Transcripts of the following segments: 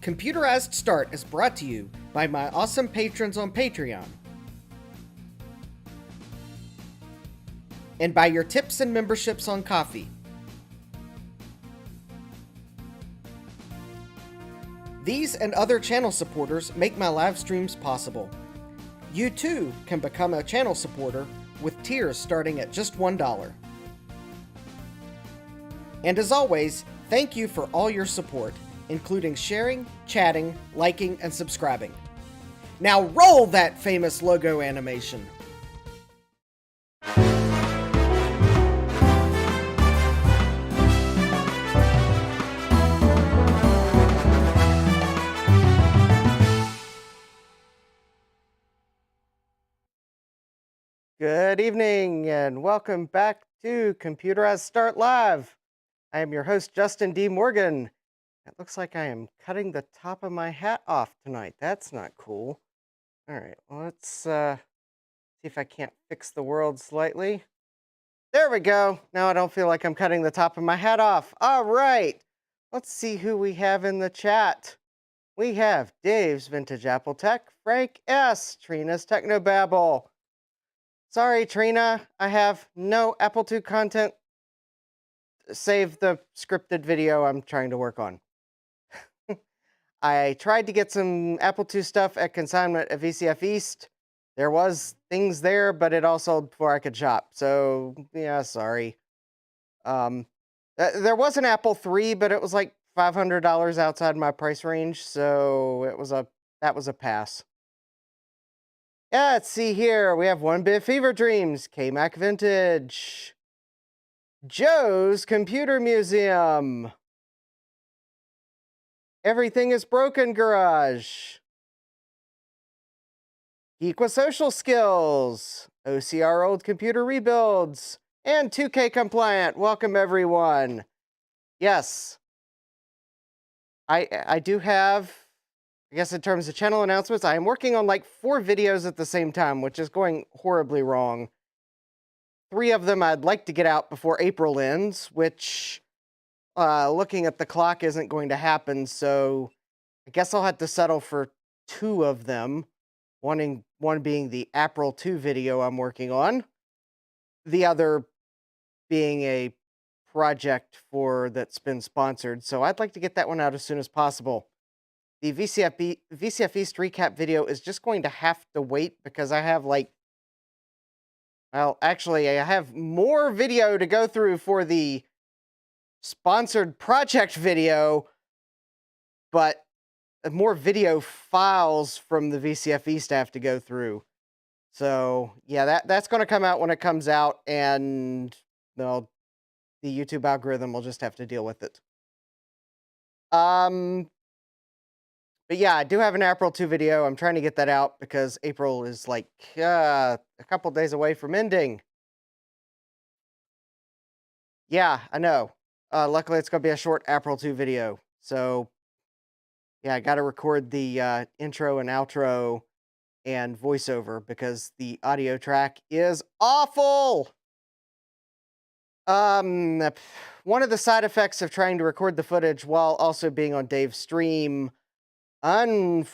Computerized Start is brought to you by my awesome patrons on Patreon, and by your tips and memberships on Ko-fi. These and other channel supporters make my live streams possible. You too can become a channel supporter with tiers starting at just $1. And as always, thank you for all your support, including sharing, chatting, liking, and subscribing. Now roll that famous logo animation! Good evening and welcome back to Computerized Start Live. I am your host, Justin D. Morgan. It looks like I am cutting the top of my hat off tonight. That's not cool. All right, well, let's see if I can't fix the world slightly. There we go. Now I don't feel like I'm cutting the top of my hat off. All right, let's see who we have in the chat. We have Dave's Vintage Apple Tech, Frank S., Trina's Technobabble. Sorry, Trina, I have no Apple II content save the scripted video I'm trying to work on. I tried to get some Apple II stuff at consignment at VCF East. There was things there, but it all sold before I could shop. So, yeah, sorry. There was an Apple III, but it was like $500 outside my price range, so that was a pass. Yeah, let's see here. We have 1-Bit Fever Dreams, K-Mac Vintage, Joe's Computer Museum, Everything is Broken Garage, Equisocial Skills, OCR Old Computer Rebuilds, and 2K Compliant. Welcome, everyone. Yes, I do have, I guess in terms of channel announcements, I am working on like 4 videos at the same time, which is going horribly wrong. 3 of them I'd like to get out before April ends, which, looking at the clock, isn't going to happen, so I guess I'll have to settle for 2 of them. One being the April 2 video I'm working on, the other being a project that's been sponsored, so I'd like to get that one out as soon as possible. The VCF East recap video is just going to have to wait because I have actually, I have more video to go through for the sponsored project video, but more video files from the VCF East I have to go through. So, yeah, that's going to come out when it comes out, and the YouTube algorithm will just have to deal with it. But yeah, I do have an April 2 video. I'm trying to get that out because April is like a couple days away from ending. Yeah, I know. Luckily, it's going to be a short April 2 video. So, yeah, I got to record the intro and outro and voiceover because the audio track is awful. One of the side effects of trying to record the footage while also being on Dave's stream, and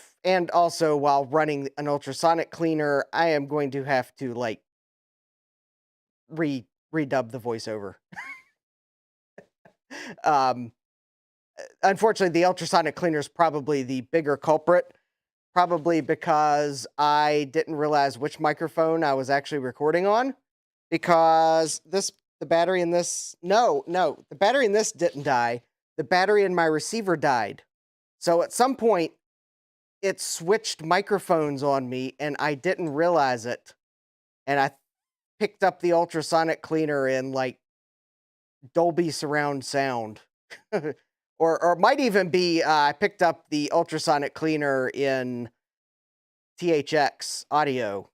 also while running an ultrasonic cleaner, I am going to have to like redub the voiceover. Unfortunately, the ultrasonic cleaner is probably the bigger culprit, probably because I didn't realize which microphone I was actually recording on, because the battery in this, no, the battery in this didn't die. The battery in my receiver died. So at some point, it switched microphones on me, and I didn't realize it. And I picked up the ultrasonic cleaner in, like, Dolby surround sound. or might even be, I picked up the ultrasonic cleaner in THX audio.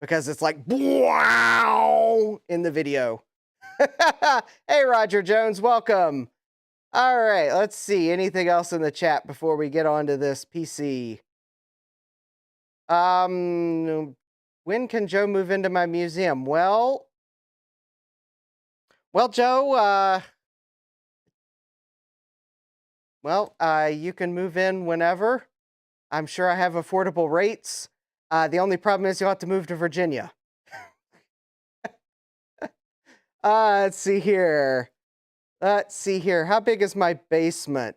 Because it's like, wow, in the video. Hey, Roger Jones, welcome. All right, let's see. Anything else in the chat before we get on to this PC? When can Joe move into my museum? Well, Joe, Well, you can move in whenever. I'm sure I have affordable rates. The only problem is you'll have to move to Virginia. Let's see here. Let's see here. How big is my basement?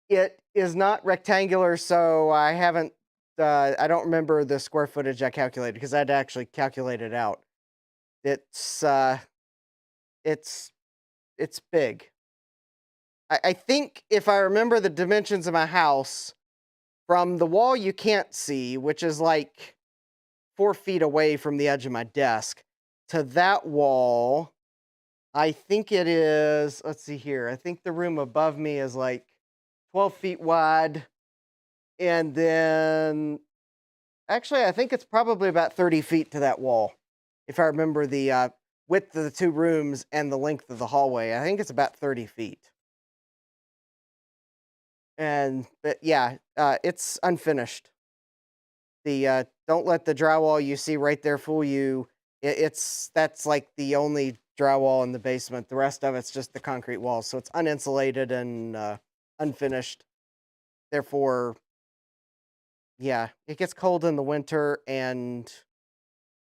It is not rectangular, so I haven't. I don't remember the square footage I calculated because I had to actually calculate it out. It's uh, it's it's big. I think if I remember the dimensions of my house from the wall you can't see, which is like 4 feet away from the edge of my desk, to that wall, I think it is. Let's see here. I think the room above me is like 12 feet wide, and then actually, I think it's probably about 30 feet to that wall. If I remember the width of the two rooms and the length of the hallway, I think it's about 30 feet. But yeah, it's unfinished. The don't let the drywall you see right there fool you. That's like the only drywall in the basement. The rest of it's just the concrete walls, so it's uninsulated and unfinished. Therefore, yeah, it gets cold in the winter, and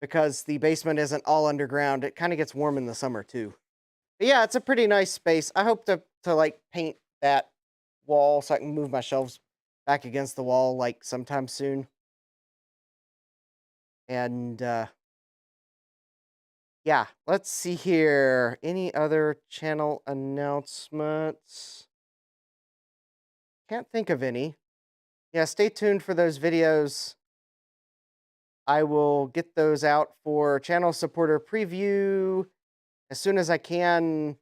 because the basement isn't all underground, it kind of gets warm in the summer too. But yeah, it's a pretty nice space. I hope to like paint that wall so I can move my shelves back against the wall like sometime soon. And yeah, let's see here. Any other channel announcements? Can't think of any. Yeah, stay tuned for those videos. I will get those out for channel supporter preview as soon as I can,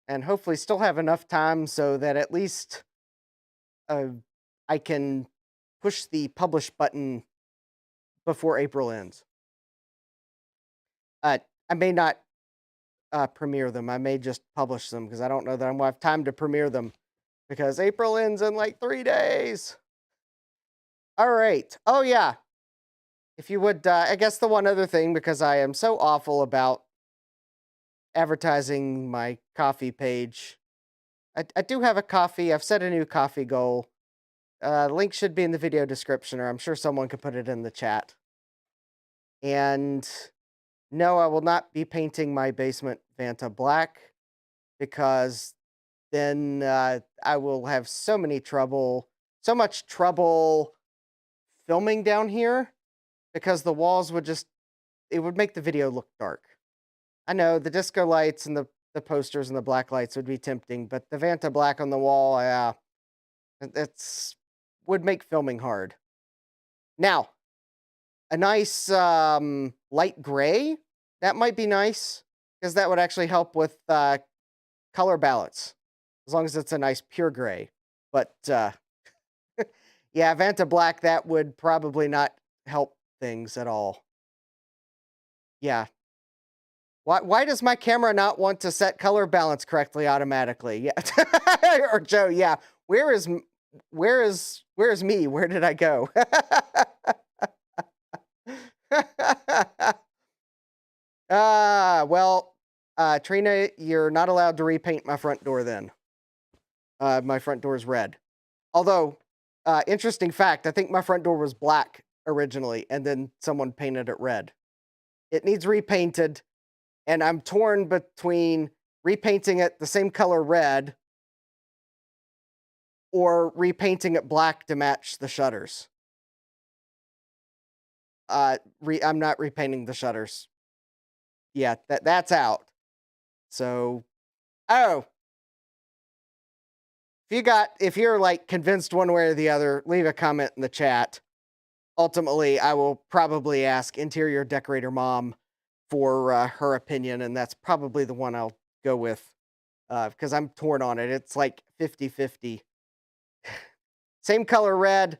and hopefully still have enough time so that at least uh, I can push the publish button before April ends. I may not premiere them. I may just publish them because I don't know that I'm going to have time to premiere them because April ends in like 3 days. All right. Oh, yeah. If you would, I guess the one other thing, because I am so awful about advertising my coffee page, I do have a coffee. I've set a new coffee goal. Link should be in the video description, or I'm sure someone could put it in the chat. And no, I will not be painting my basement Vanta black because then I will have so much trouble filming down here because the walls it would make the video look dark. I know the disco lights and the posters and the black lights would be tempting, but the Vanta black on the wall, yeah, it's would make filming hard. Now, a nice light gray, that might be nice because that would actually help with color balance as long as it's a nice pure gray. But yeah, Vanta black, that would probably not help things at all. Yeah. Why does my camera not want to set color balance correctly automatically? Yeah. Or Joe, yeah. Where is me? Where did I go? Well, Trina, you're not allowed to repaint my front door then. My front door is red. Although, interesting fact, I think my front door was black originally, and then someone painted it red. It needs repainted, and I'm torn between repainting it the same color red or repainting it black to match the shutters. I'm not repainting the shutters. Yeah, that's out. So, oh, if you're like convinced one way or the other, leave a comment in the chat. Ultimately, I will probably ask interior decorator mom for her opinion, and that's probably the one I'll go with because I'm torn on it. It's like 50-50. Same color red,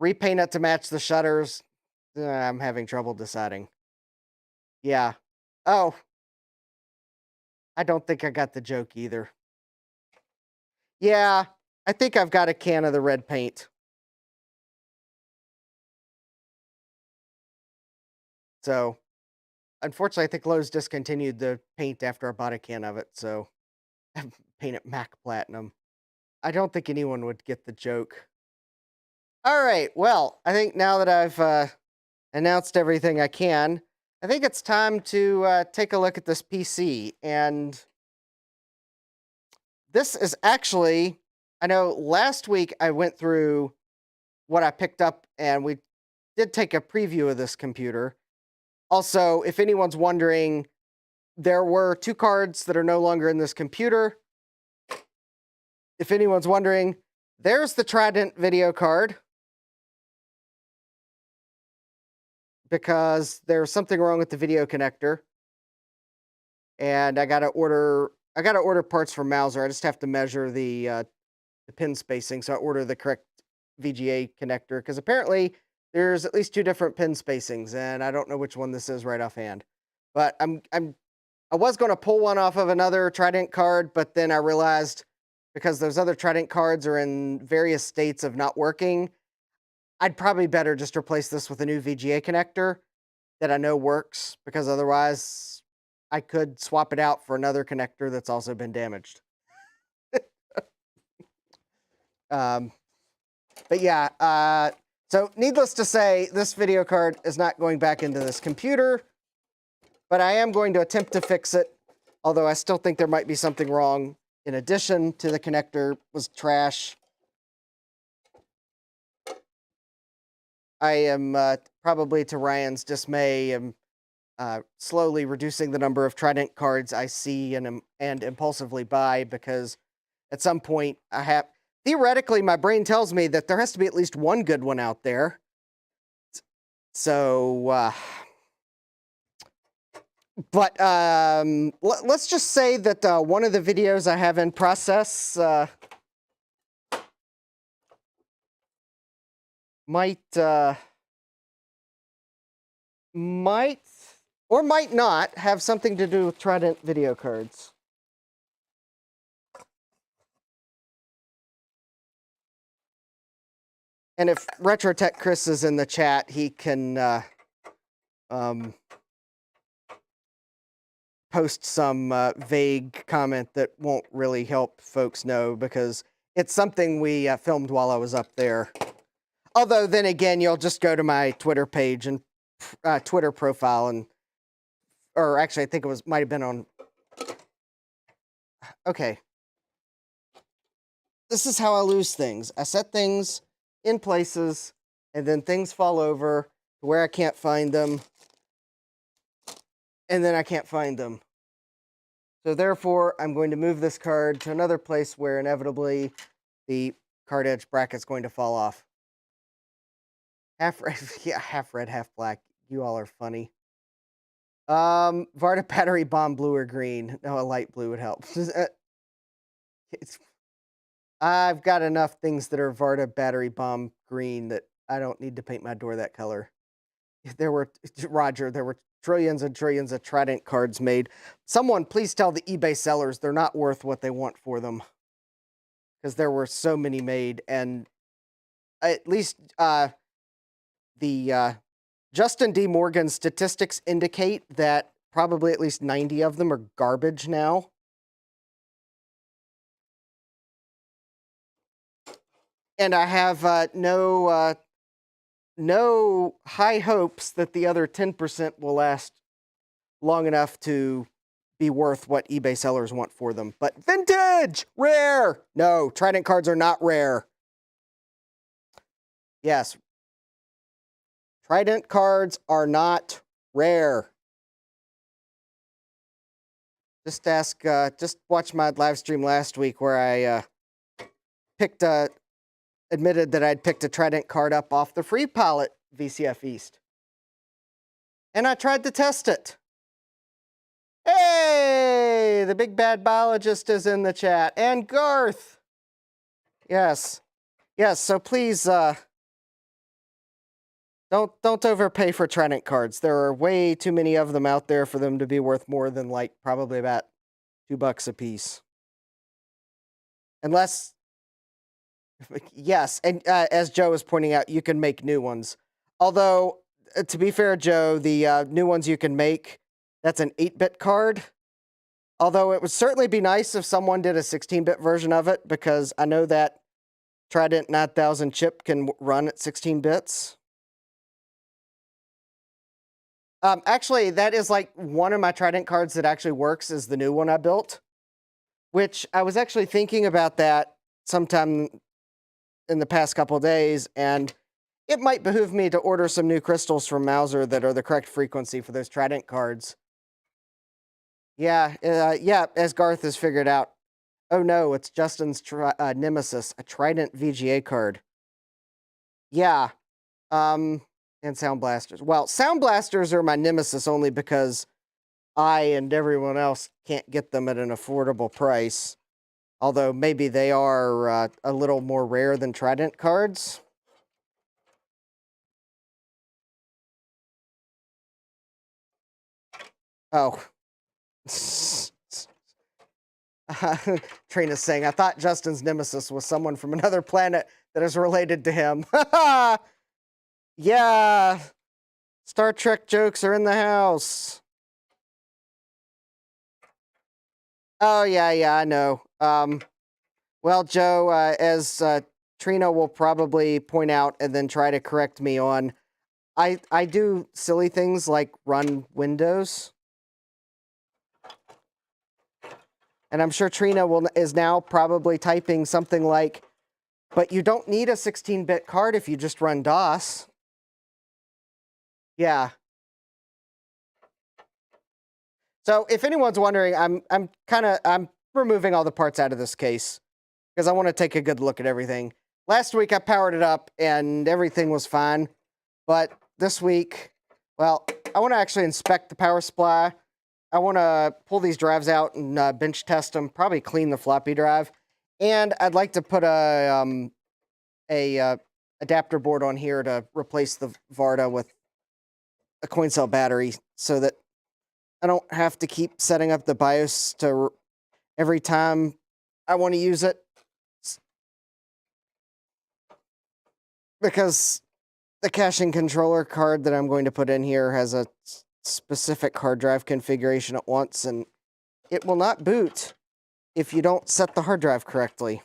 repaint it to match the shutters. I'm having trouble deciding. Yeah. Oh, I don't think I got the joke either. Yeah, I think I've got a can of the red paint. So, unfortunately, I think Lowe's discontinued the paint after I bought a can of it. So, Paint it Mac Platinum. I don't think anyone would get the joke. All right, well, I think now that I've announced everything I can, I think it's time to take a look at this PC. And this is actually, I know last week I went through what I picked up, and we did take a preview of this computer. Also, if anyone's wondering, there were 2 cards that are no longer in this computer. If anyone's wondering, there's the Trident video card, because there's something wrong with the video connector, and I gotta order parts from Mouser. I just have to measure the pin spacing, so I order the correct VGA connector, because apparently there's at least 2 different pin spacings, and I don't know which one this is right offhand. But I was going to pull one off of another Trident card, but then I realized, because those other Trident cards are in various states of not working, I'd probably better just replace this with a new VGA connector that I know works, because otherwise I could swap it out for another connector that's also been damaged. But yeah, so needless to say, this video card is not going back into this computer, but I am going to attempt to fix it, although I still think there might be something wrong. In addition to the connector was trash, I am, probably to Ryan's dismay, slowly reducing the number of Trident cards I see and impulsively buy, because at some point theoretically, my brain tells me that there has to be at least one good one out there. So, but let's just say that one of the videos I have in process might or might not have something to do with Trident video cards. And if RetroTech Chris is in the chat, he can post some vague comment that won't really help folks know, because it's something we filmed while I was up there. Although then again, you'll just go to my Twitter page and Twitter profile, and or actually I think it might have been on. Okay. This is how I lose things. I set things in places, and then things fall over to where I can't find them, and then I can't find them. So therefore, I'm going to move this card to another place where inevitably the card edge bracket's going to fall off. Half red, yeah, half red, half black. You all are funny. Varda battery bomb, blue or green? No, a light blue would help. I've got enough things that are Varda battery bomb green that I don't need to paint my door that color. There were trillions and trillions of Trident cards made. Someone please tell the eBay sellers they're not worth what they want for them, because there were so many made, and at least the Justin D. Morgan statistics indicate that probably at least 90 of them are garbage now. And I have no high hopes that the other 10% will last long enough to be worth what eBay sellers want for them. But vintage! Rare! No, Trident cards are not rare. Yes. Trident cards are not rare. Just watch my live stream last week where I admitted that I'd picked a Trident card up off the free palette VCF East. And I tried to test it. Hey, the big bad biologist is in the chat. And Garth. Yes. Yes, so please don't overpay for Trident cards. There are way too many of them out there for them to be worth more than like probably about $2 a piece. Unless, yes, and as Joe was pointing out, you can make new ones. Although, to be fair, Joe, the new ones you can make, that's an 8-bit card. Although it would certainly be nice if someone did a 16-bit version of it, because I know that Trident 9000 chip can run at 16 bits. Actually, that is like one of my Trident cards that actually works is the new one I built, which I was actually thinking about that sometime in the past couple of days, and it might behoove me to order some new crystals from Mauser that are the correct frequency for those Trident cards. Yeah, yeah, as Garth has figured out. Oh no, it's Justin's Nemesis, a Trident VGA card. Yeah, and Sound Blasters. Well, Sound Blasters are my nemesis only because I and everyone else can't get them at an affordable price. Although maybe they are a little more rare than Trident cards. Oh. Trina's saying, I thought Justin's nemesis was someone from another planet that is related to him. Yeah. Star Trek jokes are in the house. Oh, yeah, I know. Well, Joe, as Trina will probably point out and then try to correct me on, I do silly things like run Windows. And I'm sure Trina is now probably typing something like, but you don't need a 16-bit card if you just run DOS. Yeah. So if anyone's wondering, I'm removing all the parts out of this case because I want to take a good look at everything. Last week I powered it up and everything was fine, but this week, well, I want to actually inspect the power supply. I want to pull these drives out and bench test them, probably clean the floppy drive, and I'd like to put a adapter board on here to replace the Varda with a coin cell battery so that I don't have to keep setting up the BIOS to every time I want to use it. Because the caching controller card that I'm going to put in here has a specific hard drive configuration at once, and it will not boot if you don't set the hard drive correctly.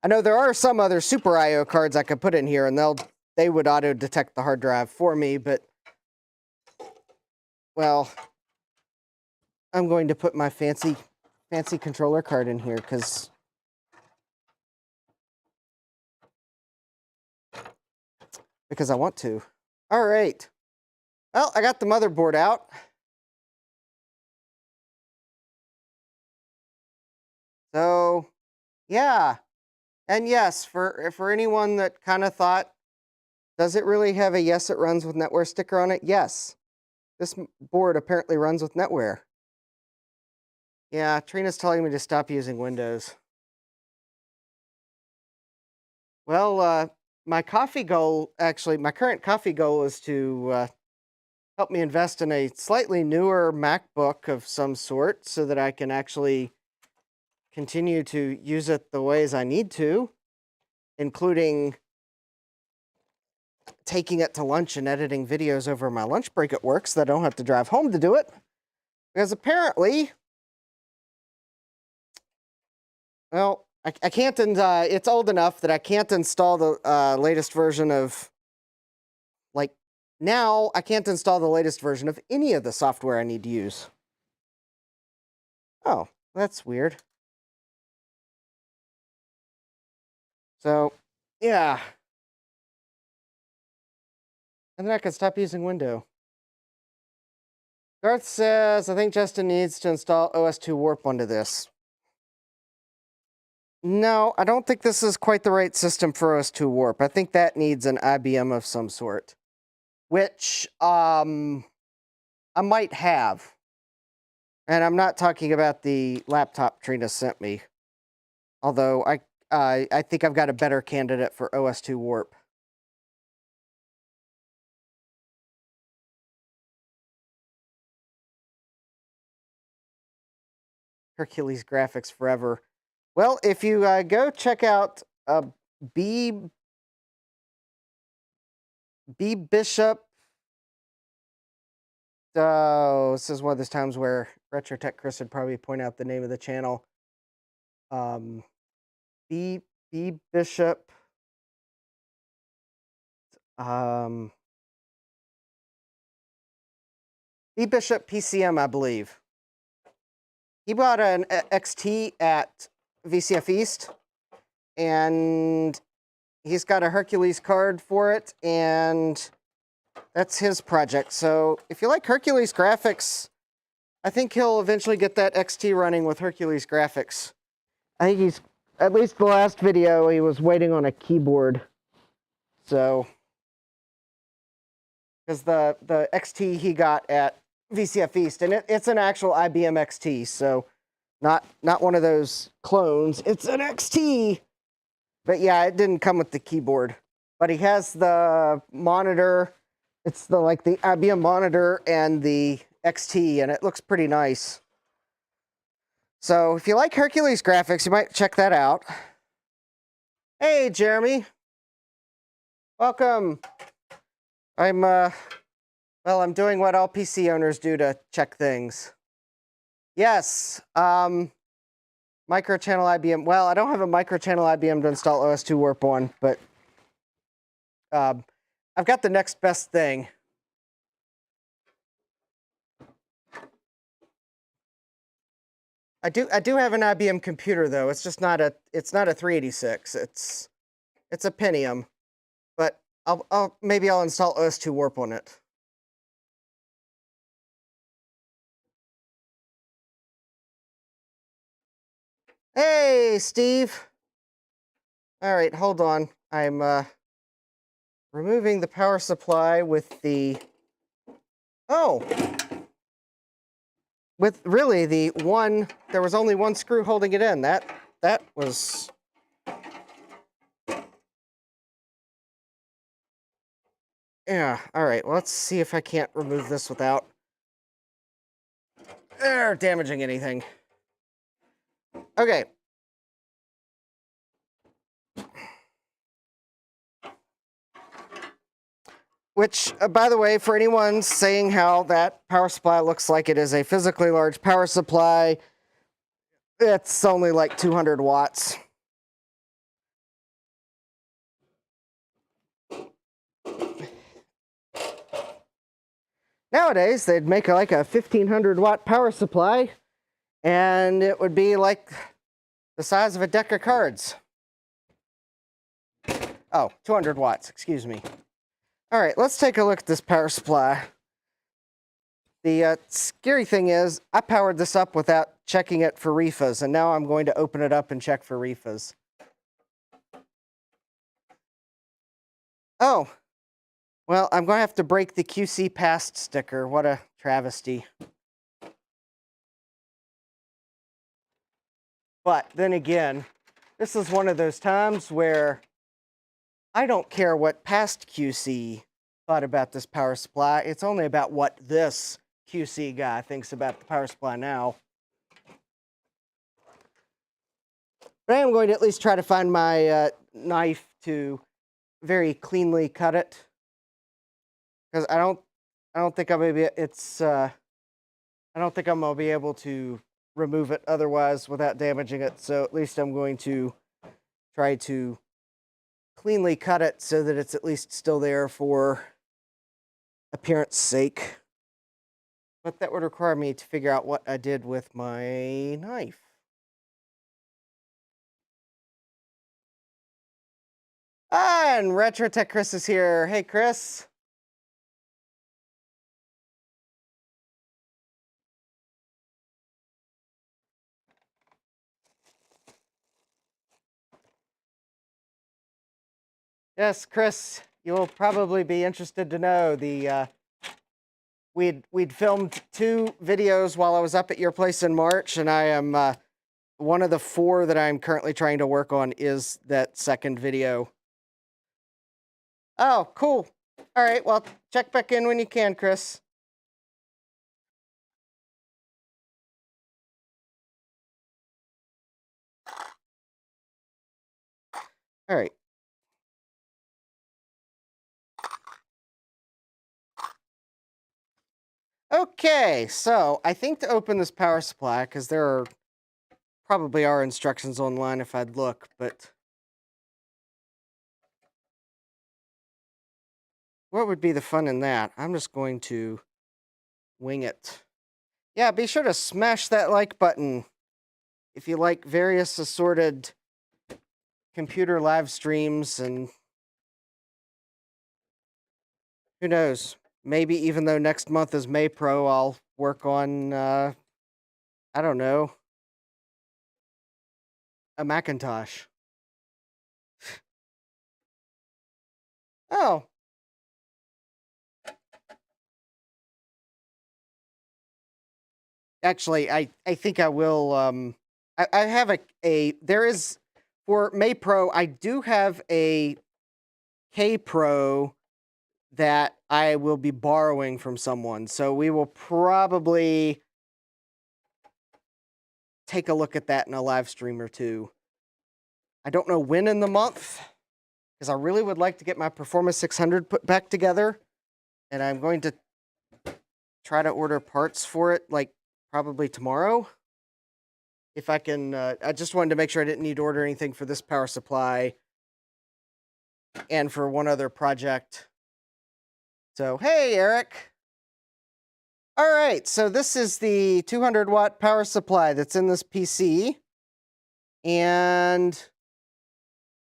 I know there are some other Super I/O cards I could put in here, and they would auto-detect the hard drive for me, but, well, I'm going to put my fancy controller card in here, because I want to. All right. Well, I got the motherboard out. So, yeah. And yes, for anyone that kind of thought, does it really have a yes, it runs with NetWare sticker on it? Yes. This board apparently runs with NetWare. Yeah, Trina's telling me to stop using Windows. Well, my current coffee goal is to help me invest in a slightly newer MacBook of some sort so that I can actually continue to use it the ways I need to, including taking it to lunch and editing videos over my lunch break at work so that I don't have to drive home to do it. Because apparently, well, I can't, it's old enough that I can't install the latest version of, like, now I can't install the latest version of any of the software I need to use. Oh, that's weird. So, yeah. And then I can stop using Windows. Garth says, I think Justin needs to install OS2 Warp onto this. No, I don't think this is quite the right system for OS2 Warp. I think that needs an IBM of some sort, which I might have. And I'm not talking about the laptop Trina sent me, although I think I've got a better candidate for OS2 Warp. Hercules graphics forever. Well, if you go check out B Bishop this is one of those times where Retro Tech Chris would probably point out the name of the channel. B Bishop. B Bishop PCM, I believe. He bought an XT at VCF East, and he's got a Hercules card for it, and that's his project. So if you like Hercules graphics, I think he'll eventually get that XT running with Hercules graphics. I think he's, at least the last video, he was waiting on a keyboard. So, because the XT he got at VCF East, and it's an actual IBM XT, so not one of those clones. It's an XT. But yeah, it didn't come with the keyboard. But he has the monitor. It's the IBM monitor and the XT, and it looks pretty nice. So if you like Hercules graphics, you might check that out. Hey, Jeremy. Welcome. I'm doing what all PC owners do to check things. Yes, microchannel IBM. Well, I don't have a microchannel IBM to install OS2 Warp on, but I've got the next best thing. I do have an IBM computer though. It's just not a 386. It's a Pentium, but maybe I'll install OS2 Warp on it. Hey, Steve. All right, hold on. I'm removing the power supply with the with really the one. There was only one screw holding it in. That was. Yeah, all right, well, let's see if I can't remove this without damaging anything. Okay. Which, by the way, for anyone saying how that power supply looks like it is a physically large power supply, it's only like 200 watts. Nowadays, they'd make like a 1500 watt power supply, and it would be like the size of a deck of cards. Oh, 200 watts, excuse me. All right, let's take a look at this power supply. The scary thing is, I powered this up without checking it for RIFAs, and now I'm going to open it up and check for RIFAs. Oh, well, I'm going to have to break the QC Past sticker. What a travesty. But then again, this is one of those times where I don't care what past QC thought about this power supply. It's only about what this QC guy thinks about the power supply now. But I am going to at least try to find my knife to very cleanly cut it, because I don't think I'm gonna be I don't think I'm gonna be able to remove it otherwise without damaging it. So at least I'm going to try to cleanly cut it so that it's at least still there for appearance sake. But that would require me to figure out what I did with my knife. Ah, and Retro Tech Chris is here. Hey, Chris. Yes, Chris, you'll probably be interested to know the we'd filmed 2 videos while I was up at your place in March, and I am one of the 4 that I'm currently trying to work on is that second video. Oh, cool. All right, well, check back in when you can, Chris. All right. Okay, so I think to open this power supply, because there probably are instructions online if I'd look, but what would be the fun in that? I'm just going to wing it. Yeah, be sure to smash that like button if you like various assorted computer live streams, and who knows, maybe even though next month is May Pro, I'll work on, I don't know, a Macintosh. Oh. Actually, I think I will, I have there is, for May Pro, I do have a K Pro that I will be borrowing from someone. So we will probably take a look at that in a live stream or two. I don't know when in the month, because I really would like to get my Performance 600 put back together. And I'm going to try to order parts for it, like, probably tomorrow. If I can, I just wanted to make sure I didn't need to order anything for this power supply and for one other project. So, hey, Eric. All right, so this is the 200-watt power supply that's in this PC. And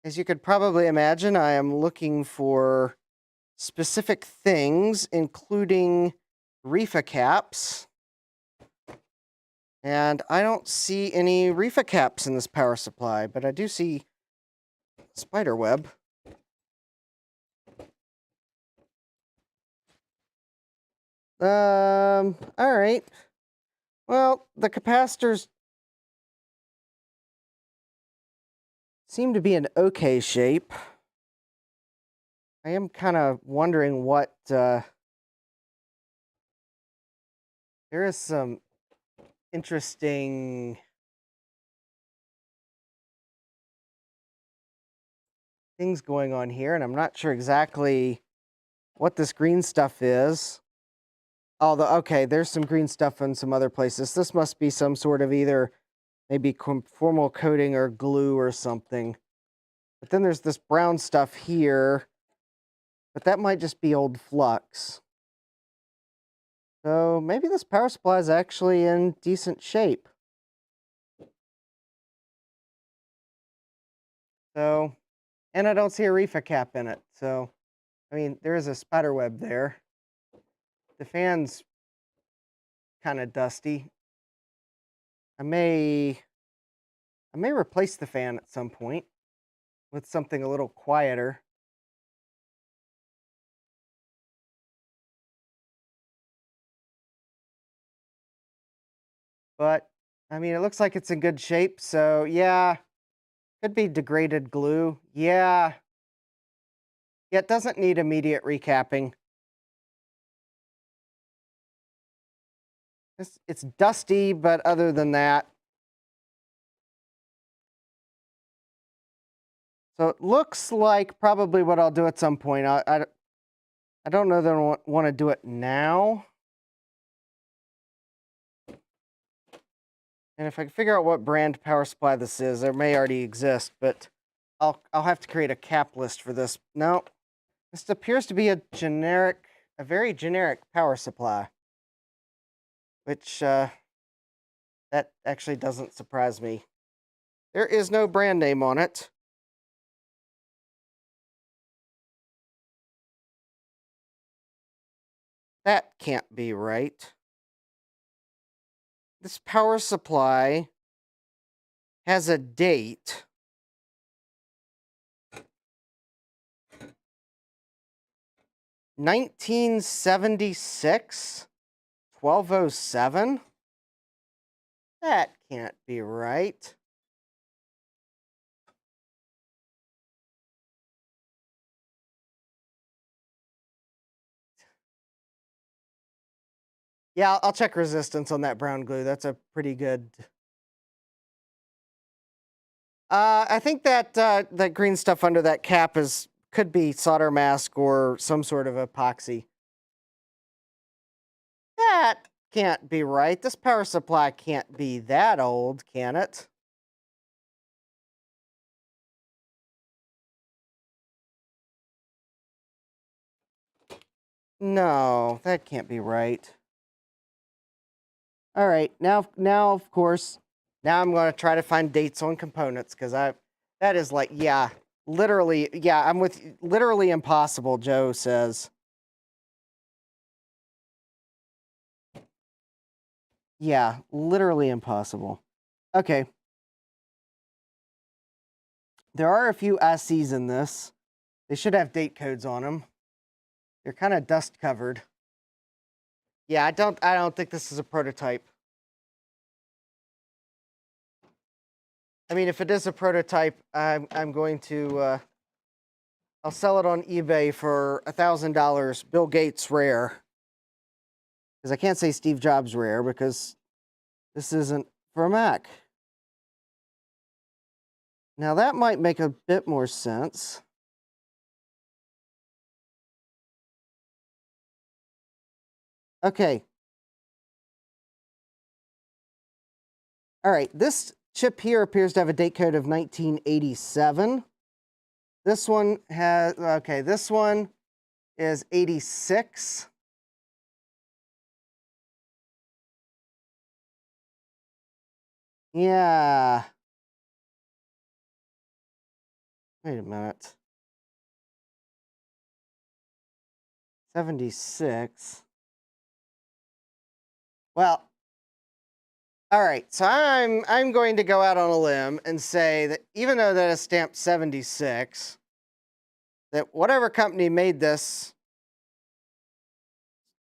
as you could probably imagine, I am looking for specific things, including RIFA caps. And I don't see any RIFA caps in this power supply, but I do see spider web. All right. Well, the capacitors seem to be in okay shape. I am kind of wondering what, there is some interesting things going on here, and I'm not sure exactly what this green stuff is. Although, okay, there's some green stuff in some other places. This must be some sort of either maybe conformal coating or glue or something. But then there's this brown stuff here, but that might just be old flux. So maybe this power supply is actually in decent shape. So, and I don't see a RIFA cap in it. So, I mean, there is a spider web there. The fan's kind of dusty. I may replace the fan at some point with something a little quieter. But, I mean, it looks like it's in good shape, so yeah. Could be degraded glue. Yeah. Yeah, it doesn't need immediate recapping. It's dusty, but other than that. So it looks like probably what I'll do at some point. I don't know that I want to do it now. And if I can figure out what brand power supply this is, there may already exist, but I'll have to create a cap list for this. No, this appears to be a very generic power supply, which that actually doesn't surprise me. There is no brand name on it. That can't be right. This power supply has a date. $1976, 1207. That can't be right. Yeah, I'll check resistance on that brown glue. That's a pretty good. I think that that green stuff under that cap could be solder mask or some sort of epoxy. That can't be right. This power supply can't be that old, can it? No, that can't be right. All right, now of course, now I'm going to try to find dates on components because that is like, yeah, literally, yeah, I'm with you. Literally impossible, Joe says. Yeah, literally impossible. Okay. There are a few ICs in this. They should have date codes on them. They're kind of dust covered. Yeah, I don't think this is a prototype. I mean, if it is a prototype, I'm going to I'll sell it on eBay for $1,000. Bill Gates rare. Because I can't say Steve Jobs rare because this isn't for a Mac. Now that might make a bit more sense. Okay. All right, this chip here appears to have a date code of 1987. This one has, okay, this one is 86. Yeah. Wait a minute. 76. Well, all right. So I'm going to go out on a limb and say that even though that is stamped 76, that whatever company made this,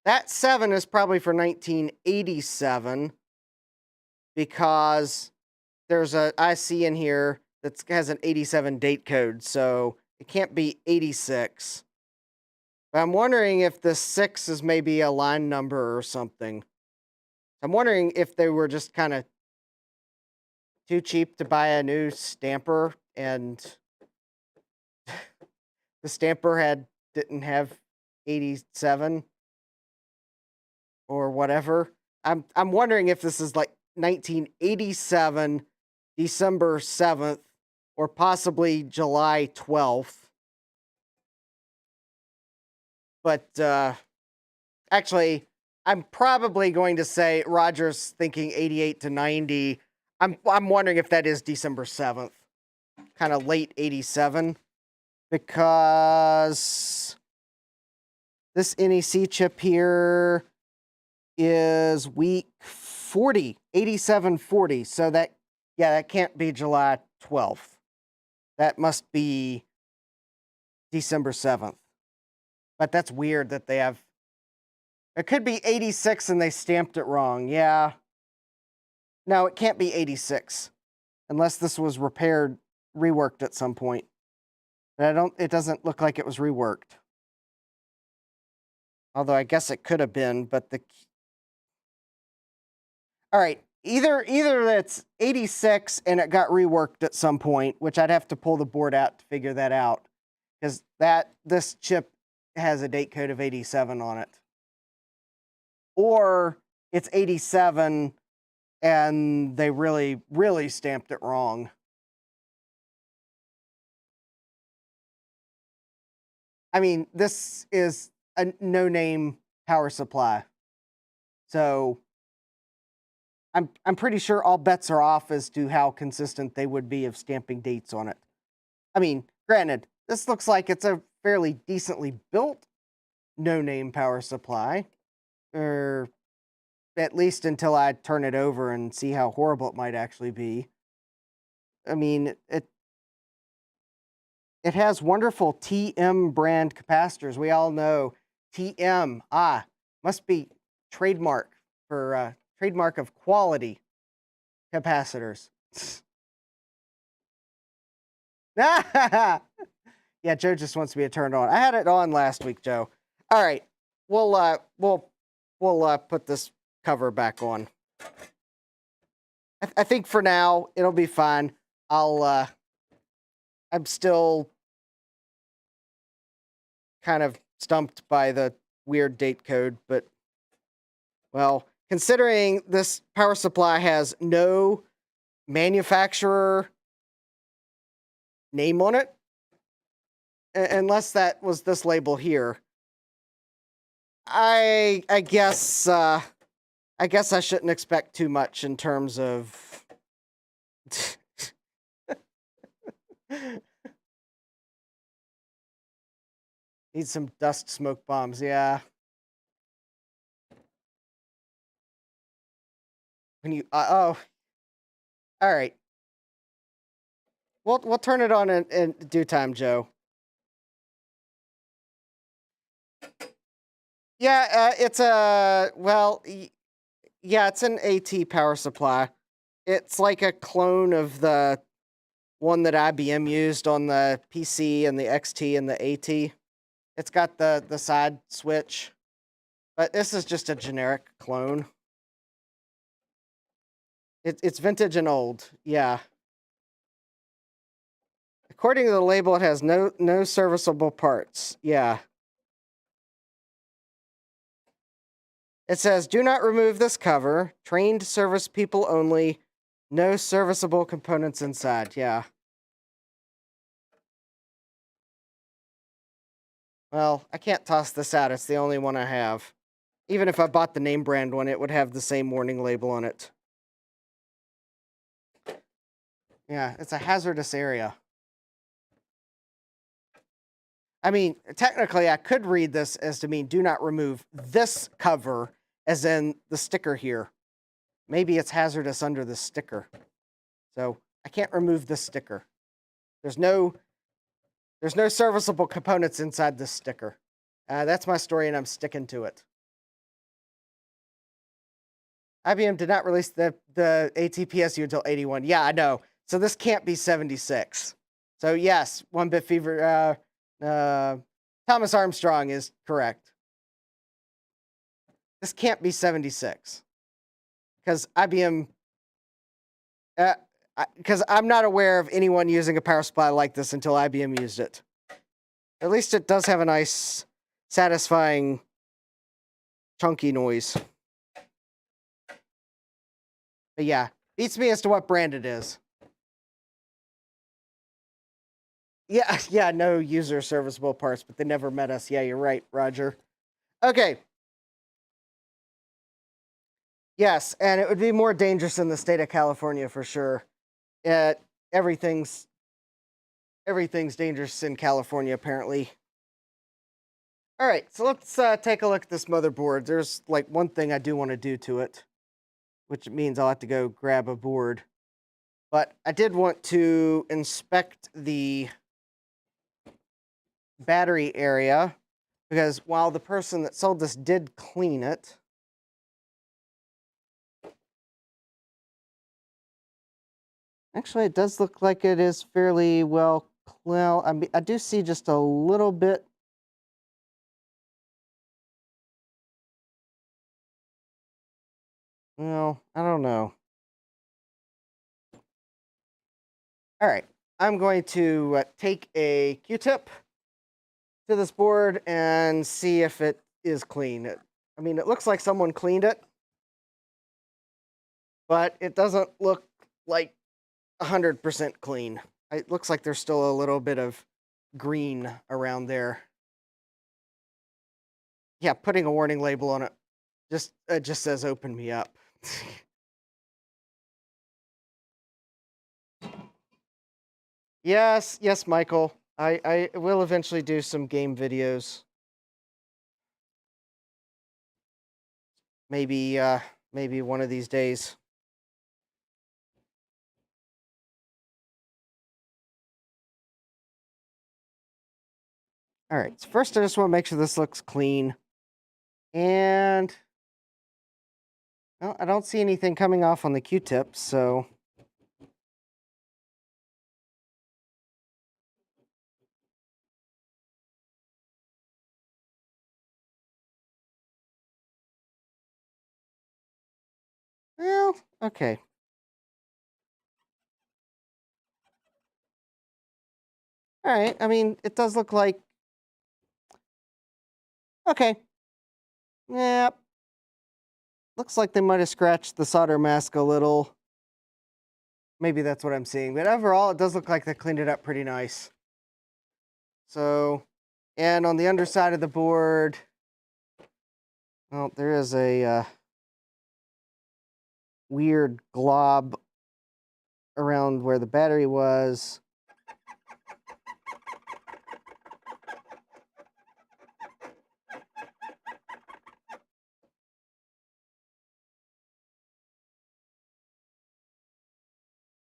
that 7 is probably for 1987 because there's a IC in here that has an 87 date code, so it can't be 86. But I'm wondering if the 6 is maybe a line number or something. I'm wondering if they were just kind of too cheap to buy a new stamper and the stamper didn't have 87 or whatever. I'm wondering if this is like 1987 December 7th or possibly July 12th. But actually, I'm probably going to say Roger's thinking 88 to 90. I'm wondering if that is December 7th, kind of late 87, because this NEC chip here is week 40, 8740. So that, yeah, that can't be July 12th. That must be December 7th. But that's weird that they have, it could be 86 and they stamped it wrong. Yeah. No, it can't be 86 unless this was repaired, reworked at some point. But it doesn't look like it was reworked. Although I guess it could have been, but all right, either it's 86 and it got reworked at some point, which I'd have to pull the board out to figure that out, because this chip has a date code of 87 on it. Or it's 87 and they really, really stamped it wrong. I mean, this is a no-name power supply. So I'm pretty sure all bets are off as to how consistent they would be of stamping dates on it. I mean, granted, this looks like it's a fairly decently built no-name power supply, or at least until I turn it over and see how horrible it might actually be. I mean, it has wonderful TM brand capacitors. We all know TM, must be trademark for trademark of quality capacitors. Yeah, Joe just wants me to turn it on. I had it on last week, Joe. All right, we'll put this cover back on. I think for now it'll be fine. I'm still kind of stumped by the weird date code, but well, considering this power supply has no manufacturer name on it, unless that was this label here, I guess I shouldn't expect too much in terms of need some dust smoke bombs, yeah. When you oh, all right. We'll turn it on in due time, Joe. Yeah, it's a yeah, it's an AT power supply. It's like a clone of the one that IBM used on the PC and the XT and the AT. It's got the side switch, but this is just a generic clone. It's vintage and old, yeah. According to the label, it has no serviceable parts. Yeah. It says, do not remove this cover. Trained service people only. No serviceable components inside. Yeah. Well, I can't toss this out. It's the only one I have. Even if I bought the name brand one, it would have the same warning label on it. Yeah, it's a hazardous area. I mean, technically, I could read this as to mean do not remove this cover, as in the sticker here. Maybe it's hazardous under the sticker. So I can't remove this sticker. There's no serviceable components inside this sticker. That's my story, and I'm sticking to it. IBM did not release the ATPSU until 81. Yeah, I know. So this can't be 76. So yes, 1-bit fever. Thomas Armstrong is correct. This can't be 76 because IBM. Because I'm not aware of anyone using a power supply like this until IBM used it. At least it does have a nice, satisfying, chunky noise. But yeah, beats me as to what brand it is. Yeah, no user serviceable parts, but they never met us. Yeah, you're right, Roger. Okay. Yes, and it would be more dangerous in the state of California for sure. Everything's dangerous in California, apparently. All right, so let's take a look at this motherboard. There's like one thing I do want to do to it, which means I'll have to go grab a board. But I did want to inspect the battery area, because while the person that sold this did clean it, actually it does look like it is fairly well. I mean, I do see just a little bit. Well, I don't know. All right, I'm going to take a Q-tip to this board and see if it is clean. I mean, it looks like someone cleaned it, but it doesn't look like 100% clean. It looks like there's still a little bit of green around there. Yeah, putting a warning label on it just says open me up. Yes, Michael. I will eventually do some game videos. Maybe one of these days. All right, so first I just want to make sure this looks clean. And well, I don't see anything coming off on the Q-tip, so well, okay. All right, I mean, it does look like okay. Yep. looks like they might have scratched the solder mask a little. Maybe that's what I'm seeing. But overall, it does look like they cleaned it up pretty nice. So, and on the underside of the board, well, there is a weird glob around where the battery was.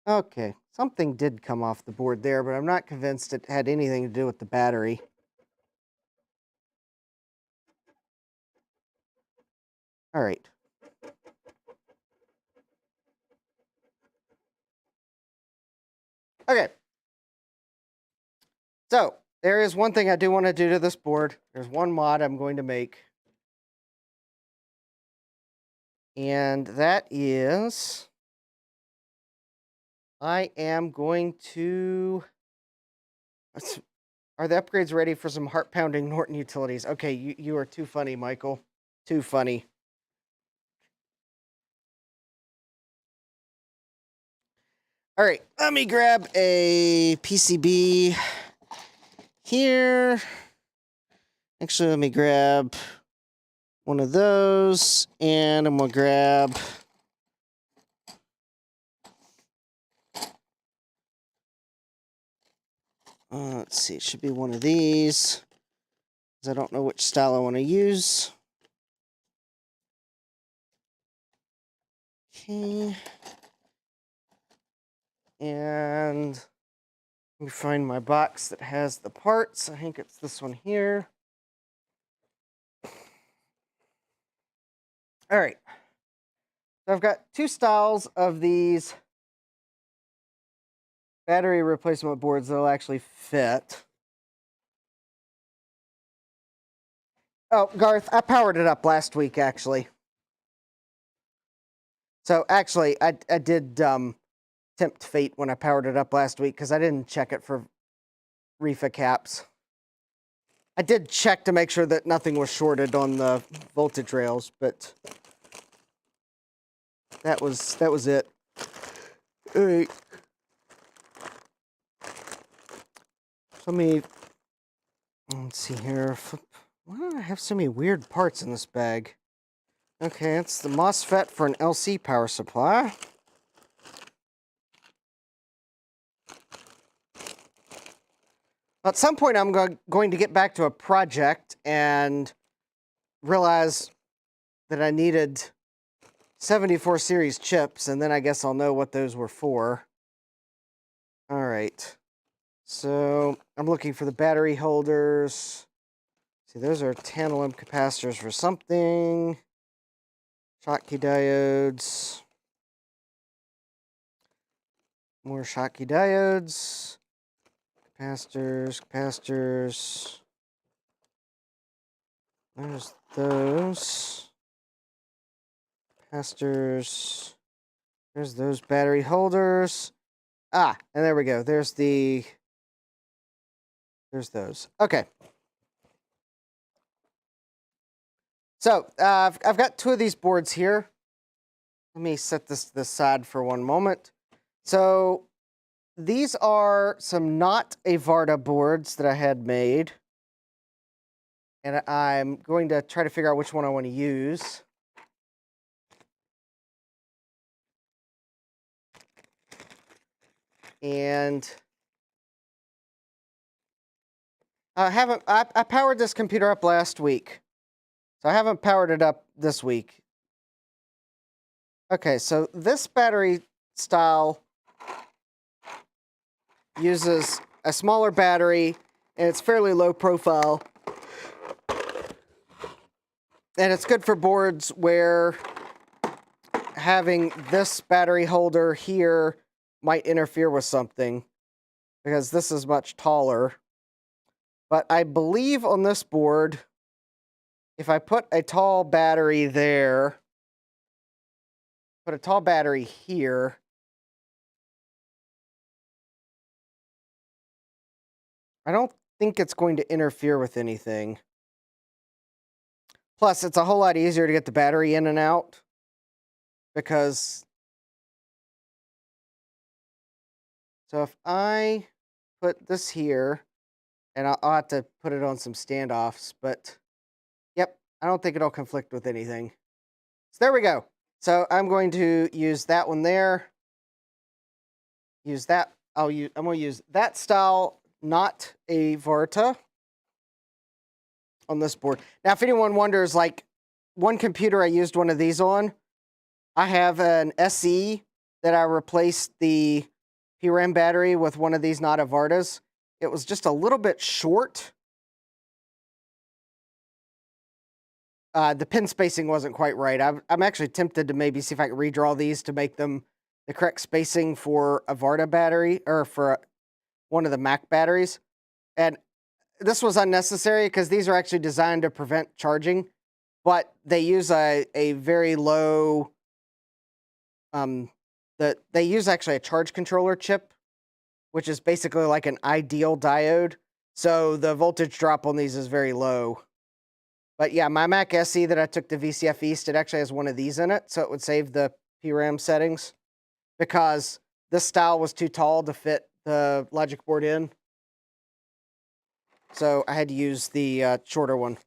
Okay, something did come off the board there, but I'm not convinced it had anything to do with the battery. All right. Okay. So, there is one thing I do want to do to this board. There's one mod I'm going to make. And that is, I am going to, are the upgrades ready for some heart-pounding Norton utilities? Okay, you are too funny, Michael. Too funny. All right, let me grab a PCB here. Actually, let me grab one of those, and I'm gonna grab let's see, it should be one of these, because I don't know which style I want to use. Okay. And let me find my box that has the parts. I think it's this one here. All right. So I've got two styles of these battery replacement boards that'll actually fit. Oh, Garth, I powered it up last week, actually. So actually, I did tempt fate when I powered it up last week because I didn't check it for RIFA caps. I did check to make sure that nothing was shorted on the voltage rails, but that was it. All right. So let's see here. Why do I have so many weird parts in this bag? Okay, it's the MOSFET for an LC power supply. At some point, I'm going to get back to a project and realize that I needed 74 series chips, and then I guess I'll know what those were for. All right. So I'm looking for the battery holders. See, those are tantalum capacitors for something. Schottky diodes. More Schottky diodes. Capacitors. There's those. Capacitors. There's those battery holders. Ah, and there we go. There's those. Okay. So, I've got two of these boards here. Let me set this to the side for one moment. So, these are some not Varda boards that I had made. And I'm going to try to figure out which one I want to use. And I powered this computer up last week. So I haven't powered it up this week. Okay, so this battery style uses a smaller battery, and it's fairly low profile. And it's good for boards where having this battery holder here might interfere with something, because this is much taller. But I believe on this board, if I put a tall battery there, put a tall battery here, I don't think it's going to interfere with anything. Plus, it's a whole lot easier to get the battery in and out. because, so if I put this here, and I'll have to put it on some standoffs, but yep, I don't think it'll conflict with anything. So there we go. So I'm going to use that one there. Use that. I'm going to use that style, not a Varta, on this board. Now, if anyone wonders, like, one computer I used one of these on, I have an SE that I replaced the PRAM battery with one of these not a Vartas. It was just a little bit short. The pin spacing wasn't quite right. I'm actually tempted to maybe see if I can redraw these to make them the correct spacing for a Varta battery, or for one of the Mac batteries. And this was unnecessary because these are actually designed to prevent charging, but they use a very low, they use actually a charge controller chip, which is basically like an ideal diode. So the voltage drop on these is very low. But yeah, my Mac SE that I took to VCF East, it actually has one of these in it, so it would save the PRAM settings, because this style was too tall to fit the logic board in. So I had to use the shorter one.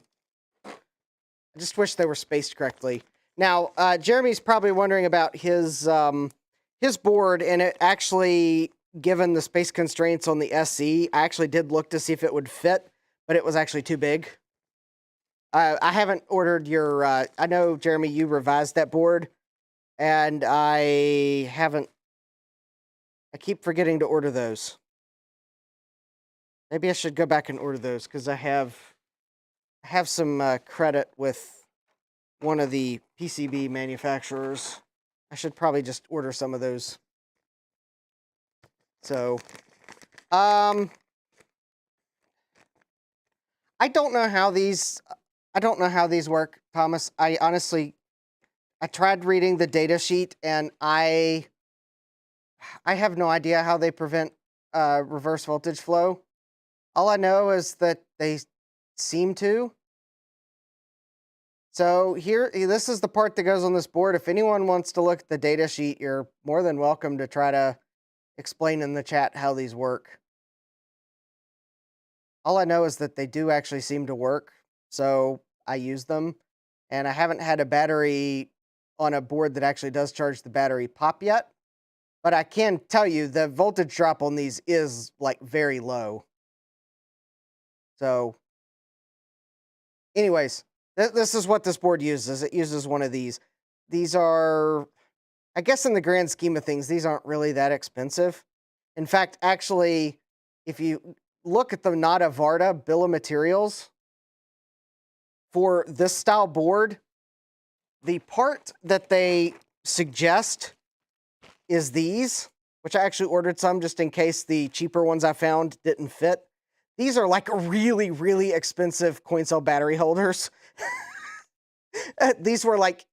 I just wish they were spaced correctly. Now, Jeremy's probably wondering about his board, and it actually, given the space constraints on the SE, I actually did look to see if it would fit, but it was actually too big. I haven't ordered your, I know, Jeremy, you revised that board, and I keep forgetting to order those. Maybe I should go back and order those, because I have some credit with one of the PCB manufacturers. I should probably just order some of those. So, I don't know how these work, Thomas. I tried reading the data sheet, and I have no idea how they prevent reverse voltage flow. All I know is that they seem to. So this is the part that goes on this board. If anyone wants to look at the data sheet, you're more than welcome to try to explain in the chat how these work. All I know is that they do actually seem to work, so I use them. And I haven't had a battery on a board that actually does charge the battery pop yet. But I can tell you the voltage drop on these is, like, very low. So, anyways, this is what this board uses. It uses one of these. These are, I guess in the grand scheme of things, these aren't really that expensive. In fact, actually, if you look at the not a Varta bill of materials for this style board, the part that they suggest is these, which I actually ordered some just in case the cheaper ones I found didn't fit. These are like really, really expensive coin cell battery holders. These were like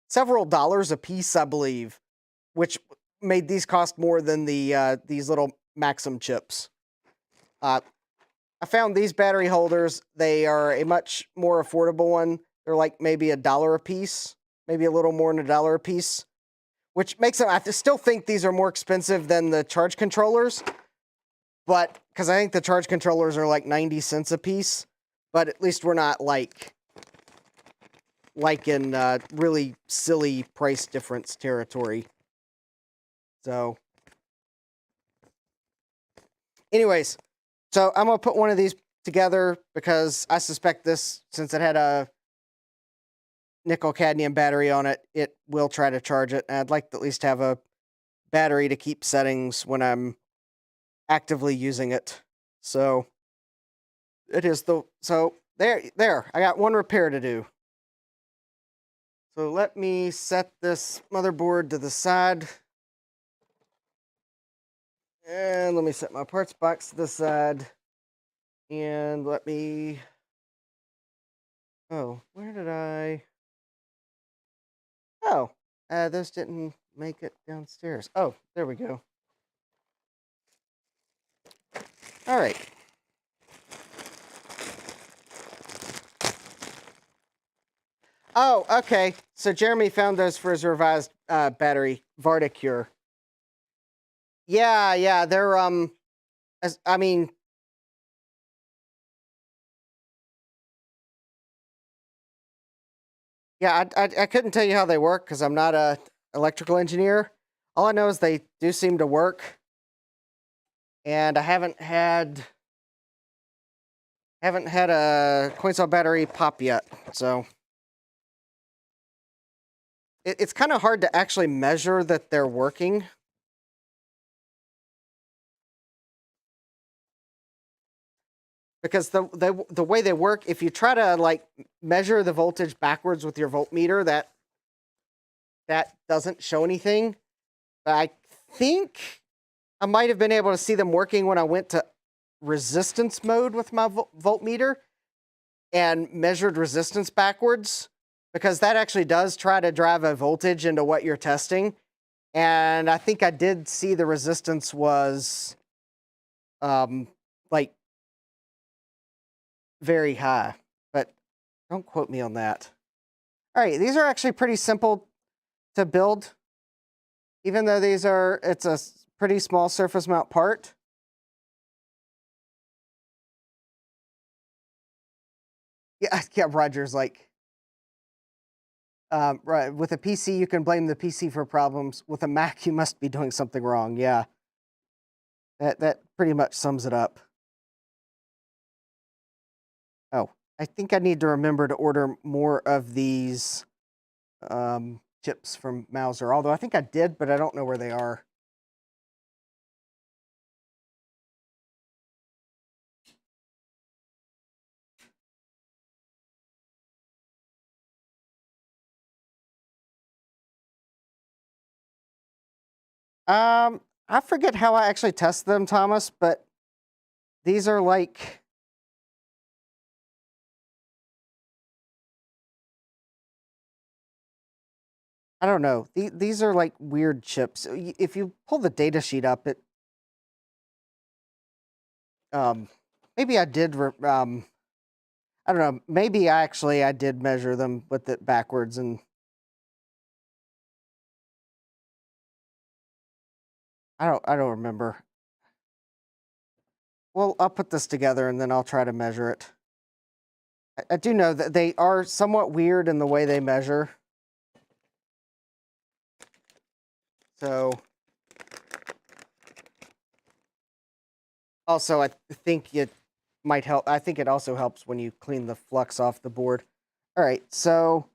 several dollars a piece, I believe, which made these cost more than the these little Maxim chips. I found these battery holders. They are a much more affordable one. They're like maybe $1 a piece, maybe a little more than $1 a piece, which makes them, I still think these are more expensive than the charge controllers, but because I think the charge controllers are like 90 cents a piece, but at least we're not like in really silly price difference territory. So, anyways, so I'm going to put one of these together because I suspect this, since it had a nickel cadmium battery on it, it will try to charge it. And I'd like to at least have a battery to keep settings when I'm actively using it. So it is there. I got one repair to do. So let me set this motherboard to the side. And let me set my parts box to the side. And let me... Oh, where did I... Oh, those didn't make it downstairs. Oh, there we go. All right. Oh, okay. So Jeremy found those for his revised battery, Vardacure. Yeah, they're I mean, yeah, I couldn't tell you how they work because I'm not a electrical engineer. All I know is they do seem to work, and I haven't had a coin cell battery pop yet. So it's kind of hard to actually measure that they're working. Because the way they work, if you try to like measure the voltage backwards with your voltmeter, that doesn't show anything. But I think I might have been able to see them working when I went to resistance mode with my voltmeter and measured resistance backwards, because that actually does try to drive a voltage into what you're testing. And I think I did see the resistance was like very high, but don't quote me on that. All right, these are actually pretty simple to build, even though it's a pretty small surface mount part. Yeah, Roger's like, right, with a PC, you can blame the PC for problems. With a Mac, you must be doing something wrong. Yeah, that pretty much sums it up. Oh, I think I need to remember to order more of these chips from Mouser, although I think I did, but I don't know where they are. I forget how I actually test them, Thomas, but these are like, I don't know. These are like weird chips. If you pull the data sheet up, um, maybe I did, I don't know. Maybe I did measure them with it backwards, and I don't remember. Well, I'll put this together and then I'll try to measure it. I do know that they are somewhat weird in the way they measure. So, also, I think it might help. I think it also helps when you clean the flux off the board. All right, so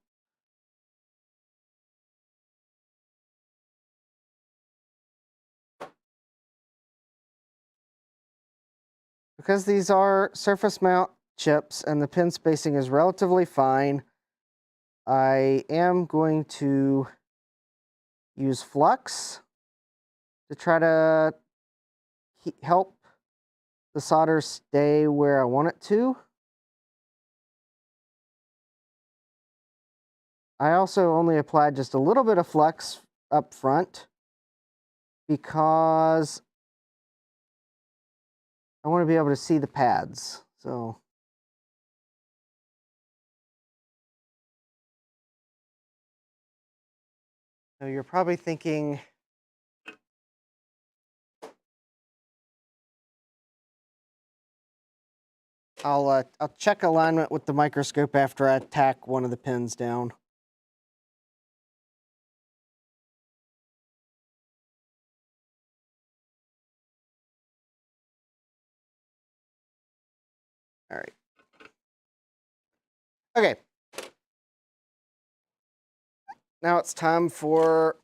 because these are surface mount chips and the pin spacing is relatively fine, I am going to use flux to try to help the solder stay where I want it to. I also only applied just a little bit of flux up front because I want to be able to see the pads. So you're probably thinking, I'll check alignment with the microscope after I tack one of the pins down. All right. Okay. Now it's time for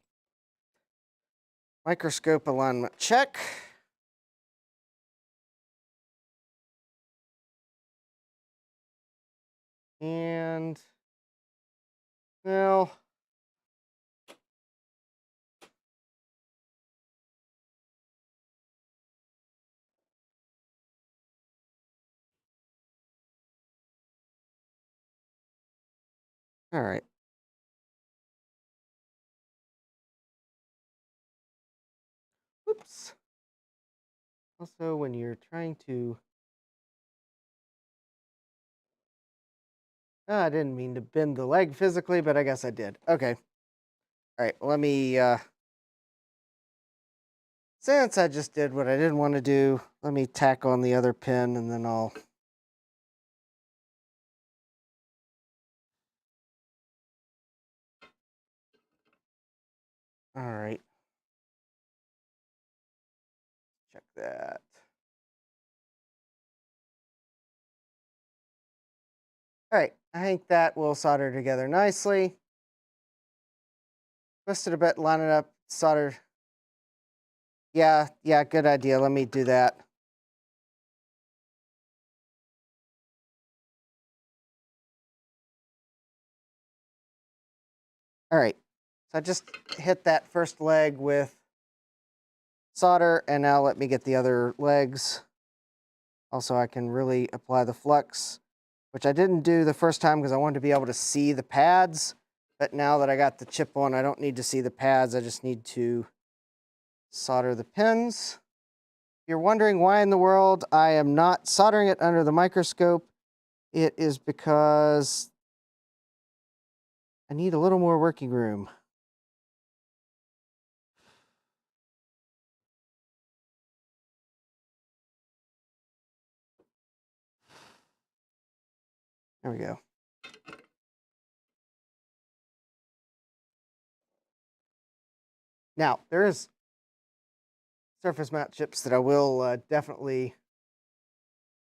microscope alignment check. And now, all right. Oops. Also, when you're trying to Oh, I didn't mean to bend the leg physically, but I guess I did. Okay. All right, let me, since I just did what I didn't want to do, let me tack on the other pin and then I'll... All right. Check that. All right, I think that will solder together nicely. Twist it a bit, line it up, solder. Yeah, good idea. Let me do that. All right, so I just hit that first leg with solder, and now let me get the other legs. Also, I can really apply the flux, which I didn't do the first time because I wanted to be able to see the pads. But now that I got the chip on, I don't need to see the pads. I just need to solder the pins. If you're wondering why in the world I am not soldering it under the microscope, it is because I need a little more working room. There we go. Now, there is surface mount chips that I will definitely...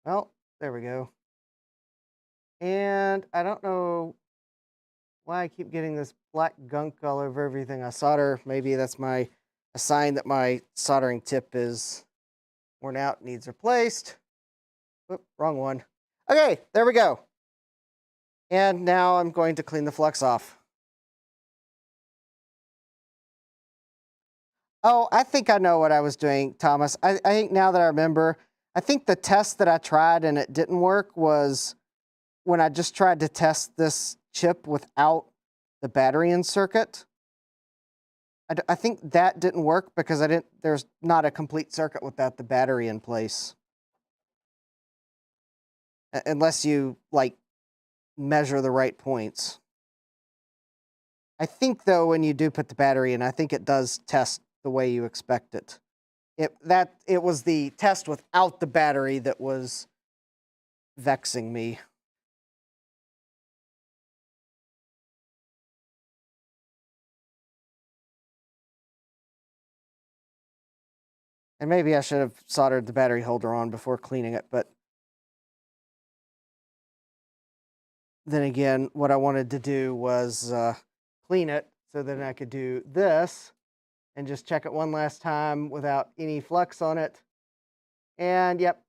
Well, there we go. And I don't know why I keep getting this black gunk all over everything I solder. Maybe that's a sign that my soldering tip is worn out, needs replaced. Oop, wrong one. Okay, there we go. And now I'm going to clean the flux off. Oh, I think I know what I was doing, Thomas. I think now that I remember, I think the test that I tried and it didn't work was when I just tried to test this chip without the battery in circuit. I think that didn't work because there's not a complete circuit without the battery in place. Unless you, like, measure the right points. I think, though, when you do put the battery in, I think it does test the way you expect it. It was the test without the battery that was vexing me. And maybe I should have soldered the battery holder on before cleaning it, but then again, what I wanted to do was clean it so that I could do this and just check it one last time without any flux on it. And yep,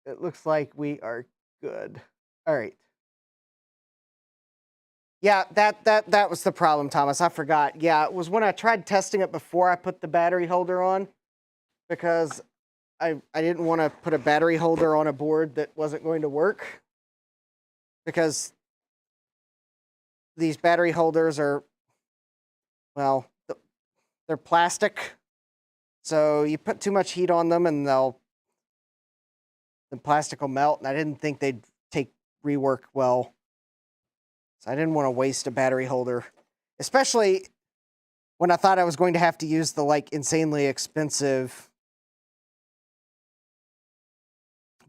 it looks like we are good. All right. Yeah, that was the problem, Thomas. I forgot. Yeah, it was when I tried testing it before I put the battery holder on, because I didn't want to put a battery holder on a board that wasn't going to work, because these battery holders are, well, they're plastic. So you put too much heat on them and the plastic will melt, and I didn't think they'd rework well. So I didn't want to waste a battery holder, especially when I thought I was going to have to use the, like, insanely expensive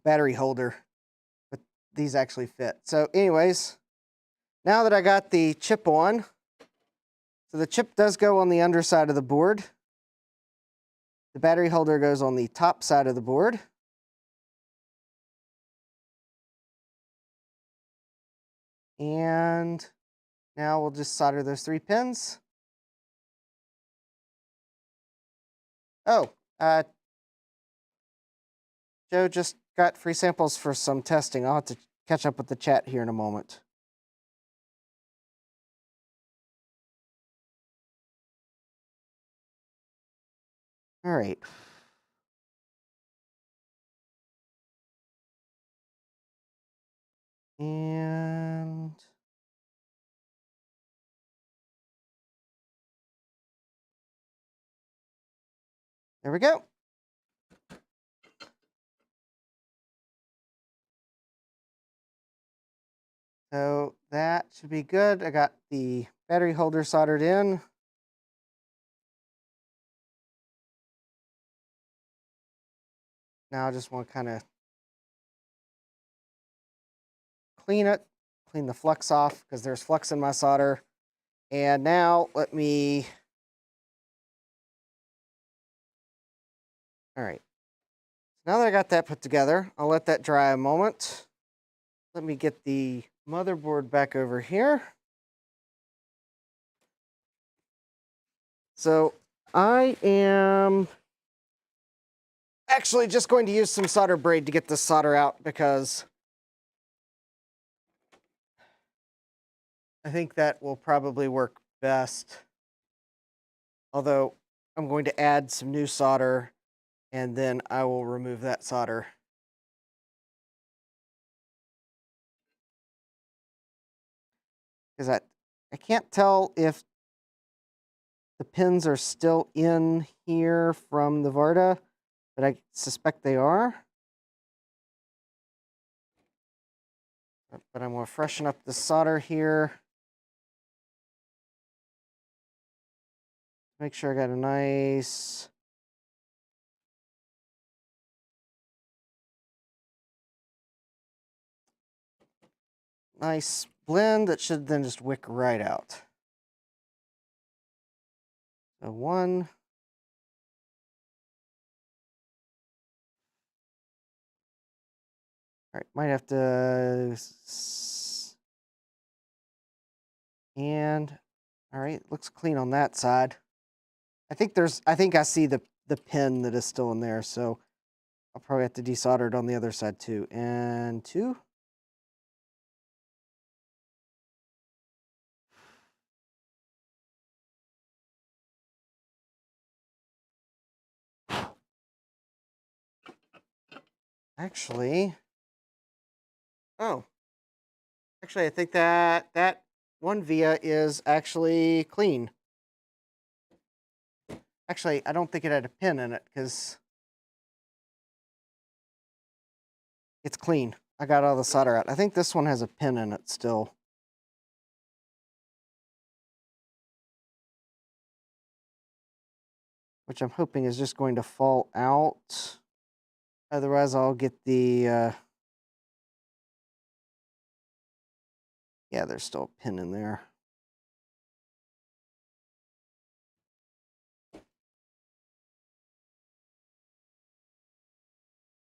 battery holder. But these actually fit. So anyways, now that I got the chip on, so the chip does go on the underside of the board. The battery holder goes on the top side of the board. And now we'll just solder those 3 pins. Oh, Joe just got free samples for some testing. I'll have to catch up with the chat here in a moment. All right. And there we go. So that should be good. I got the battery holder soldered in. Now I just want to kind of clean it, clean the flux off because there's flux in my solder. And now let me, all right. Now that I got that put together, I'll let that dry a moment. Let me get the motherboard back over here. So I am actually just going to use some solder braid to get this solder out because I think that will probably work best. Although I'm going to add some new solder and then I will remove that solder. Because I can't tell if the pins are still in here from the Varda, but I suspect they are. But I'm going to freshen up the solder here. Make sure I got a nice blend that should then just wick right out. So one. All right, might have to, and all right, looks clean on that side. I think I see the pin that is still in there, so I'll probably have to desolder it on the other side too. And two. Actually, I think that one via is actually clean. Actually, I don't think it had a pin in it because it's clean. I got all the solder out. I think this one has a pin in it still. Which I'm hoping is just going to fall out. Otherwise, I'll get the, yeah, there's still a pin in there.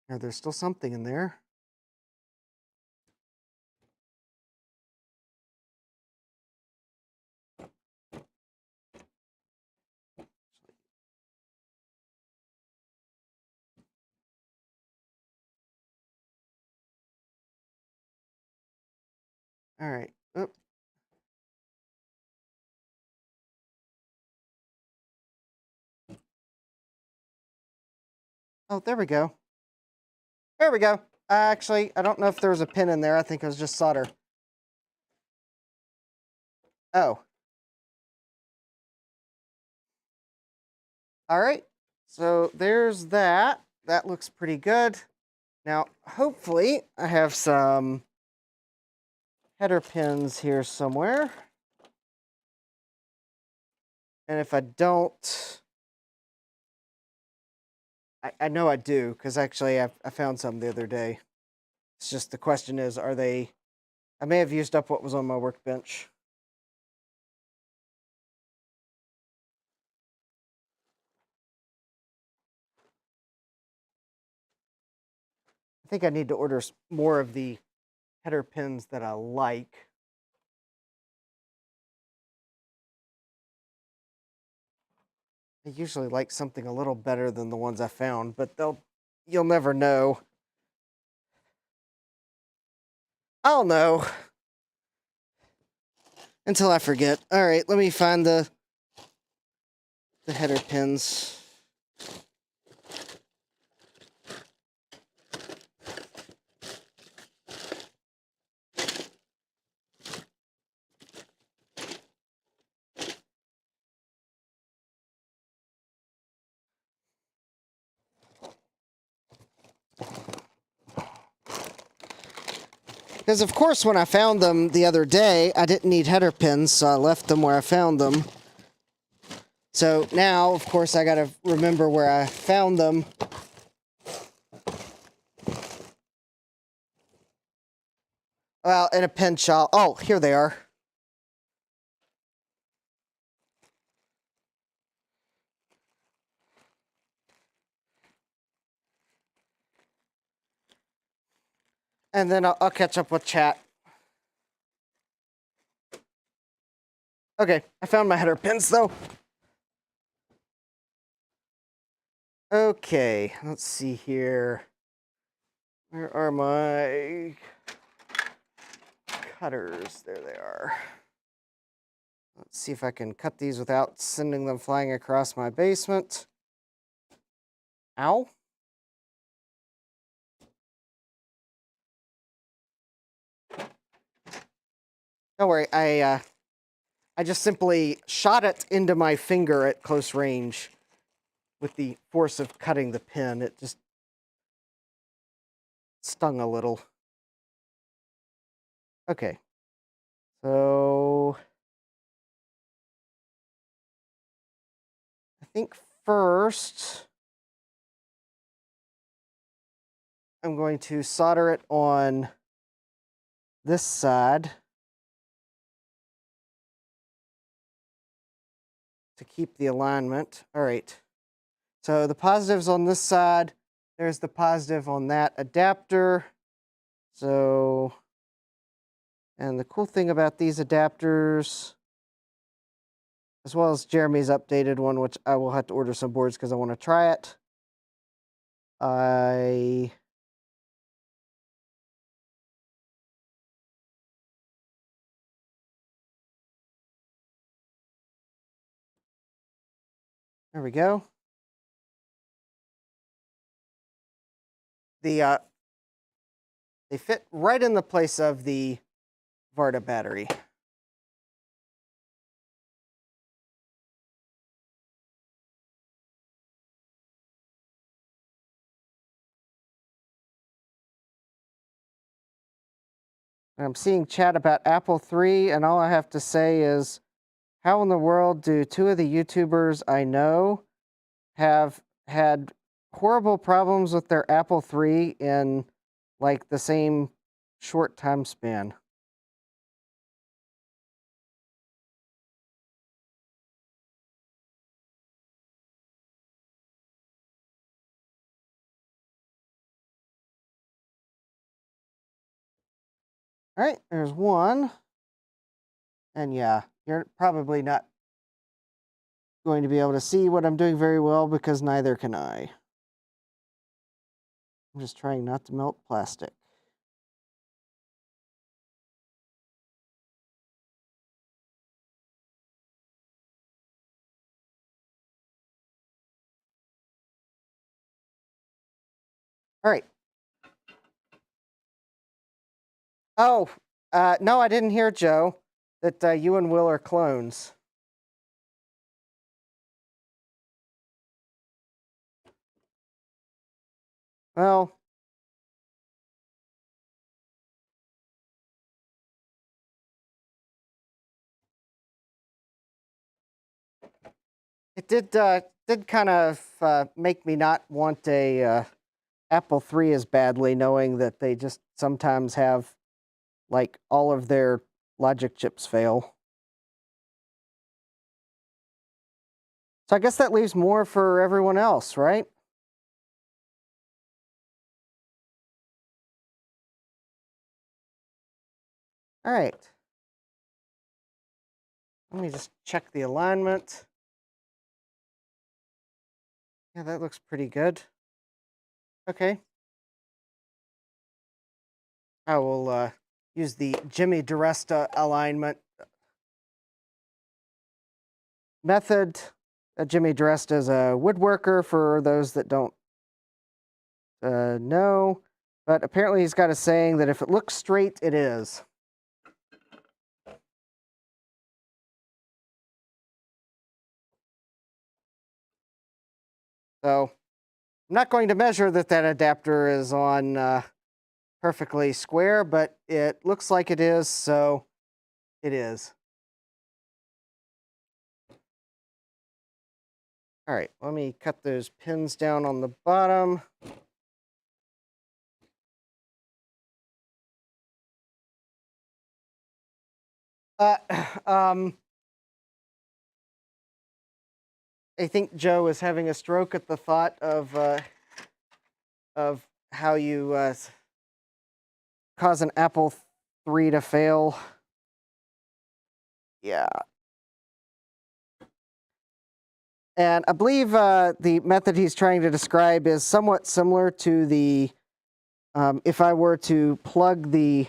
Yeah, there's still something in there. All right. Oop. Oh, there we go. There we go. Actually, I don't know if there was a pin in there. I think it was just solder. Oh. All right. So there's that. That looks pretty good. Now, hopefully, I have some header pins here somewhere. And if I don't, I know I do, because actually I found some the other day. It's just the question is, are they... I may have used up what was on my workbench. I think I need to order more of the header pins that I like. I usually like something a little better than the ones I found, but you'll never know. I'll know. Until I forget. All right, let me find the header pins. Because, of course, when I found them the other day, I didn't need header pins, so I left them where I found them. So now, of course, I got to remember where I found them. Well, in a pinch, oh, here they are. And then I'll catch up with chat. Okay, I found my header pins, though. Okay, let's see here. Where are my cutters? There they are. Let's see if I can cut these without sending them flying across my basement. Ow. Don't worry, I just simply shot it into my finger at close range with the force of cutting the pin. It just stung a little. Okay. So I think first I'm going to solder it on this side to keep the alignment. All right. So the positive's on this side. There's the positive on that adapter. So, and the cool thing about these adapters, as well as Jeremy's updated one, which I will have to order some boards because I want to try it. There we go. They fit right in the place of the Varta battery. I'm seeing chat about Apple III, and all I have to say is, how in the world do two of the YouTubers I know have had horrible problems with their Apple III in like the same short time span? All right, there's one. And yeah, you're probably not going to be able to see what I'm doing very well because neither can I. I'm just trying not to melt plastic. All right. Oh, no, I didn't hear, Joe, that you and Will are clones. Well, it did kind of make me not want a Apple III as badly, knowing that they just sometimes have like all of their logic chips fail. So I guess that leaves more for everyone else, right? All right. Let me just check the alignment. Yeah, that looks pretty good. Okay. I will use the Jimmy DiResta alignment method. Jimmy DiResta is a woodworker, for those that don't know. But apparently he's got a saying that if it looks straight, it is. So I'm not going to measure that adapter is on perfectly square, but it looks like it is, so it is. All right, let me cut those pins down on the bottom. I think Joe is having a stroke at the thought of how you cause an Apple III to fail. Yeah. And I believe the method he's trying to describe is somewhat similar to the, if I were to plug the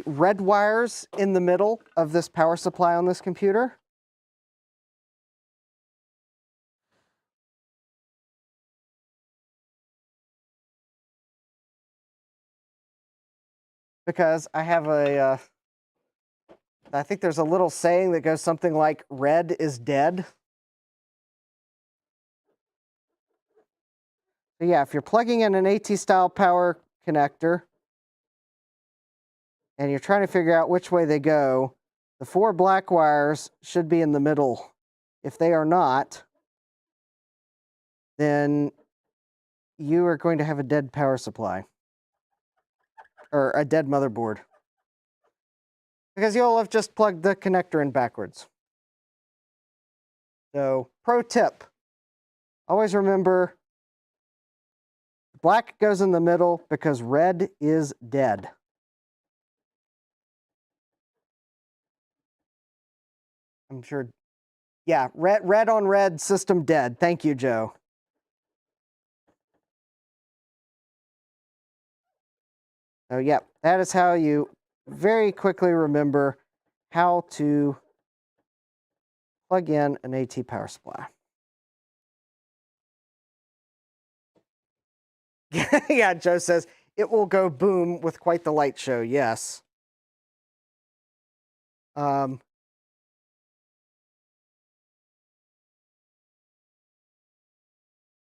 red wires in the middle of this power supply on this computer. Because I have a, I think there's a little saying that goes something like, red is dead. So yeah, if you're plugging in an AT-style power connector, and you're trying to figure out which way they go, the 4 black wires should be in the middle. If they are not, then you are going to have a dead power supply. Or a dead motherboard. Because you'll have just plugged the connector in backwards. So, pro tip. Always remember, black goes in the middle because red is dead. I'm sure. Yeah, red on red, system dead. Thank you, Joe. So, yeah, that is how you very quickly remember how to plug in an AT power supply. Yeah, Joe says, it will go boom with quite the light show. Yes.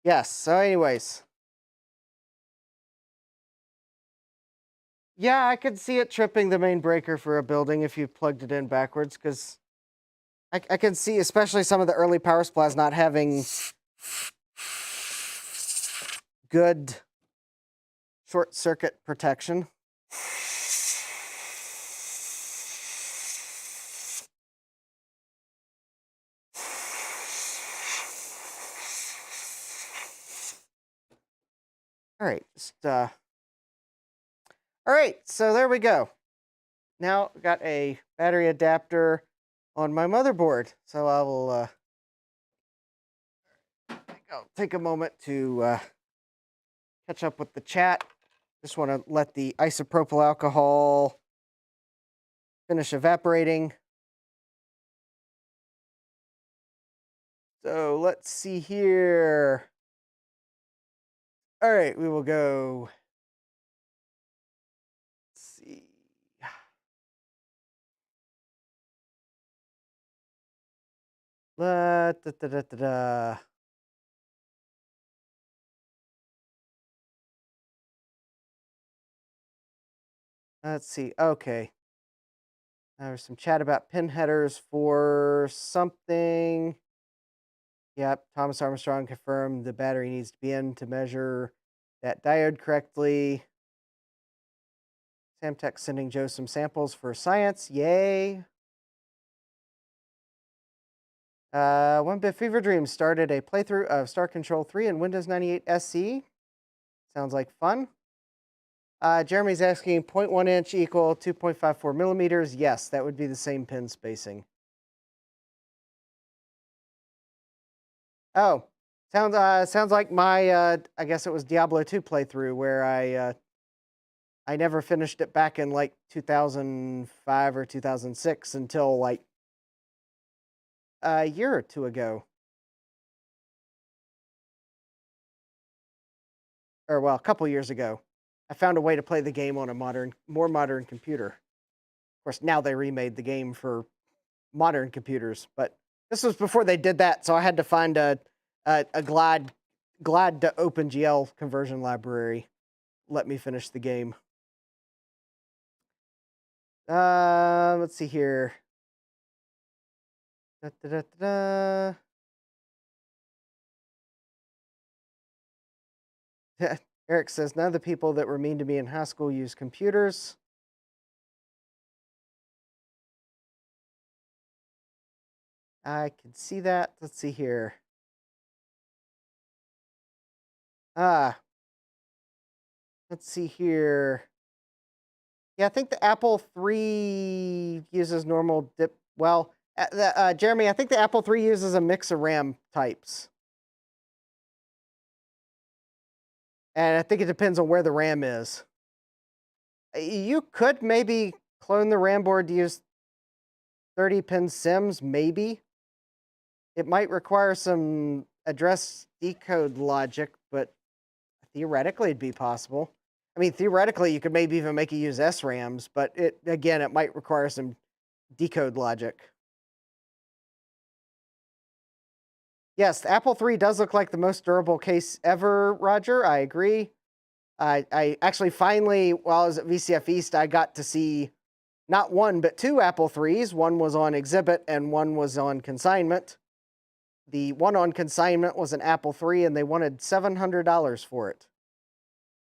Yes, so anyways. Yeah, I could see it tripping the main breaker for a building if you plugged it in backwards, because I can see, especially some of the early power supplies not having good short circuit protection. All right, all right, so there we go. Now I've got a battery adapter on my motherboard, so I will I'll take a moment to catch up with the chat. Just want to let the isopropyl alcohol finish evaporating. So let's see here. All right, we will go. Let's see. Da, da, da, da, da. Let's see. Okay. There's some chat about pin headers for something. Yep, Thomas Armstrong confirmed the battery needs to be in to measure that diode correctly. Samtech sending Joe some samples for science. Yay. 1-Bit Fever Dream started a playthrough of Star Control 3 in Windows 98 SE. Sounds like fun. Jeremy's asking 0.1 inch equal 2.54 millimeters. Yes, that would be the same pin spacing. Oh, sounds like my I guess it was Diablo 2 playthrough where I never finished it back in like 2005 or 2006 until like a year or two ago. Or well, a couple years ago. I found a way to play the game on a more modern computer. Of course, now they remade the game for modern computers, but this was before they did that, so I had to find a glad to OpenGL conversion library. let me finish the game. Let's see here. Da, da, da, da, da. Eric says, none of the people that were mean to me in high school use computers. I can see that. Let's see here. Let's see here. Yeah, I think the Apple III uses normal dip. Well, Jeremy, I think the Apple III uses a mix of RAM types. And I think it depends on where the RAM is. You could maybe clone the RAM board to use 30-pin SIMs, maybe. It might require some address decode logic, but theoretically it'd be possible. I mean, theoretically, you could maybe even make it use SRAMs, but it might require some decode logic. Yes, the Apple III does look like the most durable case ever, Roger. I agree. I actually finally, while I was at VCF East, I got to see not one, but two Apple IIIs. One was on exhibit and one was on consignment. The one on consignment was an Apple III, and they wanted $700 for it,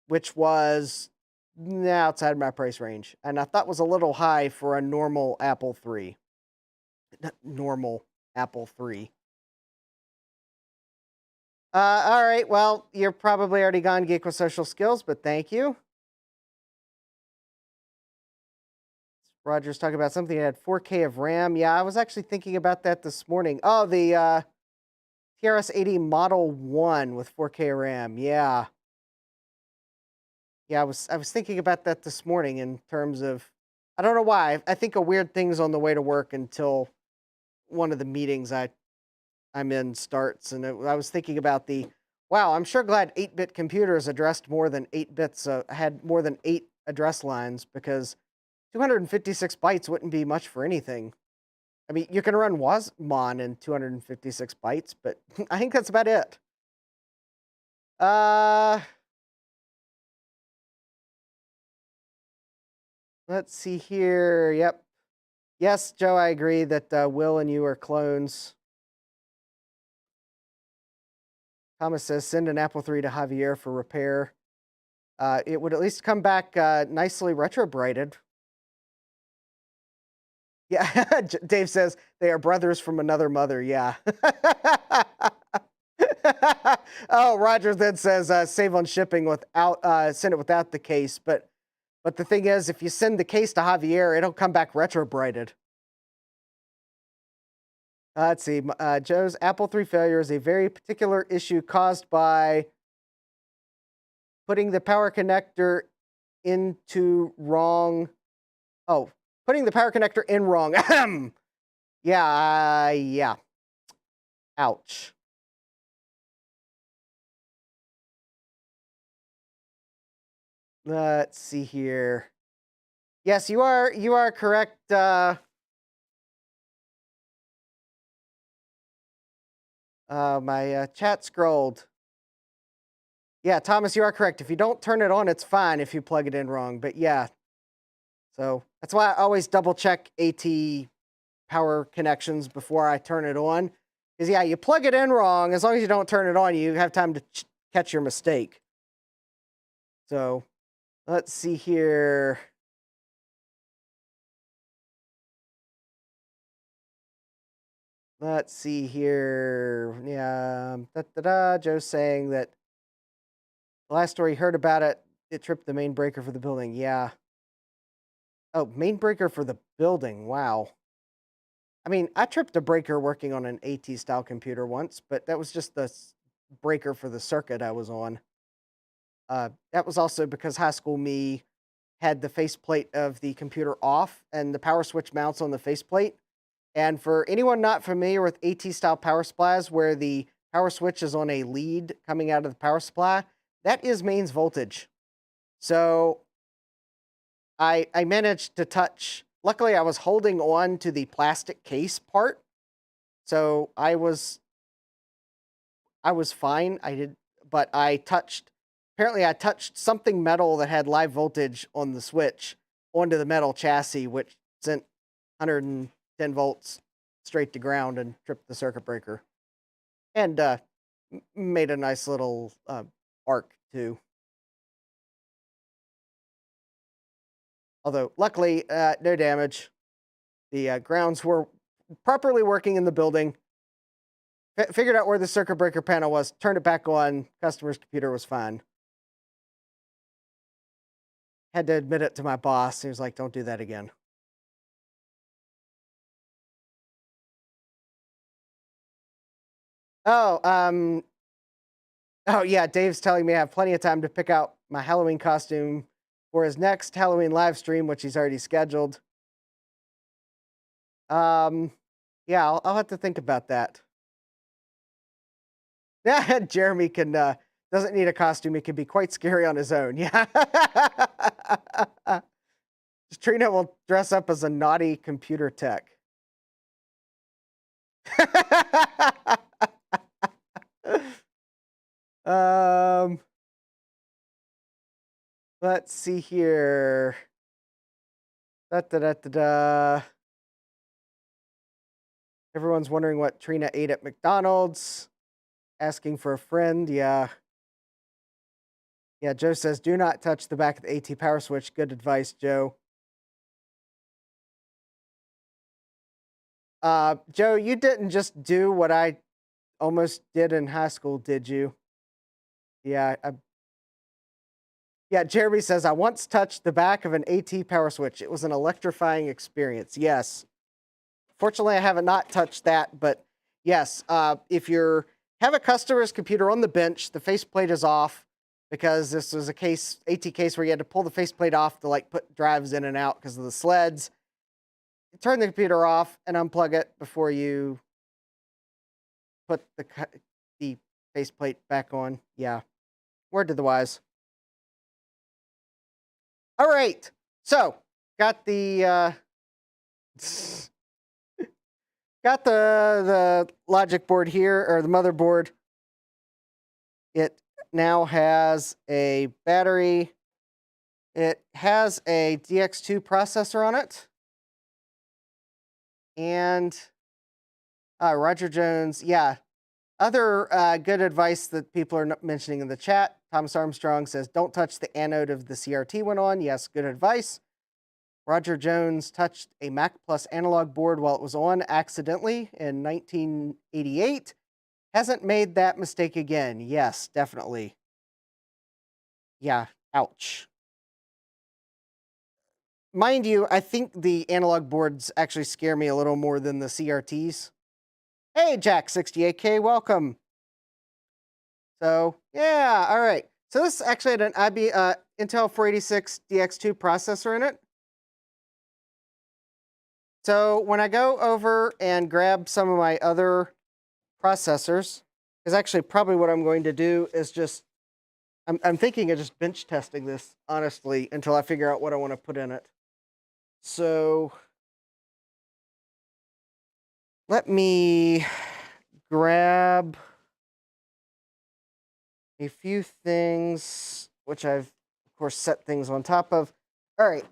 which was outside my price range. And I thought was a little high for a normal Apple III. Normal Apple III. All right, well, you're probably already gone geek with social skills, but thank you. Roger's talking about something that had 4K of RAM. Yeah, I was actually thinking about that this morning. Oh, the TRS-80 Model 1 with 4K RAM. Yeah. Yeah, I was thinking about that this morning in terms of, I don't know why. I think of weird things on the way to work until one of the meetings I'm in starts, and I was thinking about wow, I'm sure glad 8-bit computers addressed more than 8 bits, had more than 8 address lines, because 256 bytes wouldn't be much for anything. I mean, you can run WASMon in 256 bytes, but I think that's about it. Let's see here. Yep. Yes, Joe, I agree that Will and you are clones. Thomas says, send an Apple III to Javier for repair. It would at least come back nicely retro-brighted. Yeah, Dave says, they are brothers from another mother. Yeah. Oh, Roger then says, save on shipping without, send it without the case. But the thing is, if you send the case to Javier, it'll come back retro-brighted. Let's see. Joe's Apple III failure is a very particular issue caused by putting the power connector into wrong. Oh, putting the power connector in wrong. Yeah, yeah. Ouch. Let's see here. Yes, you are correct. My chat scrolled. Yeah, Thomas, you are correct. If you don't turn it on, it's fine if you plug it in wrong. But yeah, so that's why I always double check AT power connections before I turn it on. Because yeah, you plug it in wrong. As long as you don't turn it on, you have time to catch your mistake. So let's see here. Let's see here. Yeah, Joe's saying that the last story he heard about it, it tripped the main breaker for the building. Yeah. Oh, main breaker for the building. Wow. I mean, I tripped a breaker working on an AT-style computer once, but that was just the breaker for the circuit I was on. That was also because high school me had the faceplate of the computer off and the power switch mounts on the faceplate. And for anyone not familiar with AT-style power supplies, where the power switch is on a lead coming out of the power supply, that is mains voltage. So I managed to touch. Luckily, I was holding on to the plastic case part, so I was fine. But I touched apparently I touched something metal that had live voltage on the switch onto the metal chassis, which sent 110 volts straight to ground and tripped the circuit breaker. And made a nice little arc too. Although luckily, no damage. The grounds were properly working in the building. Figured out where the circuit breaker panel was, turned it back on, customer's computer was fine. Had to admit it to my boss. He was like, don't do that again. Oh, oh yeah, Dave's telling me I have plenty of time to pick out my Halloween costume for his next Halloween live stream, which he's already scheduled. Yeah, I'll have to think about that. Yeah, Jeremy can doesn't need a costume. He can be quite scary on his own. Yeah. Trina will dress up as a naughty computer tech. Let's see here. Da, da, da, da, da. Everyone's wondering what Trina ate at McDonald's. Asking for a friend. Yeah. Yeah, Joe says, do not touch the back of the AT power switch. Good advice, Joe. Joe, you didn't just do what I almost did in high school, did you? Yeah. Yeah, Jeremy says, I once touched the back of an AT power switch. It was an electrifying experience. Yes. Fortunately, I have not touched that, but yes, if you have a customer's computer on the bench, the faceplate is off because this was a AT case where you had to pull the faceplate off to like put drives in and out because of the sleds. Turn the computer off and unplug it before you put the faceplate back on. Yeah. Word to the wise. All right. So, got the got the logic board here, or the motherboard. It now has a battery. It has a DX2 processor on it. And Roger Jones, yeah. Other good advice that people are mentioning in the chat. Thomas Armstrong says, don't touch the anode of the CRT when on. Yes, good advice. Roger Jones touched a Mac Plus analog board while it was on accidentally in 1988. Hasn't made that mistake again. Yes, definitely. Yeah, ouch. Mind you, I think the analog boards actually scare me a little more than the CRTs. Hey, Jack68K, welcome. So, yeah, all right. So this actually had an Intel 486 DX2 processor in it. So when I go over and grab some of my other processors, is actually probably what I'm going to do is just, I'm thinking of just bench testing this, honestly, until I figure out what I want to put in it. So let me grab a few things, which I've, of course, set things on top of. All right,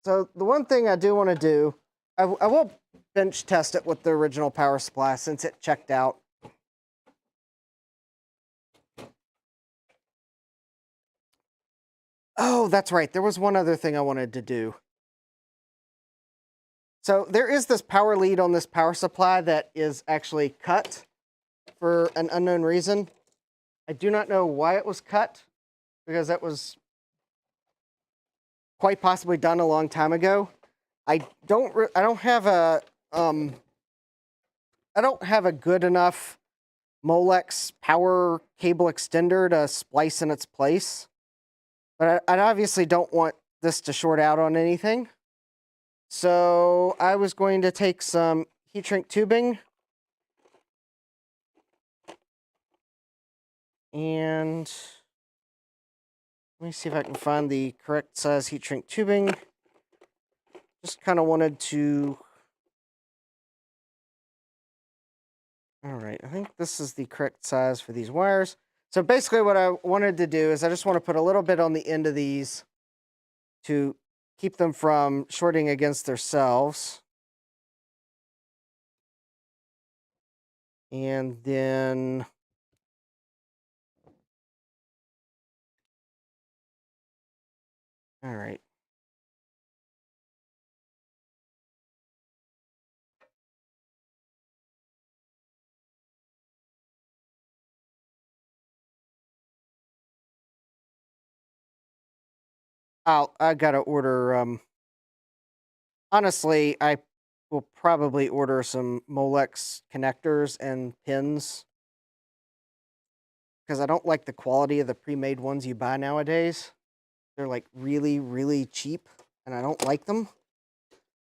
so the one thing I do want to do, I will bench test it with the original power supply since it checked out. Oh, that's right. There was one other thing I wanted to do. So there is this power lead on this power supply that is actually cut for an unknown reason. I do not know why it was cut, because that was quite possibly done a long time ago. I don't have a good enough Molex power cable extender to splice in its place. But I obviously don't want this to short out on anything. So I was going to take some heat shrink tubing and let me see if I can find the correct size heat shrink tubing. Just kind of wanted to... All right, I think this is the correct size for these wires. So basically what I wanted to do is I just want to put a little bit on the end of these to keep them from shorting against themselves. And then all right. I gotta order honestly, I will probably order some Molex connectors and pins because I don't like the quality of the pre-made ones you buy nowadays. They're like really, really cheap and I don't like them.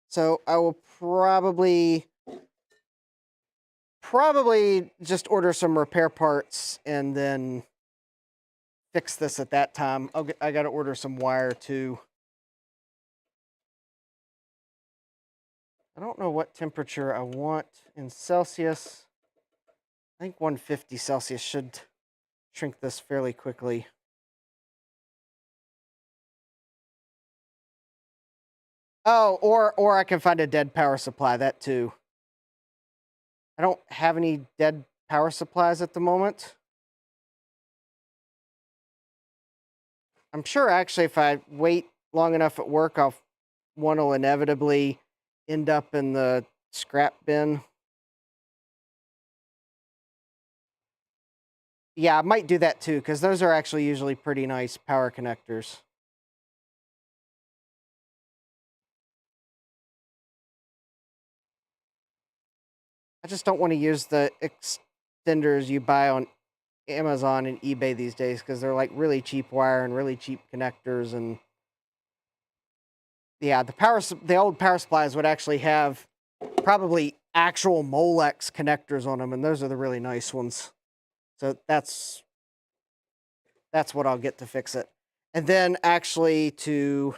So I will probably just order some repair parts and then fix this at that time. I got to order some wire too. I don't know what temperature I want in Celsius. I think 150 Celsius should shrink this fairly quickly. Oh, or I can find a dead power supply, that too. I don't have any dead power supplies at the moment. I'm sure actually if I wait long enough at work, one will inevitably end up in the scrap bin. Yeah, I might do that too, because those are actually usually pretty nice power connectors. I just don't want to use the extenders you buy on Amazon and eBay these days, because they're like really cheap wire and really cheap connectors. And yeah, the old power supplies would actually have probably actual Molex connectors on them, and those are the really nice ones. So that's what I'll get to fix it. And then actually because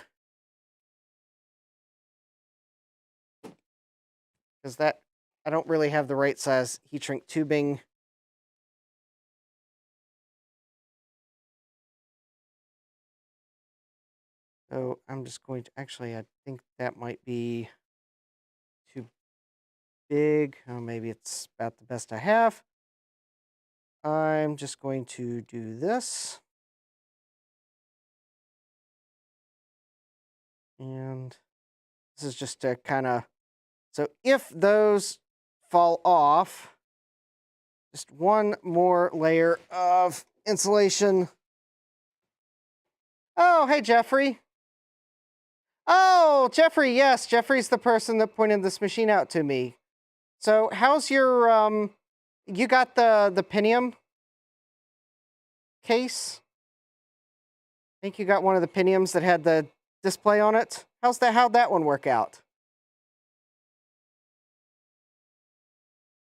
I don't really have the right size heat shrink tubing. So I'm just going to, actually, I think that might be too big. Oh, maybe it's about the best I have. I'm just going to do this. And this is just to kind of, so if those fall off, just one more layer of insulation. Oh, hey, Jeffrey. Oh, Jeffrey, yes, Jeffrey's the person that pointed this machine out to me. So how's your, you got the Pentium case? I think you got one of the Pentiums that had the display on it. How'd that one work out?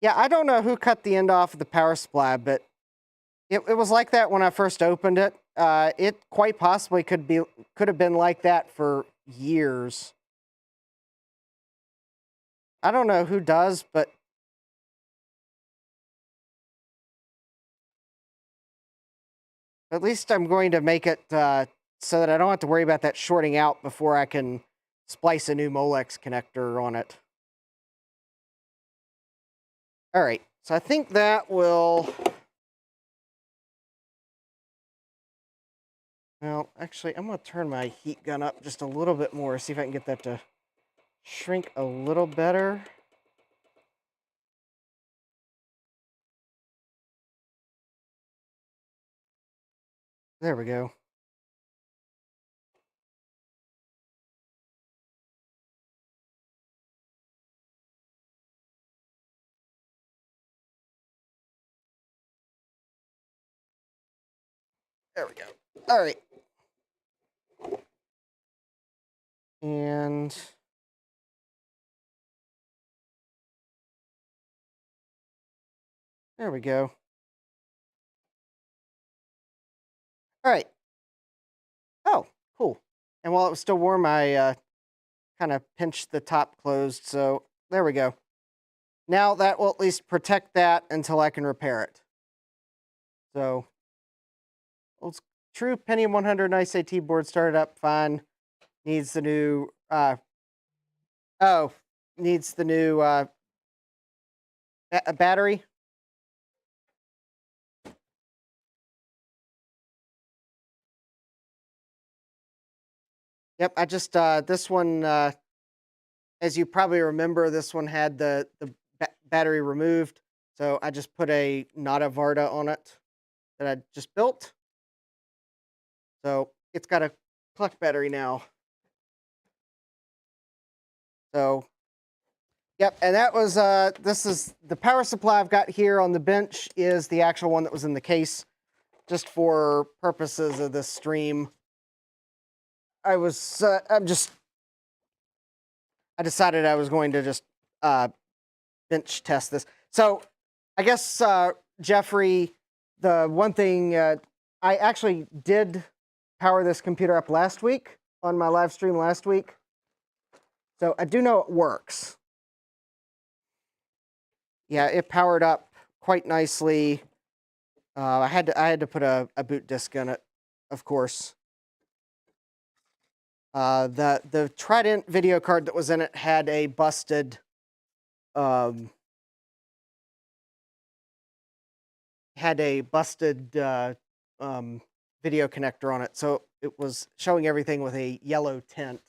Yeah, I don't know who cut the end off of the power supply, but it was like that when I first opened it. It quite possibly could have been like that for years. I don't know who does, but at least I'm going to make it so that I don't have to worry about that shorting out before I can splice a new Molex connector on it. All right, so I think that will... Well, actually, I'm going to turn my heat gun up just a little bit more, see if I can get that to shrink a little better. There we go. There we go. All right. And there we go. All right. Oh, cool. And while it was still warm, I kind of pinched the top closed. So there we go. Now that will at least protect that until I can repair it. So true Pentium 100 nice AT board started up fine. Needs the new needs the new battery. Yep, I just this one as you probably remember, this one had the battery removed. So I just put a Nada Varda on it that I just built. So it's got a clutch battery now. So, yep, and that was, this is the power supply I've got here on the bench is the actual one that was in the case, just for purposes of this stream. I decided I was going to just bench test this. So I guess, Jeffrey, the one thing, I actually did power this computer up last week on my live stream last week. So I do know it works. Yeah, it powered up quite nicely. I had to put a boot disk in it, of course. The Trident video card that was in it had a busted video connector on it, so it was showing everything with a yellow tint.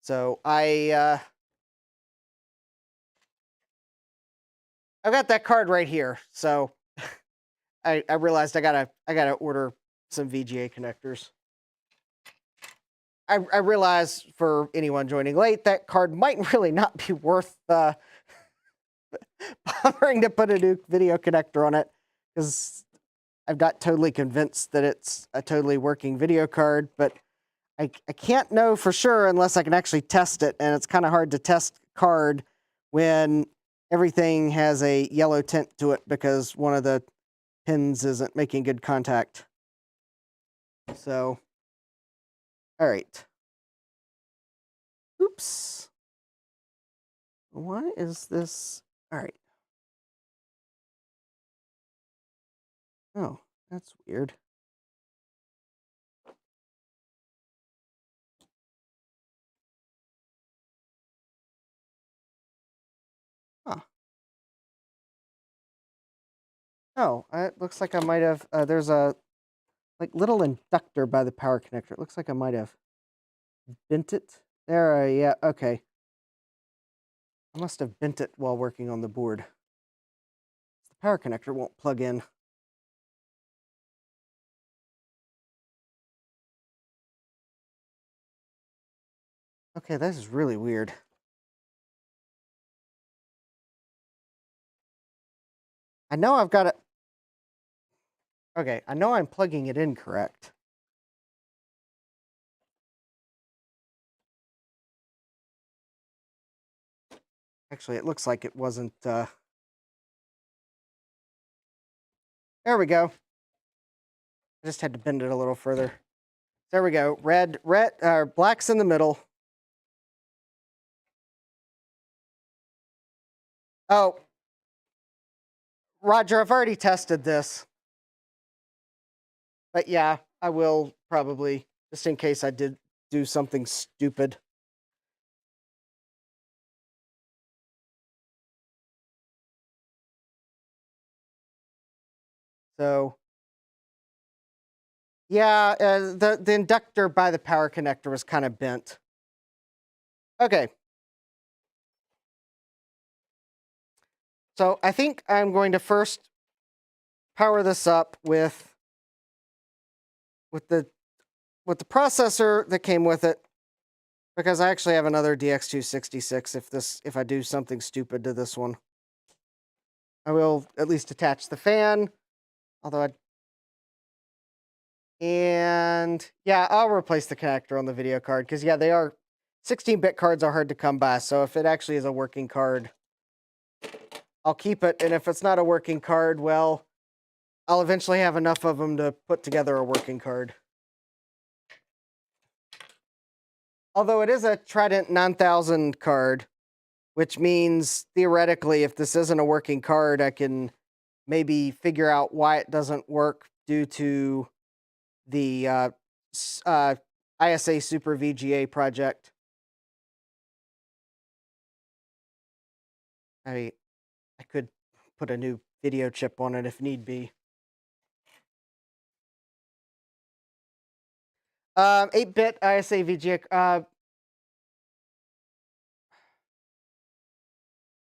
So I've got that card right here. So I realized I gotta order some VGA connectors. I realize for anyone joining late, that card might really not be worth bothering to put a new video connector on it, because I've got totally convinced that it's a totally working video card, but I can't know for sure unless I can actually test it, and it's kind of hard to test card when everything has a yellow tint to it because one of the pins isn't making good contact. So, all right. Oops. Why is this? All right. Oh, that's weird. Huh. Oh, it looks like I might have, there's a little inductor by the power connector. It looks like I might have bent it. There, yeah, okay. I must have bent it while working on the board. The power connector won't plug in. Okay, this is really weird. I know I've got it. Okay, I know I'm plugging it in correct. Actually, it looks like it wasn't, there we go. I just had to bend it a little further. There we go. Black's in the middle. Oh, Roger, I've already tested this. But yeah, I will probably, just in case I did do something stupid. So, yeah, the inductor by the power connector was kind of bent. Okay. So I think I'm going to first power this up with the processor that came with it, because I actually have another DX266 if I do something stupid to this one. I will at least attach the fan, although and yeah, I'll replace the connector on the video card, because yeah, they are 16-bit cards are hard to come by, so if it actually is a working card, I'll keep it, and if it's not a working card, well, I'll eventually have enough of them to put together a working card. Although it is a Trident 9000 card, which means theoretically, if this isn't a working card, I can maybe figure out why it doesn't work due to the ISA Super VGA project. I could put a new video chip on it if need be. 8-bit ISA VGA.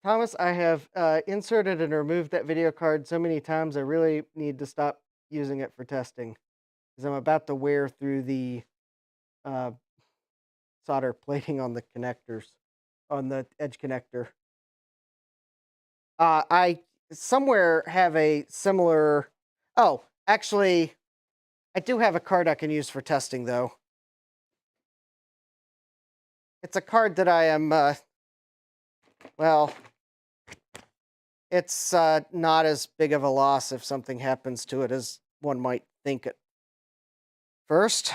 Thomas, I have inserted and removed that video card so many times I really need to stop using it for testing, because I'm about to wear through the solder plating on the connectors, on the edge connector. I somewhere have a similar... Oh, actually, I do have a card I can use for testing, though. It's a card that I am, well, it's not as big of a loss if something happens to it as one might think at first.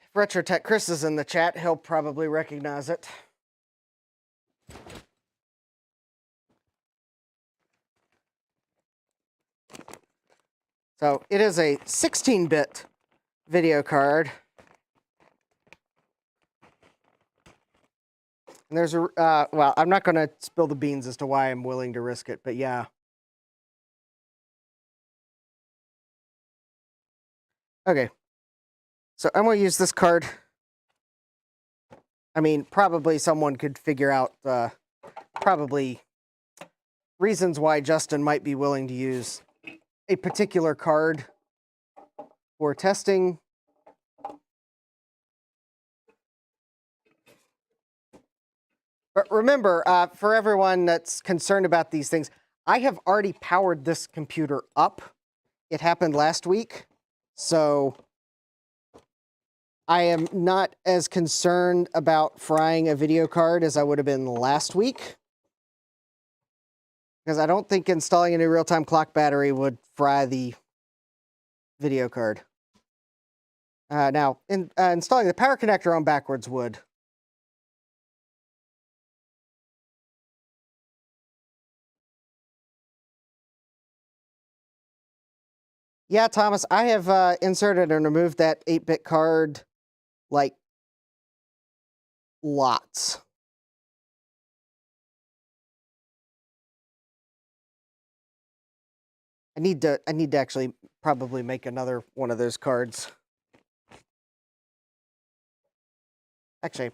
If RetroTech Chris is in the chat, he'll probably recognize it. So it is a 16-bit video card. And there's a, well, I'm not going to spill the beans as to why I'm willing to risk it, but yeah. Okay. So I'm going to use this card. I mean, probably someone could figure out, probably reasons why Justin might be willing to use a particular card for testing. But remember, for everyone that's concerned about these things, I have already powered this computer up. It happened last week, so I am not as concerned about frying a video card as I would have been last week, because I don't think installing a new real-time clock battery would fry the video card. Now, installing the power connector on backwards would. Yeah, Thomas, I have inserted and removed that 8-bit card, like, lots. I need to actually probably make another one of those cards. Actually,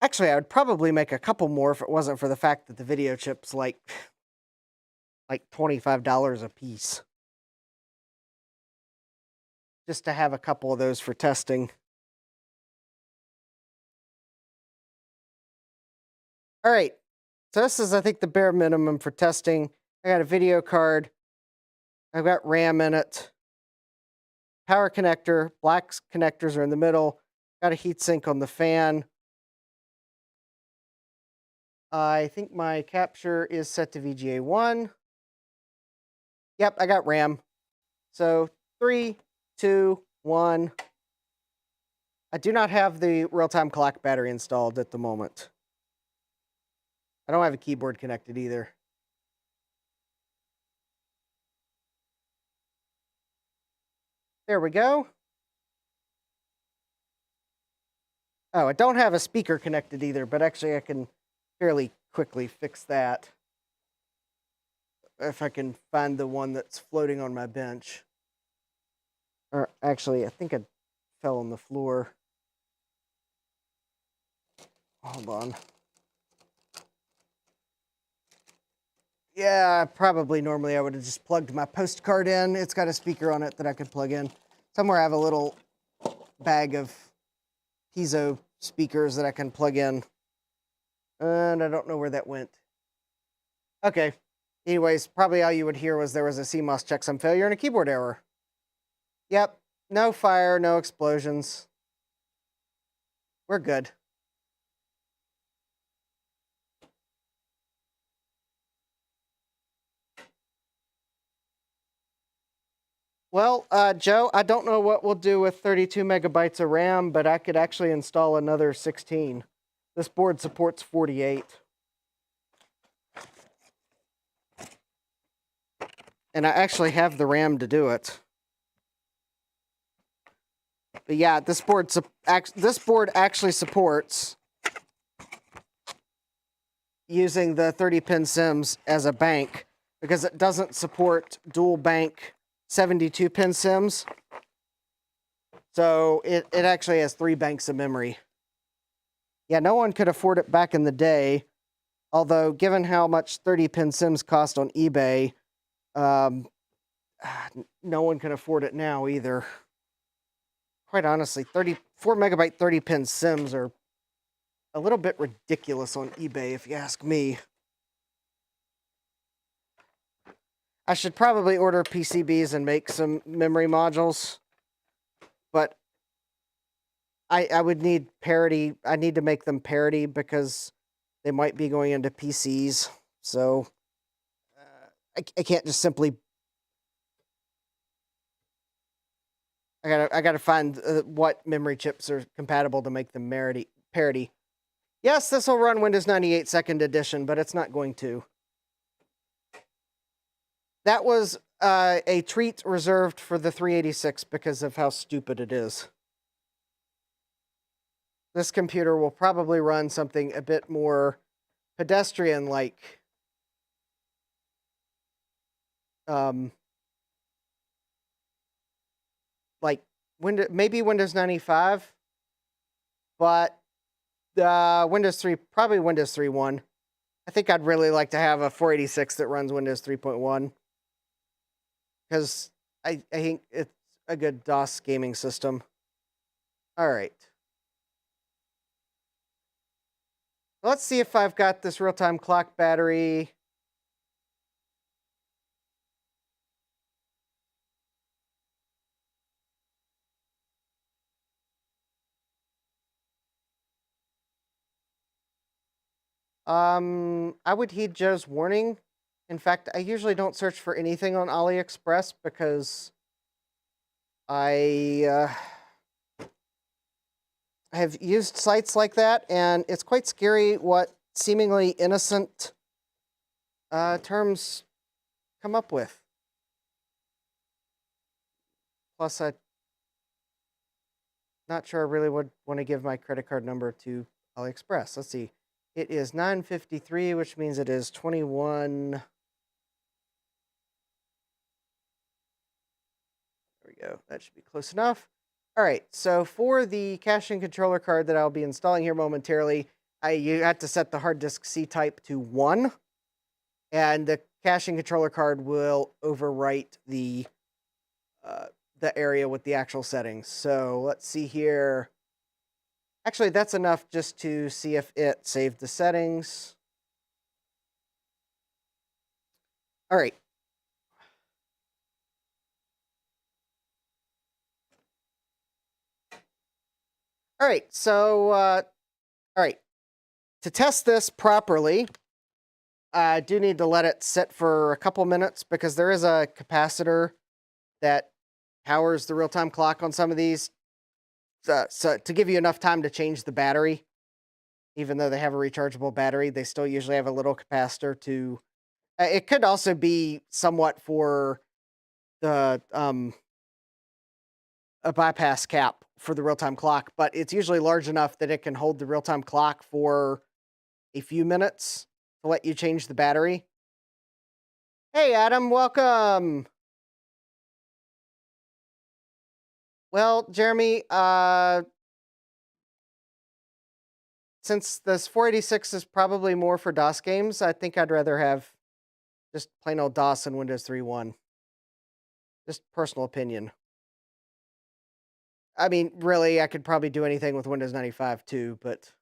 I would probably make a couple more if it wasn't for the fact that the video chip's like $25 a piece. Just to have a couple of those for testing. All right, so this is, I think, the bare minimum for testing. I got a video card. I've got RAM in it. Power connector. Black connectors are in the middle. Got a heatsink on the fan. I think my capture is set to VGA 1. Yep, I got RAM. So 3, 2, 1. I do not have the real-time clock battery installed at the moment. I don't have a keyboard connected either. There we go. Oh, I don't have a speaker connected either, but actually I can fairly quickly fix that. If I can find the one that's floating on my bench. Or actually, I think it fell on the floor. Hold on. Yeah, probably normally I would have just plugged my post card in. It's got a speaker on it that I could plug in. Somewhere I have a little bag of piezo speakers that I can plug in. And I don't know where that went. Okay. Anyways, probably all you would hear was there was a CMOS checksum failure and a keyboard error. Yep. No fire, no explosions. We're good. Well, Joe, I don't know what we'll do with 32 megabytes of RAM, but I could actually install another 16. This board supports 48. And I actually have the RAM to do it. But yeah, this board actually supports using the 30-pin SIMs as a bank, because it doesn't support dual bank 72-pin SIMs. So it actually has 3 banks of memory. Yeah, no one could afford it back in the day. Although, given how much 30-pin SIMs cost on eBay, no one can afford it now either. Quite honestly, 4 megabyte 30-pin SIMs are a little bit ridiculous on eBay, if you ask me. I should probably order PCBs and make some memory modules, but I would need parity. I need to make them parity because they might be going into PCs. So I can't just simply. I gotta find what memory chips are compatible to make them parity. Yes, this will run Windows 98 Second Edition, but it's not going to. That was a treat reserved for the 386 because of how stupid it is. This computer will probably run something a bit more pedestrian-like. Like maybe Windows 95, but Windows 3, probably Windows 3.1. I think I'd really like to have a 486 that runs Windows 3.1, because I think it's a good DOS gaming system. All right. Let's see if I've got this real-time clock battery. I would heed Joe's warning. In fact, I usually don't search for anything on AliExpress because I have used sites like that, and it's quite scary what seemingly innocent terms come up with. Plus, I'm not sure I really would want to give my credit card number to AliExpress. Let's see. It is 9:53, which means it is 21. There we go. That should be close enough. All right, so for the caching controller card that I'll be installing here momentarily, you have to set the hard disk C type to 1, and the caching controller card will overwrite the area with the actual settings. So let's see here. Actually, that's enough just to see if it saved the settings. All right. All right, so, all right. To test this properly, I do need to let it sit for a couple minutes because there is a capacitor that powers the real-time clock on some of these. So to give you enough time to change the battery, even though they have a rechargeable battery, they still usually have a little capacitor to. It could also be somewhat for the a bypass cap for the real-time clock, but it's usually large enough that it can hold the real-time clock for a few minutes to let you change the battery. Hey, Adam, welcome. Well, Jeremy, since this 486 is probably more for DOS games, I think I'd rather have just plain old DOS and Windows 3.1. Just personal opinion. I mean, really, I could probably do anything with Windows 95 too, but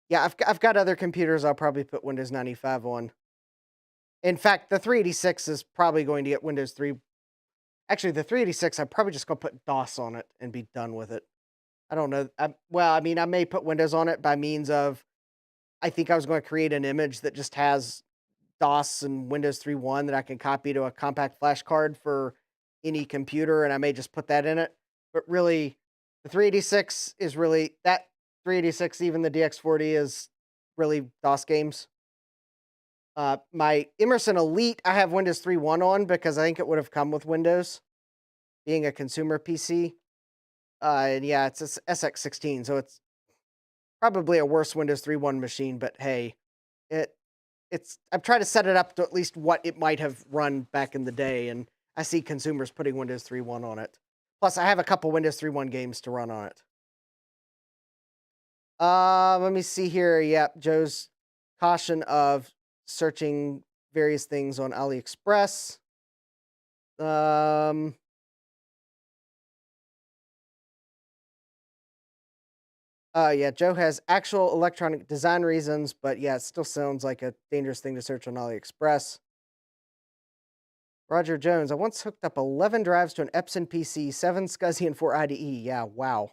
yeah, I've got other computers I'll probably put Windows 95 on. In fact, the 386 is probably going to get Windows 3. Actually, the 386, I'm probably just going to put DOS on it and be done with it. I don't know. Well, I mean, I may put Windows on it by means of, I think I was going to create an image that just has DOS and Windows 3.1 that I can copy to a compact flash card for any computer, and I may just put that in it. But really, the 386 is really, that 386, even the DX40 is really DOS games. My Emerson Elite, I have Windows 3.1 on because I think it would have come with Windows, being a consumer PC. And yeah, it's a SX16, so it's probably a worse Windows 3.1 machine, but hey, it I've tried to set it up to at least what it might have run back in the day, and I see consumers putting Windows 3.1 on it. Plus, I have a couple Windows 3.1 games to run on it. Let me see here. Yep, Joe's caution of searching various things on AliExpress. Yeah, Joe has actual electronic design reasons, but yeah, it still sounds like a dangerous thing to search on AliExpress. Roger Jones, I once hooked up 11 drives to an Epson PC, 7 SCSI, and 4 IDE. Yeah, wow.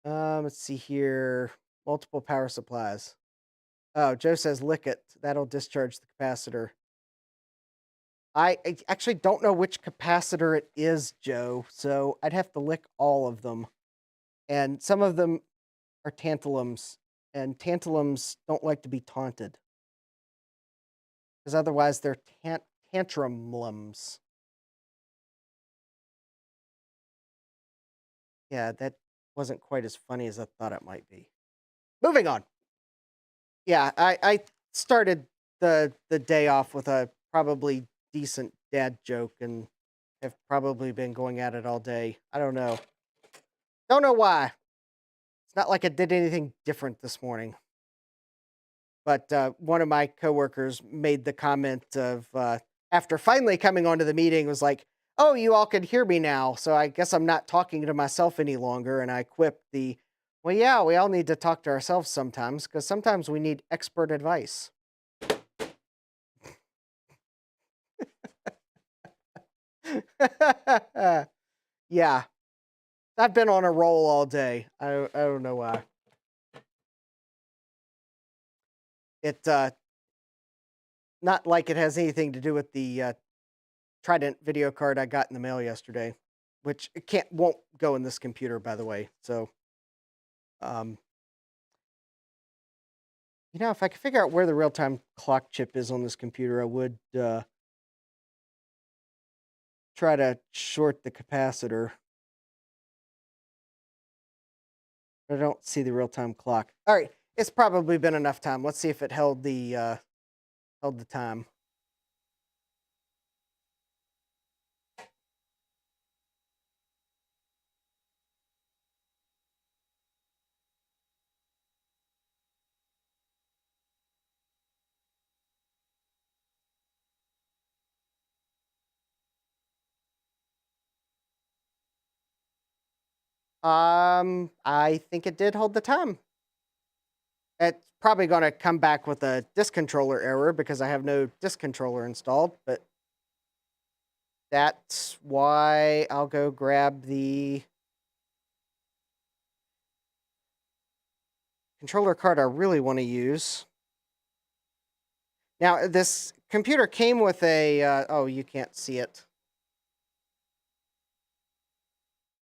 Let's see here. Multiple power supplies. Oh, Joe says lick it. That'll discharge the capacitor. I actually don't know which capacitor it is, Joe, so I'd have to lick all of them. And some of them are tantalums, and tantalums don't like to be taunted. Because otherwise they're tantrumlums. Yeah, that wasn't quite as funny as I thought it might be. Moving on. Yeah, I started the day off with a probably decent dad joke and have probably been going at it all day. I don't know. Don't know why. It's not like I did anything different this morning. But one of my coworkers made the comment of, after finally coming onto the meeting, was like, "Oh, you all can hear me now, so I guess I'm not talking to myself any longer." And I quipped the, "Well, yeah, we all need to talk to ourselves sometimes, because sometimes we need expert advice." Yeah, I've been on a roll all day. I don't know why. It not like it has anything to do with the Trident video card I got in the mail yesterday, which it won't go in this computer, by the way. So, um, if I could figure out where the real-time clock chip is on this computer, I would try to short the capacitor. I don't see the real-time clock. All right, it's probably been enough time. Let's see if it held the time. I think it did hold the time. It's probably going to come back with a disk controller error because I have no disk controller installed, but that's why I'll go grab the controller card I really want to use. Now, this computer came with a, oh, you can't see it.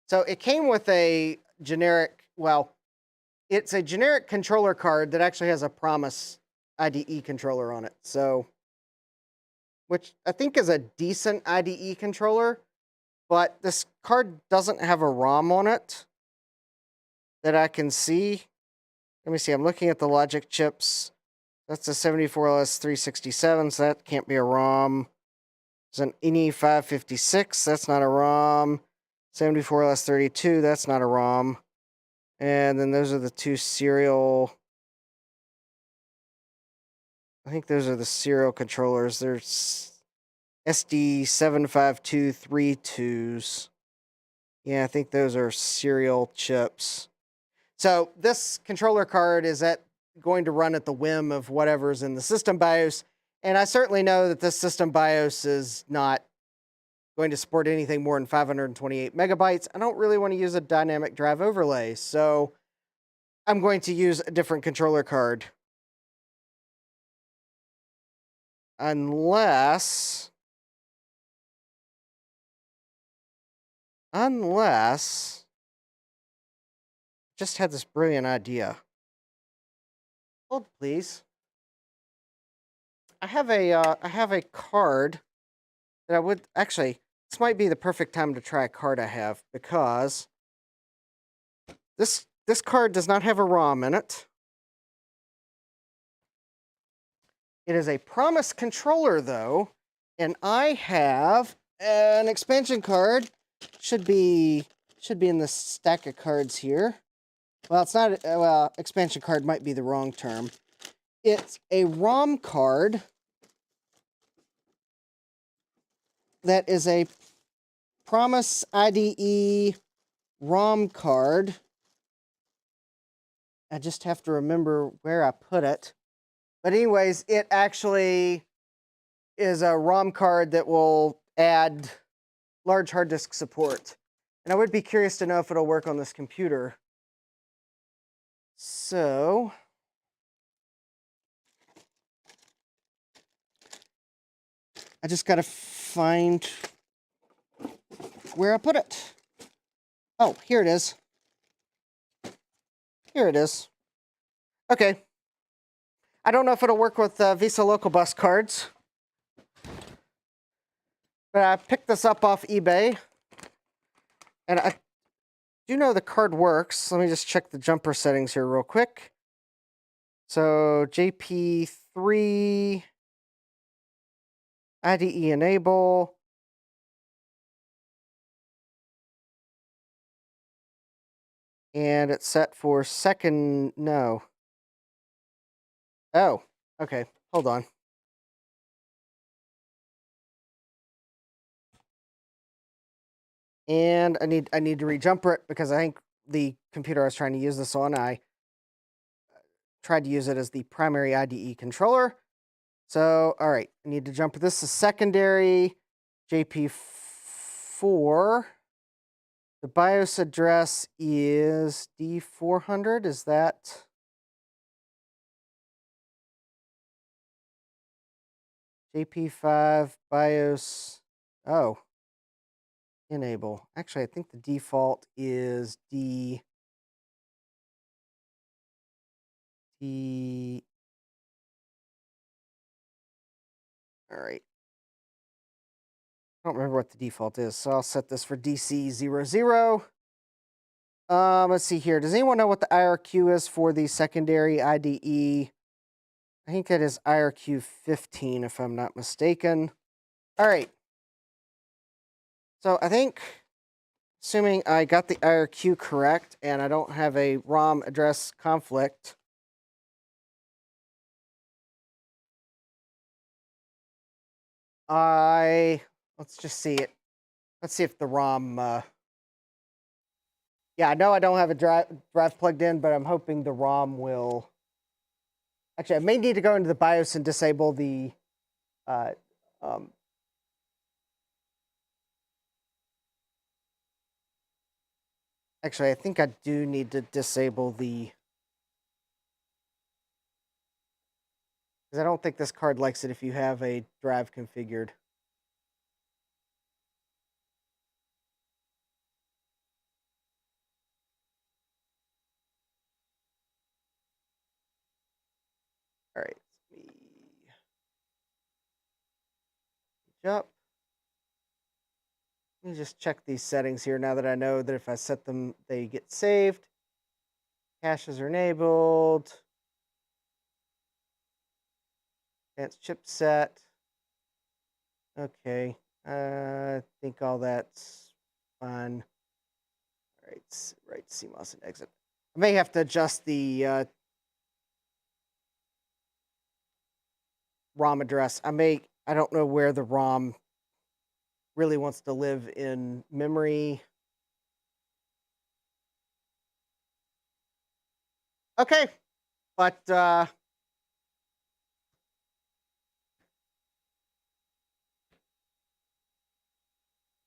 So it came with a generic, well, it's a generic controller card that actually has a Promise IDE controller on it. So, which I think is a decent IDE controller, but this card doesn't have a ROM on it that I can see. Let me see, I'm looking at the logic chips. That's a 74LS367, so that can't be a ROM. There's an INI 556, that's not a ROM. 74LS32, that's not a ROM. And then those are the two serial, I think those are the serial controllers. There's SD75232s. Yeah, I think those are serial chips. So this controller card is going to run at the whim of whatever's in the system BIOS. And I certainly know that this system BIOS is not going to support anything more than 528 megabytes. I don't really want to use a dynamic drive overlay, so I'm going to use a different controller card. Unless just had this brilliant idea. Hold, please. I have a card that I would actually. This might be the perfect time to try a card I have, because this card does not have a ROM in it. It is a Promise controller though, and I have an expansion card. Should be in the stack of cards here. Well, it's not. Well, expansion card might be the wrong term. It's a ROM card that is a Promise IDE ROM card. I just have to remember where I put it. But anyways, it actually is a ROM card that will add large hard disk support. And I would be curious to know if it'll work on this computer. So I just got to find where I put it. Oh, here it is. Here it is. Okay. I don't know if it'll work with Visa Local Bus cards, but I picked this up off eBay, and I do know the card works. Let me just check the jumper settings here real quick. So JP3 IDE enable. And it's set for second, no. Oh, okay, hold on. And I need to rejumper it, because I think the computer I was trying to use this on, I tried to use it as the primary IDE controller. So, all right, I need to jumper. This is secondary JP4. The BIOS address is D400. Is that? JP5 BIOS. Oh. Enable. Actually, I think the default is D. All right. I don't remember what the default is, so I'll set this for DC00. Let's see here. Does anyone know what the IRQ is for the secondary IDE? I think it is IRQ 15, if I'm not mistaken. All right. So I think, assuming I got the IRQ correct and I don't have a ROM address conflict, let's just see it. Let's see if the ROM, yeah, I know I don't have a drive plugged in, but I'm hoping the ROM will. Actually, I may need to go into the BIOS and disable the, actually, I think I do need to disable the, because I don't think this card likes it if you have a drive configured. All right, let me jump. Let me just check these settings here now that I know that if I set them, they get saved. Caches are enabled. Advanced chipset. Okay, I think all that's fine. All right, CMOS and exit. I may have to adjust the ROM address. I don't know where the ROM really wants to live in memory. Okay, but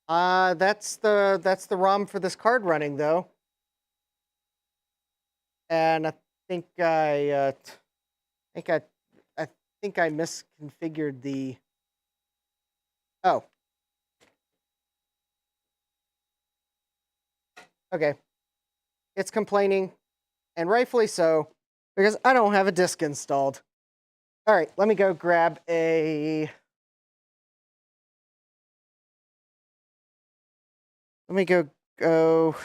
that's the ROM for this card running though. And I think I misconfigured the. Oh. Okay. It's complaining, and rightfully so, because I don't have a disk installed. All right, let me go grab a... Let me go...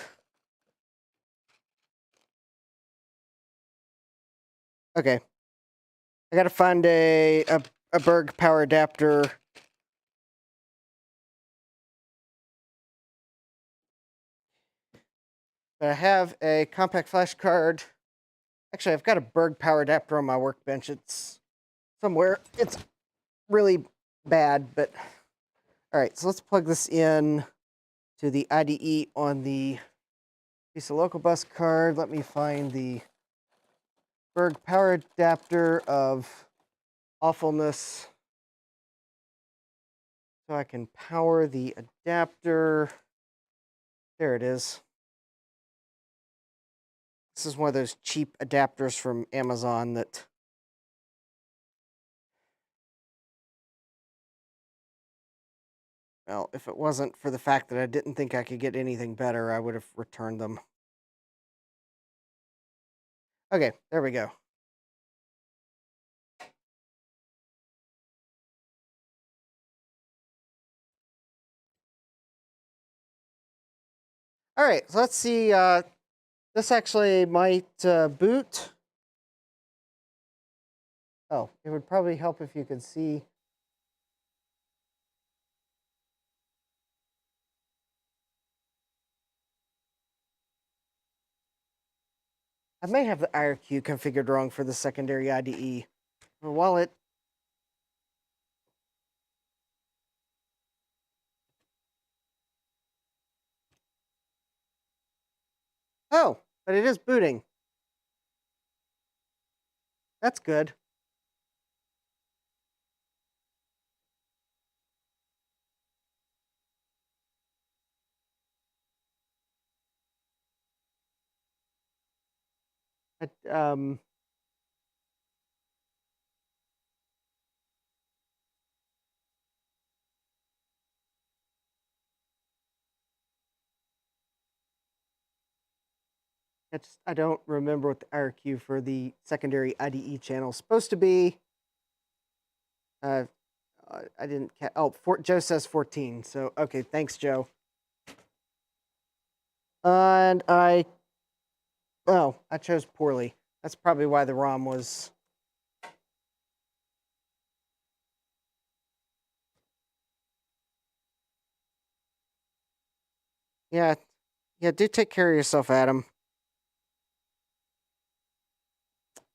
Okay. I gotta find a Berg power adapter. I have a compact flash card. Actually, I've got a Berg power adapter on my workbench. It's somewhere. It's really bad, but... All right, so let's plug this in to the IDE on the VCF local bus card. Let me find the Berg power adapter of awfulness so I can power the adapter. There it is. This is one of those cheap adapters from Amazon that... Well, if it wasn't for the fact that I didn't think I could get anything better, I would have returned them. Okay, there we go. All right, so let's see. This actually might boot. Oh, it would probably help if you could see. I may have the IRQ configured wrong for the secondary IDE. But while it... Oh, but it is booting. That's good. But, I don't remember what the IRQ for the secondary IDE channel is supposed to be. I didn't... Joe says 14, so okay, thanks, Joe. And I chose poorly. That's probably why the ROM was... Yeah, do take care of yourself, Adam.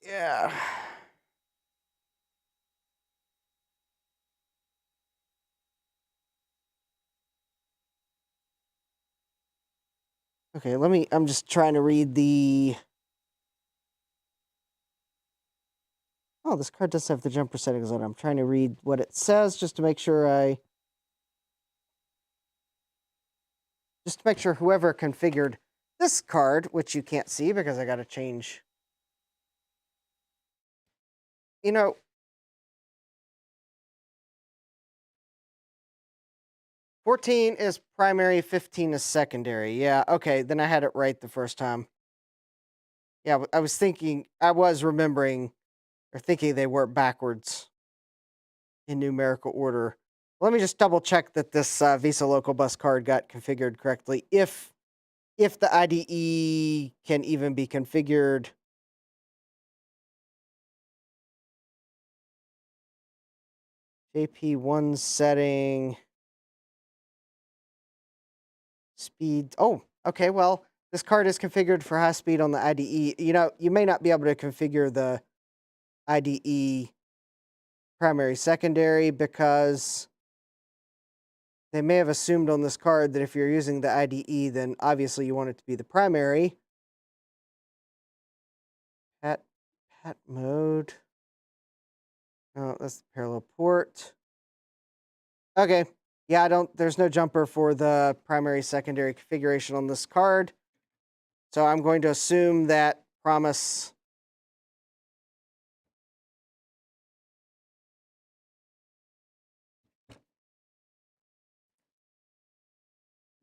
Yeah. Okay, I'm just trying to read the... Oh, this card does have the jumper settings on it. I'm trying to read what it says just to make sure whoever configured this card, which you can't see because I got to change. You know, $14 is primary, $15 is secondary. Yeah, okay, then I had it right the first time. Yeah, I was remembering or thinking they were backwards in numerical order. Let me just double check that this VCF local bus card got configured correctly. If the IDE can even be configured. JP1 setting. Speed. Oh, okay. Well, this card is configured for high speed on the IDE. You know, you may not be able to configure the IDE primary secondary because they may have assumed on this card that if you're using the IDE, then obviously you want it to be the primary. Pat mode. Oh, that's the parallel port. Okay. Yeah, there's no jumper for the primary secondary configuration on this card. So I'm going to assume that promise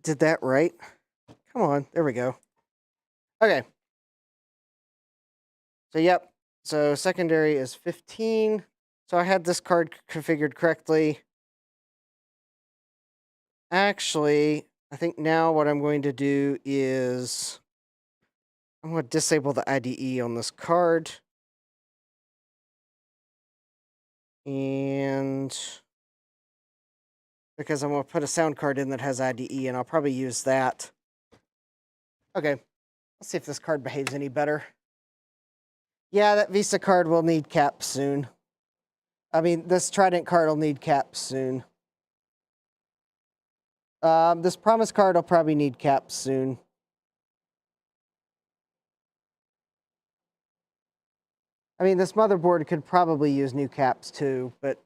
did that right. Come on, there we go. Okay. So yep. So secondary is 15. So I had this card configured correctly. Actually, I think now what I'm going to do is I'm going to disable the IDE on this card. And because I'm going to put a sound card in that has IDE, and I'll probably use that. Okay, let's see if this card behaves any better. Yeah, that Visa card will need caps soon. I mean, this Trident card will need caps soon. This Promise card will probably need caps soon. I mean, this motherboard could probably use new caps too, but...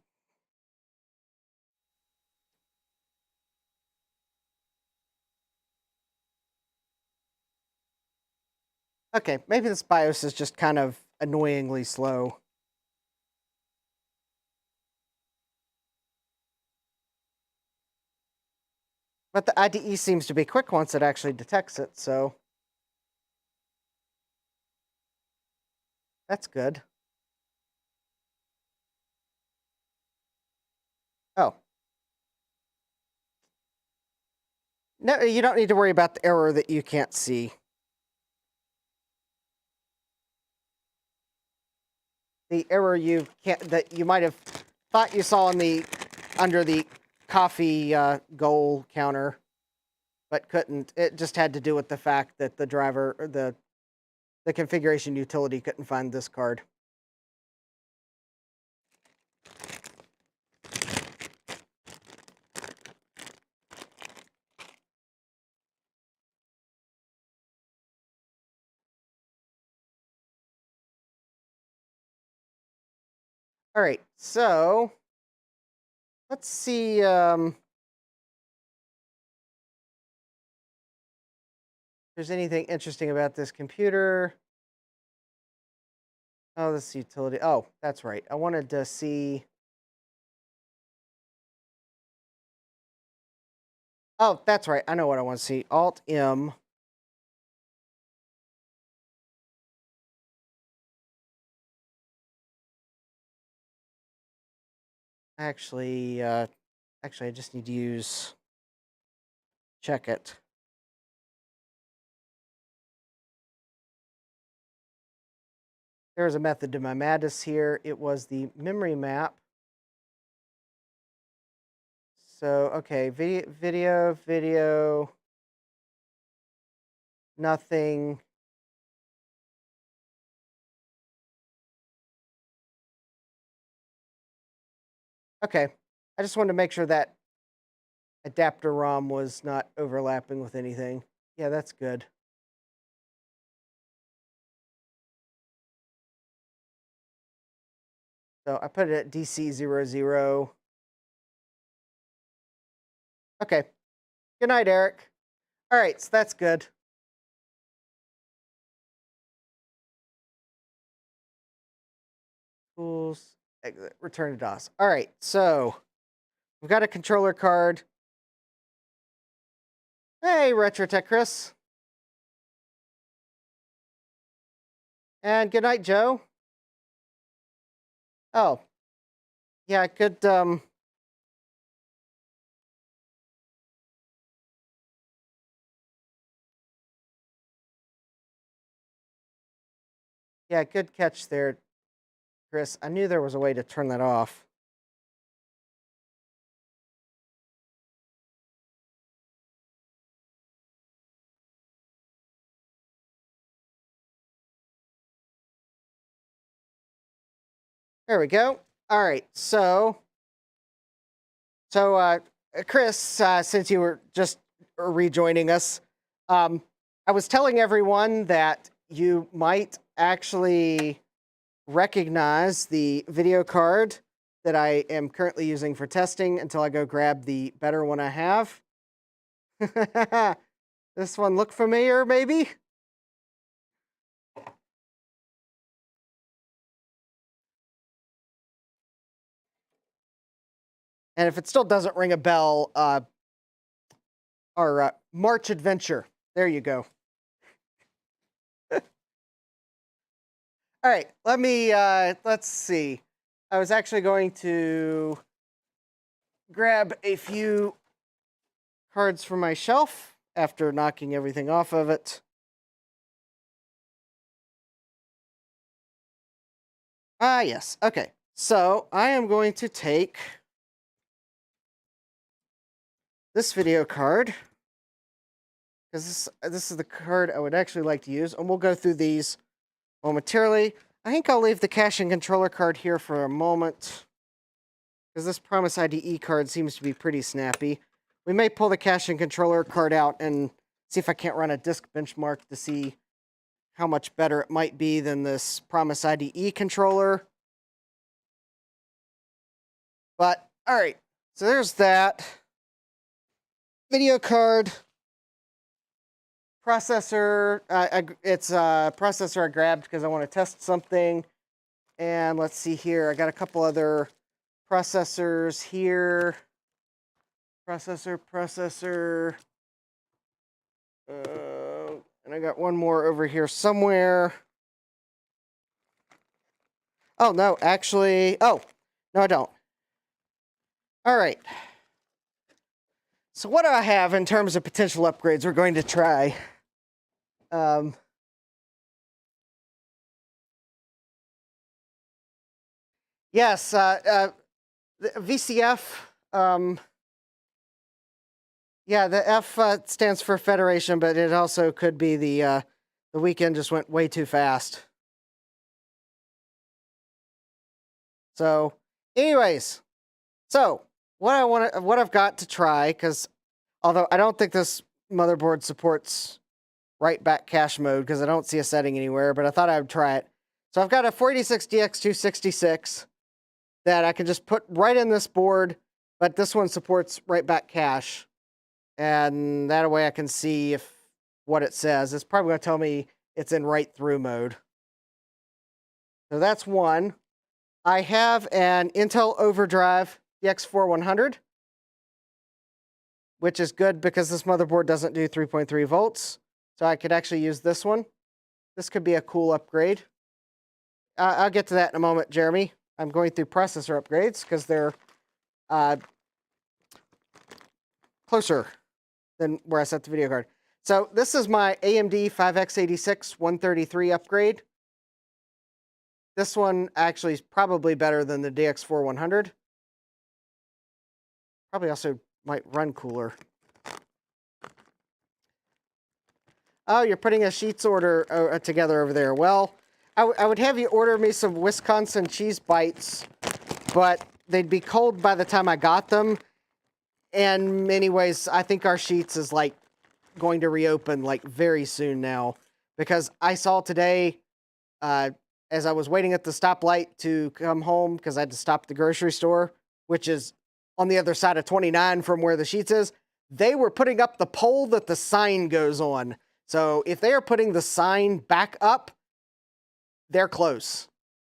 Okay, maybe this BIOS is just kind of annoyingly slow. But the IDE seems to be quick once it actually detects it, so... That's good. Oh. No, you don't need to worry about the error that you can't see. The error that you might have thought you saw under the coffee goal counter, but couldn't. It just had to do with the fact that the driver, or the configuration utility couldn't find this card. All right, so let's see. If there's anything interesting about this computer. Oh, this utility. Oh, that's right. I wanted to see. Oh, that's right. I know what I want to see. Alt-M. Actually, I just need to use check it. There's a method to my madness here. It was the memory map. So, okay, video, nothing. Okay, I just wanted to make sure that adapter ROM was not overlapping with anything. Yeah, that's good. So I put it at DC00. Okay. Good night, Eric. All right, so that's good. Tools, exit, return to DOS. All right, so we've got a controller card. Hey, RetroTech Chris. And good night, Joe. Oh, yeah, I could, yeah, good catch there, Chris. I knew there was a way to turn that off. There we go. All right, so Chris, since you were just rejoining us, I was telling everyone that you might actually recognize the video card that I am currently using for testing until I go grab the better one I have. This one look familiar, maybe? And if it still doesn't ring a bell, our March adventure. There you go. All right, let's see. I was actually going to grab a few cards from my shelf after knocking everything off of it. Ah, yes. Okay. So I am going to take this video card, because this is the card I would actually like to use, and we'll go through these momentarily. I think I'll leave the cache and controller card here for a moment, because this Promise IDE card seems to be pretty snappy. We may pull the cache and controller card out and see if I can't run a disk benchmark to see how much better it might be than this Promise IDE controller. But, all right, so there's that. Video card. Processor, it's a processor I grabbed because I want to test something. And let's see here, I got a couple other processors here. Processor. And I got one more over here somewhere. Oh, no, actually, oh, no, I don't. All right. So what do I have in terms of potential upgrades we're going to try? Yes, the VCF, yeah, the F stands for Federation, but it also could be the weekend just went way too fast. So, anyways, so what I've got to try, because although I don't think this motherboard supports write back cache mode, because I don't see a setting anywhere, but I thought I would try it. So I've got a 486DX266 that I can just put right in this board, but this one supports write back cache. And that way I can see what it says. It's probably going to tell me it's in write through mode. So that's one. I have an Intel Overdrive DX4100, which is good because this motherboard doesn't do 3.3 volts. So I could actually use this one. This could be a cool upgrade. I'll get to that in a moment, Jeremy. I'm going through processor upgrades because they're closer than where I set the video card. So this is my AMD 5X86 133 upgrade. This one actually is probably better than the DX4100. Probably also might run cooler. Oh, you're putting a sheets order together over there. Well, I would have you order me some Wisconsin cheese bites, but they'd be cold by the time I got them. And in many ways, I think our sheets is like going to reopen like very soon now, because I saw today, as I was waiting at the stoplight to come home, because I had to stop at the grocery store, which is on the other side of 29 from where the sheets is, they were putting up the pole that the sign goes on. So if they are putting the sign back up, they're close.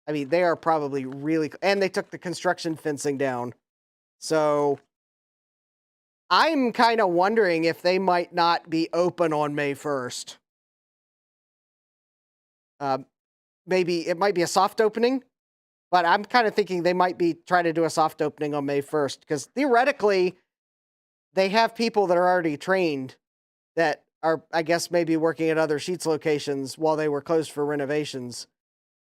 I mean, they are probably really, and they took the construction fencing down. So I'm kind of wondering if they might not be open on May 1st. Maybe it might be a soft opening, but I'm kind of thinking they might be trying to do a soft opening on May 1st, because theoretically, they have people that are already trained that are, I guess, maybe working at other Sheets locations while they were closed for renovations.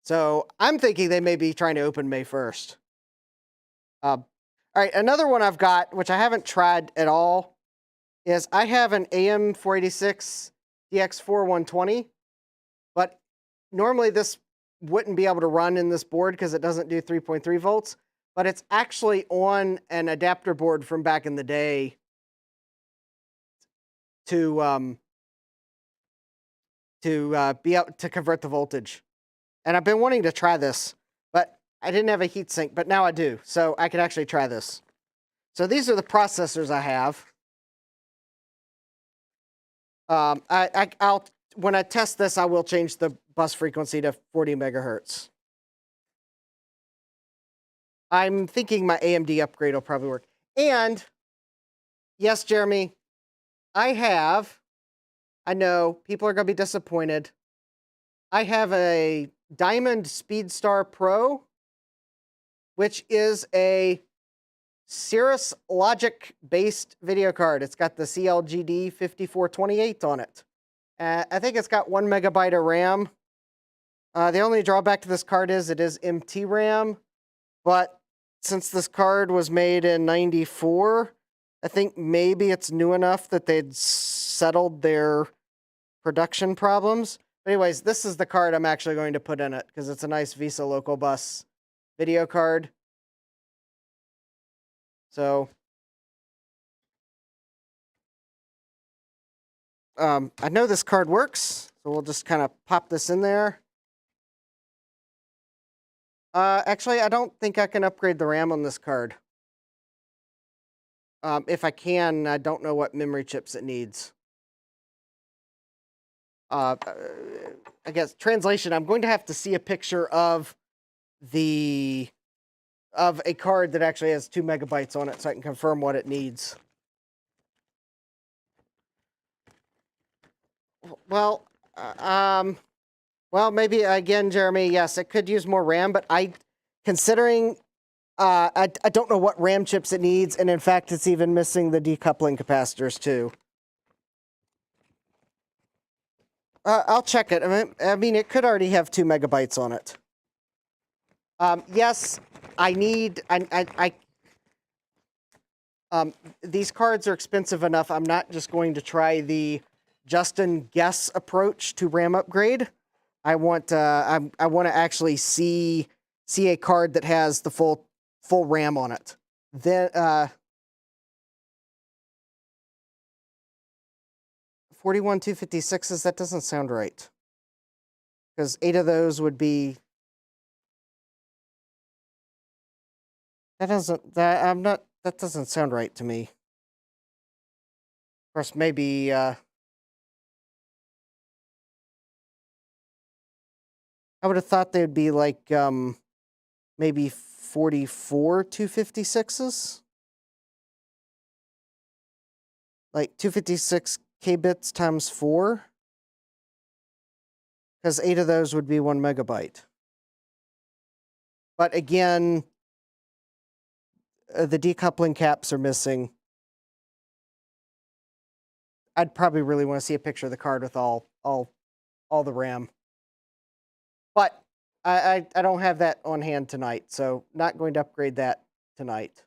So I'm thinking they may be trying to open May 1st. All right, another one I've got, which I haven't tried at all, is I have an AM486 DX4120, but normally this wouldn't be able to run in this board because it doesn't do 3.3 volts, but it's actually on an adapter board from back in the day to be able to convert the voltage. And I've been wanting to try this, but I didn't have a heatsink, but now I do, so I can actually try this. So these are the processors I have. I'll when I test this, I will change the bus frequency to 40 megahertz. I'm thinking my AMD upgrade will probably work. And yes, Jeremy, I know people are going to be disappointed. I have a Diamond Speedstar Pro which is a Cirrus Logic based video card. It's got the CL-GD5428 on it. I think it's got 1 megabyte of RAM. The only drawback to this card is it is MT RAM, but since this card was made in '94, I think maybe it's new enough that they'd settled their production problems. But anyways, this is the card I'm actually going to put in it because it's a nice Visa local bus video card. So I know this card works, so we'll just kind of pop this in there. Actually, I don't think I can upgrade the RAM on this card. If I can, I don't know what memory chips it needs. I guess translation, I'm going to have to see a picture of a card that actually has 2 megabytes on it so I can confirm what it needs. Well, maybe again, Jeremy, yes, it could use more RAM, but considering I don't know what RAM chips it needs, and in fact, it's even missing the decoupling capacitors too. I'll check it. I mean, it could already have 2 megabytes on it. Yes, these cards are expensive enough. I'm not just going to try the Justin guess approach to RAM upgrade. I want to actually see a card that has the full RAM on it. Then 41 256s, that doesn't sound right. Because 8 of those would be that doesn't sound right to me. Of course, maybe I would have thought they'd be like maybe 44 256s. Like 256 K-bits times 4. Because 8 of those would be 1 megabyte. But again, the decoupling caps are missing. I'd probably really want to see a picture of the card with all the RAM. But I don't have that on hand tonight, so not going to upgrade that tonight.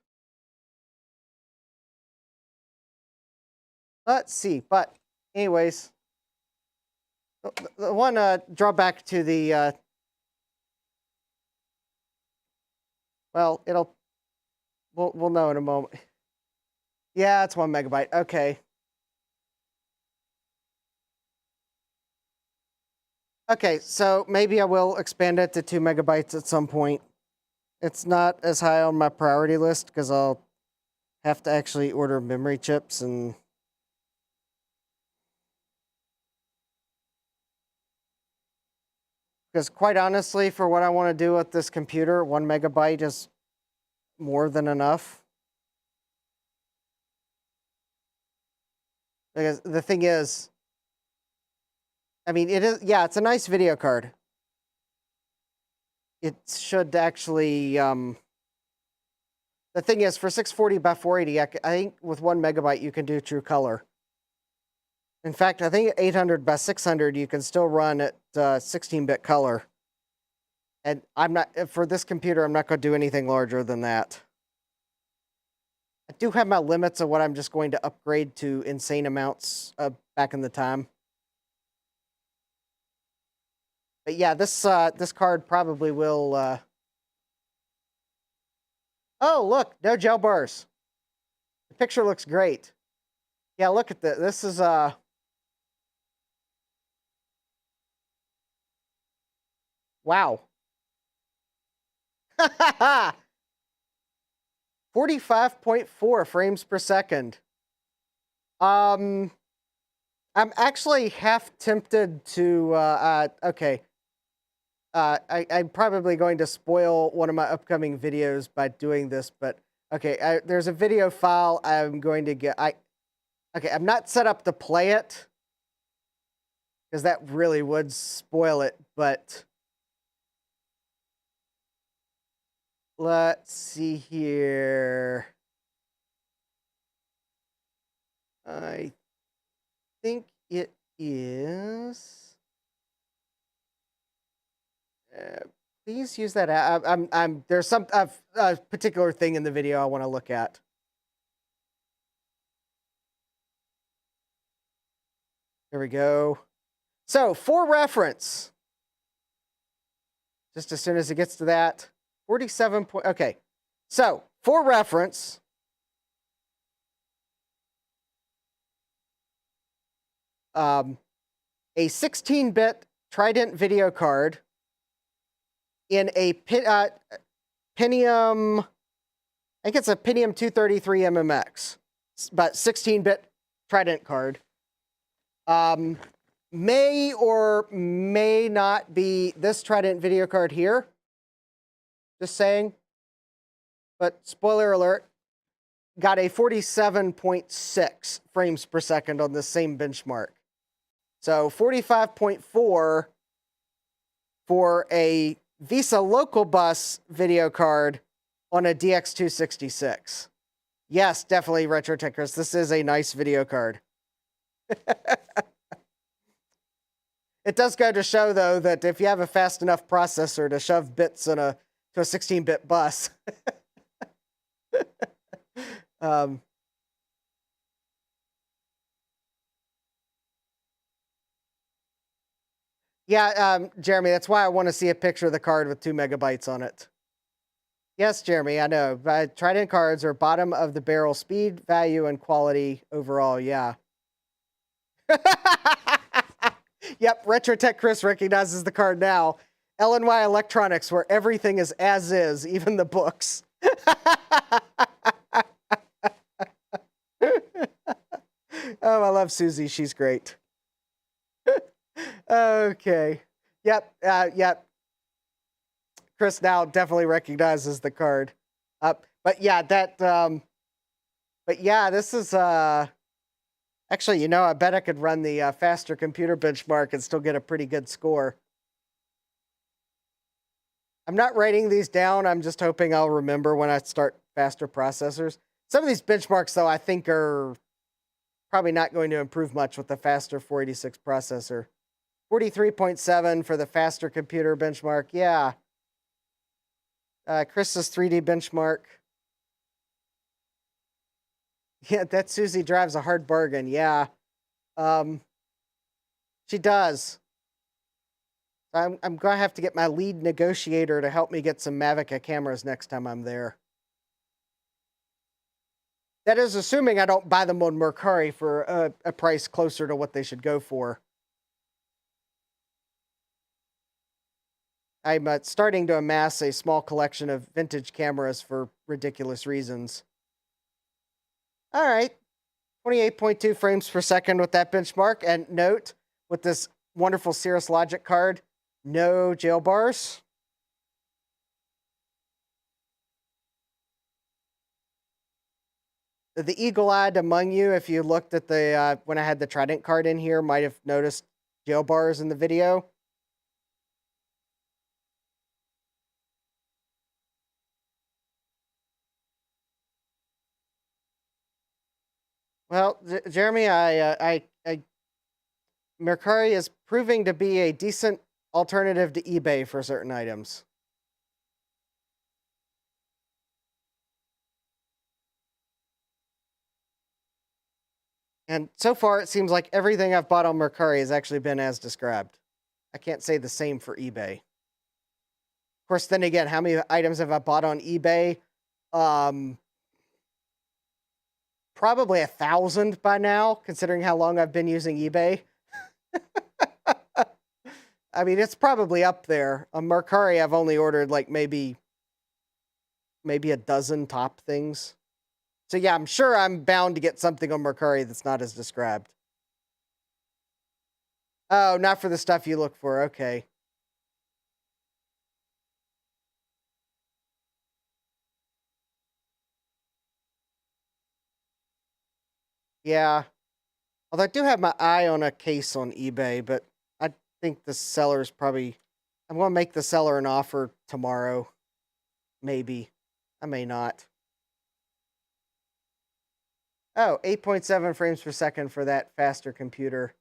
Let's see, but anyways, the one drawback to the well, we'll know in a moment. Yeah, it's 1 megabyte. Okay. Okay, so maybe I will expand it to 2 megabytes at some point. It's not as high on my priority list because I'll have to actually order memory chips and because quite honestly, for what I want to do with this computer, 1 megabyte is more than enough. Because the thing is, I mean, it's a nice video card. It should actually, the thing is, for 640 by 480, I think with 1 megabyte, you can do true color. In fact, I think 800 by 600, you can still run at 16-bit color. And for this computer, I'm not going to do anything larger than that. I do have my limits of what I'm just going to upgrade to insane amounts back in the time. But yeah, this card probably will... Oh, look, no gel bars. The picture looks great. Yeah, look at this. This is... Wow. 45.4 frames per second. I'm actually half tempted to, okay. I'm probably going to spoil one of my upcoming videos by doing this, but okay, there's a video file I'm going to get. Okay, I'm not set up to play it because that really would spoil it, but let's see here. I think it is. Please use that. There's some a particular thing in the video I want to look at. There we go. So for reference, just as soon as it gets to that, 47 point. Okay, so for reference, a 16-bit Trident video card in a Pentium, I think it's a Pentium 233 MMX, but 16-bit Trident card, may or may not be this Trident video card here. Just saying. But spoiler alert, got a 47.6 frames per second on the same benchmark. So 45.4 for a Visa local bus video card on a DX266. Yes, definitely RetroTech Chris. This is a nice video card. It does go to show, though, that if you have a fast enough processor to shove bits in to a 16-bit bus. Yeah, Jeremy, that's why I want to see a picture of the card with 2 megabytes on it. Yes, Jeremy, I know. Trident cards are bottom of the barrel speed, value, and quality overall, yeah. Yep, RetroTech Chris recognizes the card now. LNY Electronics, where everything is as is, even the books. Oh, I love Susie. She's great. Okay. Yep. Yep. Chris now definitely recognizes the card. But yeah, that. But yeah, this is. Actually, you know, I bet I could run the faster computer benchmark and still get a pretty good score. I'm not writing these down. I'm just hoping I'll remember when I start faster processors. Some of these benchmarks, though, I think are probably not going to improve much with the faster 486 processor. 43.7 for the faster computer benchmark. Yeah. Chris's 3D benchmark. Yeah, that Susie drives a hard bargain. Yeah. She does. I'm going to have to get my lead negotiator to help me get some Mavica cameras next time I'm there. That is assuming I don't buy them on Mercari for a price closer to what they should go for. I'm starting to amass a small collection of vintage cameras for ridiculous reasons. All right. 28.2 frames per second with that benchmark. And note, with this wonderful Cirrus Logic card, no jail bars. The eagle-eyed among you, if you looked at the when I had the Trident card in here, might have noticed jail bars in the video. Well, Jeremy, Mercari is proving to be a decent alternative to eBay for certain items. And so far, it seems like everything I've bought on Mercari has actually been as described. I can't say the same for eBay. Of course, then again, how many items have I bought on eBay? Probably 1,000 by now, considering how long I've been using eBay. I mean, it's probably up there. On Mercari, I've only ordered like maybe a dozen top things. So yeah, I'm sure I'm bound to get something on Mercari that's not as described. Oh, not for the stuff you look for. Okay. Yeah. Although I do have my eye on a case on eBay, but I think the seller's probably... I'm going to make the seller an offer tomorrow. Maybe. I may not. Oh, 8.7 frames per second for that faster computer.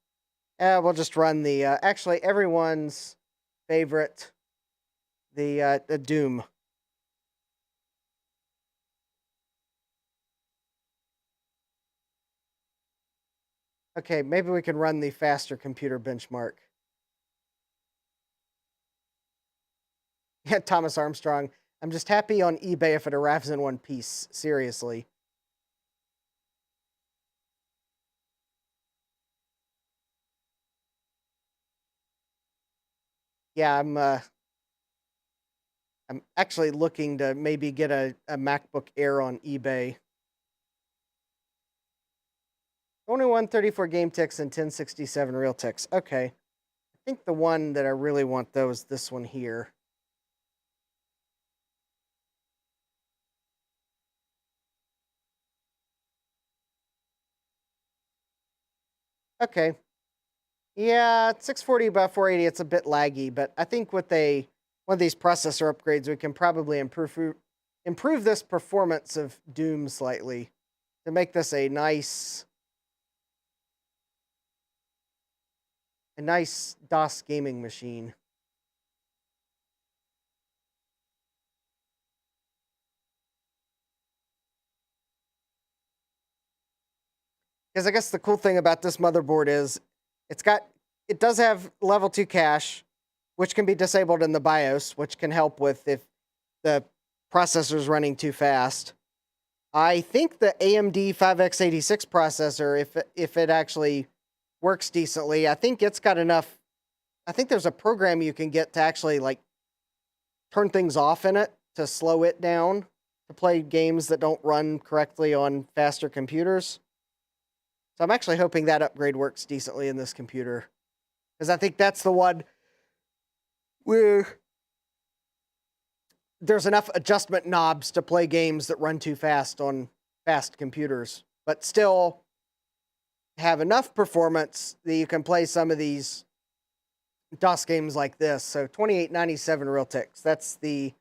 We'll just run the, actually, everyone's favorite, the Doom. Okay, maybe we can run the faster computer benchmark. Yeah, Thomas Armstrong. I'm just happy on eBay if it arrives in one piece. Seriously. Yeah, I'm actually looking to maybe get a MacBook Air on eBay. 2134 game ticks and 1067 real ticks. Okay. I think the one that I really want, though, is this one here. Okay. Yeah, 640 by 480, it's a bit laggy, but I think with one of these processor upgrades, we can probably improve this performance of Doom slightly to make this a nice DOS gaming machine. Because I guess the cool thing about this motherboard is it does have level 2 cache, which can be disabled in the BIOS, which can help with if the processor's running too fast. I think the AMD 5x86 processor, if it actually works decently, I think it's got enough. I think there's a program you can get to actually like turn things off in it to slow it down to play games that don't run correctly on faster computers. So I'm actually hoping that upgrade works decently in this computer, because I think that's the one where there's enough adjustment knobs to play games that run too fast on fast computers, but still have enough performance that you can play some of these DOS games like this. So 2897 real ticks. That's the, if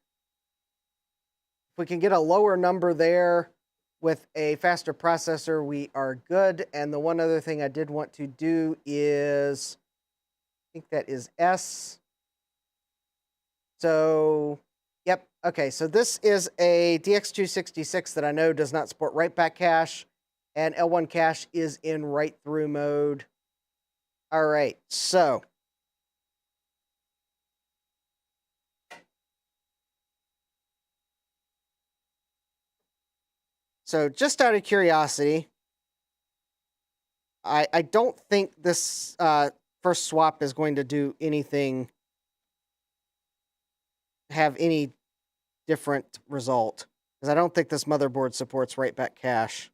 we can get a lower number there with a faster processor, we are good. And the one other thing I did want to do is, I think that is S. So, yep. Okay, so this is a DX266 that I know does not support write-back cache, and L1 cache is in write-through mode. All right, so just out of curiosity, I don't think this first swap is going to do anything, have any different result, because I don't think this motherboard supports write-back cache.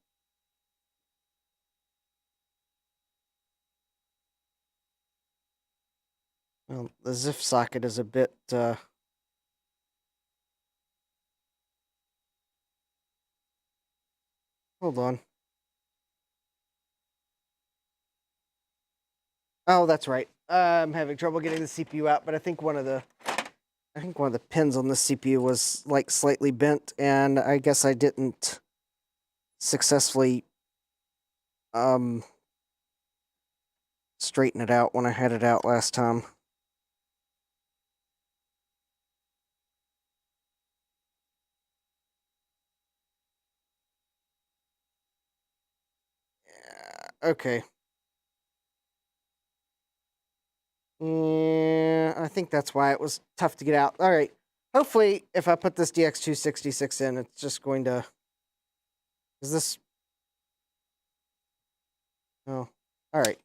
Well, the ZIF socket is a bit... hold on. Oh, that's right. I'm having trouble getting the CPU out, but I think one of the pins on the CPU was like slightly bent, and I guess I didn't successfully straighten it out when I had it out last time. Yeah, okay. Yeah, I think that's why it was tough to get out. All right. Hopefully, if I put this DX266 in, it's just going to... Is this... Oh, all right.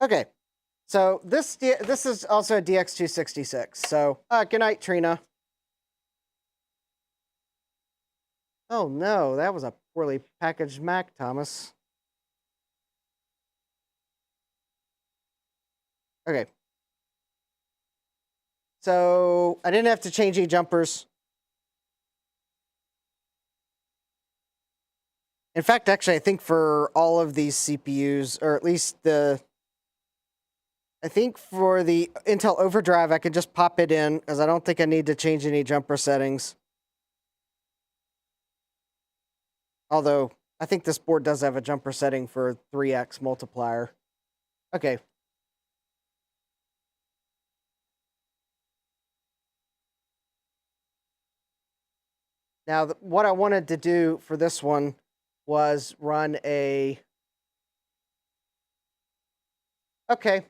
Okay. So this is also a DX266. So, good night, Trina. Oh no, that was a poorly packaged Mac, Thomas. Okay. So I didn't have to change any jumpers. In fact, actually, I think for all of these CPUs, or at least the I think for the Intel Overdrive, I could just pop it in because I don't think I need to change any jumper settings. Although, I think this board does have a jumper setting for 3x multiplier. Okay. Now, what I wanted to do for this one was run a... Okay.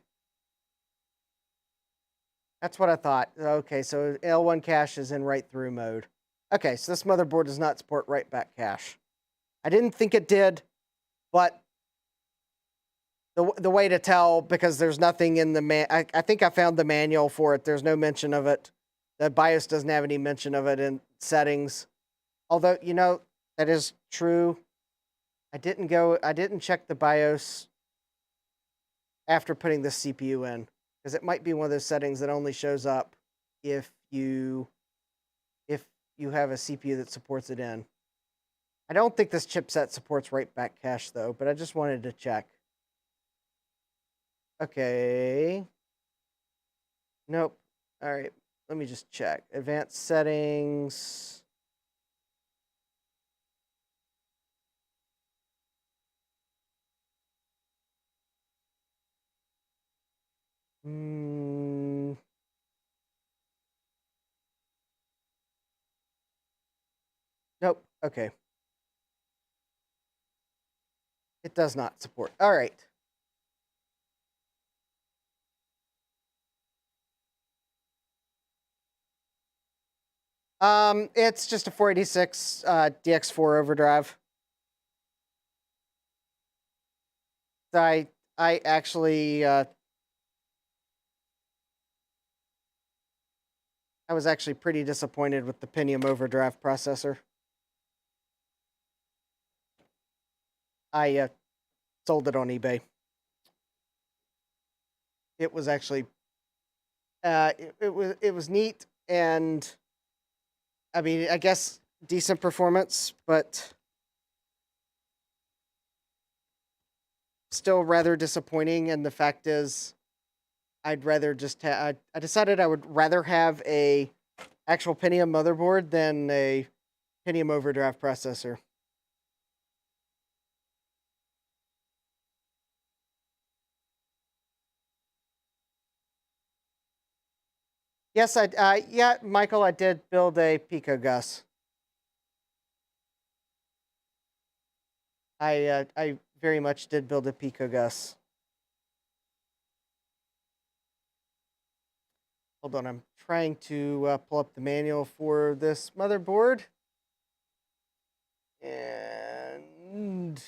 That's what I thought. Okay, so L1 cache is in write-through mode. Okay, so this motherboard does not support write-back cache. I didn't think it did, but the way to tell, because there's nothing in the I think I found the manual for it. There's no mention of it. The BIOS doesn't have any mention of it in settings. Although, you know, that is true. I didn't check the BIOS after putting this CPU in, because it might be one of those settings that only shows up if you have a CPU that supports it in. I don't think this chipset supports write-back cache, though, but I just wanted to check. Okay. Nope. All right. Let me just check. Advanced settings. Nope. Okay. It does not support. All right. It's just a 486 DX4 overdrive. I actually I was actually pretty disappointed with the Pentium overdrive processor. I sold it on eBay. It was actually it was neat, and I mean, I guess decent performance, but still rather disappointing. And the fact is, I'd rather just I decided I would rather have a actual Pentium motherboard than a Pentium overdrive processor. Yes, yeah, Michael, I did build a Pico Gus. I very much did build a Pico Gus. Hold on, I'm trying to pull up the manual for this motherboard. And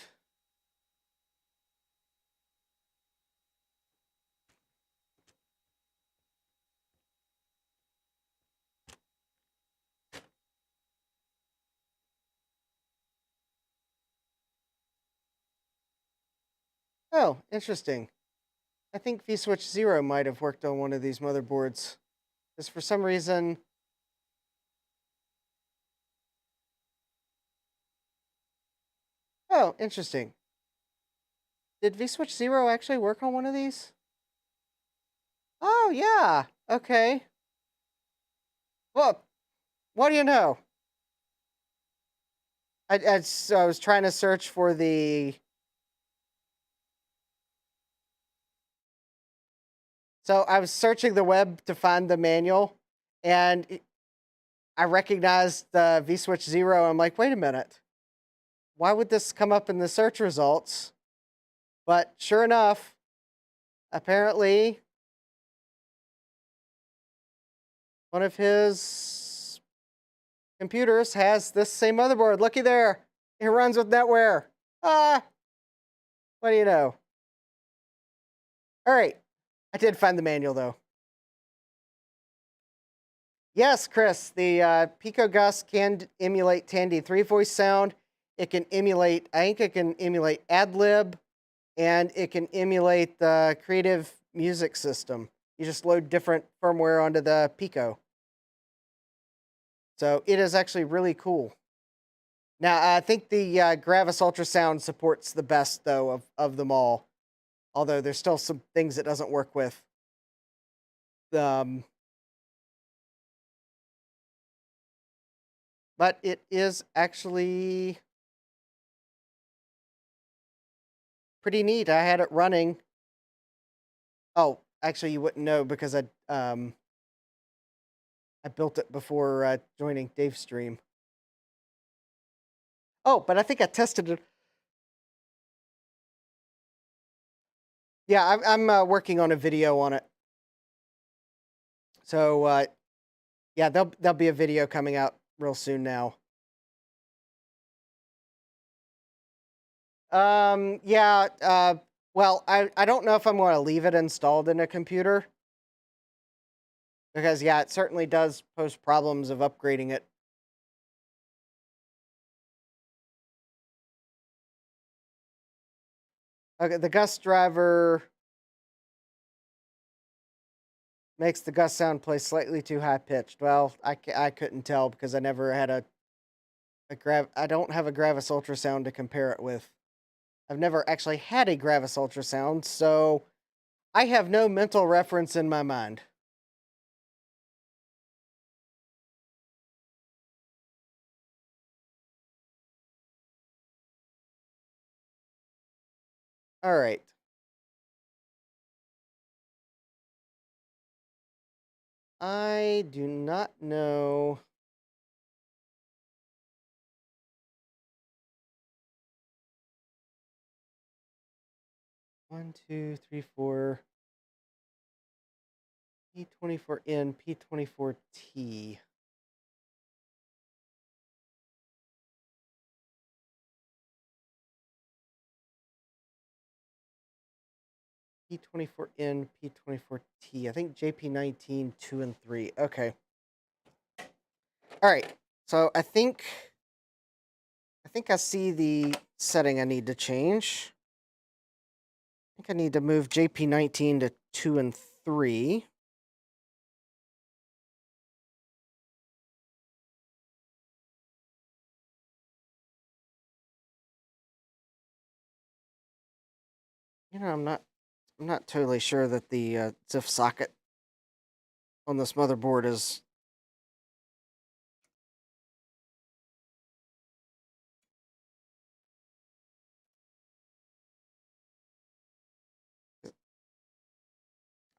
oh, interesting. I think vSwitch 0 might have worked on one of these motherboards. Because for some reason... Oh, interesting. Did vSwitch 0 actually work on one of these? Oh, yeah. Okay. Well, what do you know? I was trying to search for the... So I was searching the web to find the manual, and I recognized the vSwitch 0. I'm like, wait a minute. Why would this come up in the search results? But sure enough, apparently one of his computers has this same motherboard. Looky there. It runs with NetWare. Ah, what do you know? All right. I did find the manual, though. Yes, Chris, the Pico Gus can emulate Tandy 3 voice sound. It can emulate, I think it can emulate AdLib, and it can emulate the Creative Music System. You just load different firmware onto the Pico. So it is actually really cool. Now, I think the Gravis Ultrasound supports the best, though, of them all. Although there's still some things it doesn't work with. But it is actually pretty neat. I had it running. Oh, actually, you wouldn't know because I built it before joining Dave's stream. Oh, but I think I tested it. Yeah, I'm working on a video on it. So yeah, there'll be a video coming out real soon now. Yeah. Well, I don't know if I'm going to leave it installed in a computer because yeah, it certainly does pose problems of upgrading it. Okay, the gust driver makes the gust sound play slightly too high pitched. Well, I couldn't tell because I never had I don't have a Gravis ultrasound to compare it with. I've never actually had a Gravis ultrasound, so I have no mental reference in my mind. All right. I do not know. One, two, three, four. P24N, P24T. P24N, P24T. I think JP19, 2 and 3. Okay. All right. So I think I see the setting I need to change. I think I need to move JP19 to 2 and 3. You know, I'm not totally sure that the ZIF socket on this motherboard is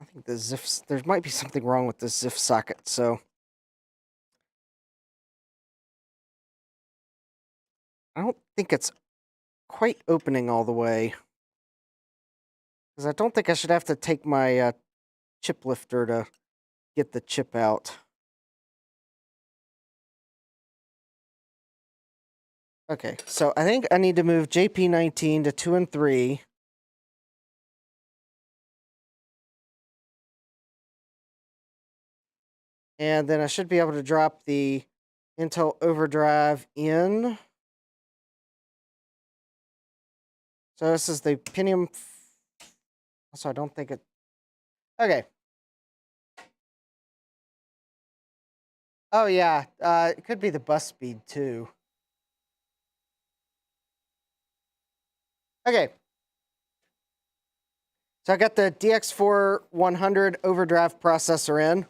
I think the ZIF, there might be something wrong with the ZIF socket, so I don't think it's quite opening all the way. Because I don't think I should have to take my chip lifter to get the chip out. Okay, so I think I need to move JP19 to 2 and 3. And then I should be able to drop the Intel Overdrive in. So this is the Pentium. So I don't think it. Okay. Oh yeah, it could be the bus speed too. Okay. So I got the DX4 100 Overdrive processor in.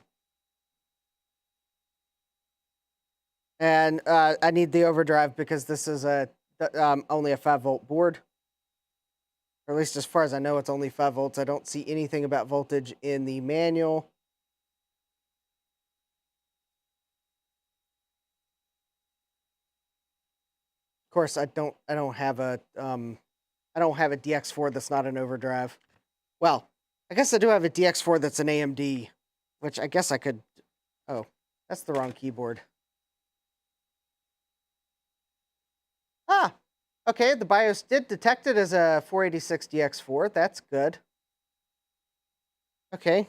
And I need the overdrive because this is only a 5-volt board. Or at least as far as I know, it's only 5 volts. I don't see anything about voltage in the manual. Of course, I don't have a DX4 that's not an overdrive. Well, I guess I do have a DX4 that's an AMD, which I guess I could. Oh, that's the wrong keyboard. Ah, okay. The BIOS did detect it as a 486 DX4. That's good. Okay.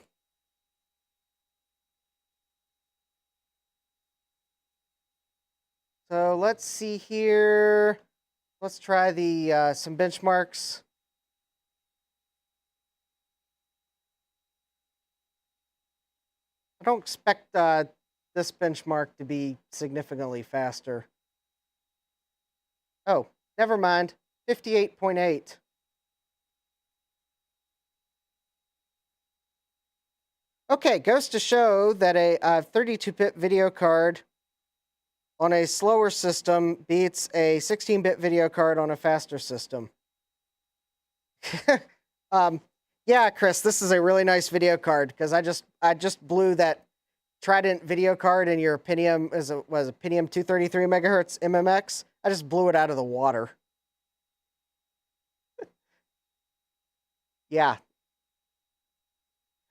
So let's see here. Let's try the some benchmarks. I don't expect this benchmark to be significantly faster. Oh, never mind. 58.8. Okay, goes to show that a 32-bit video card on a slower system beats a 16-bit video card on a faster system. Yeah, Chris, this is a really nice video card because I just blew that Trident video card in your Pentium was a Pentium 233 megahertz MMX. I just blew it out of the water. Yeah.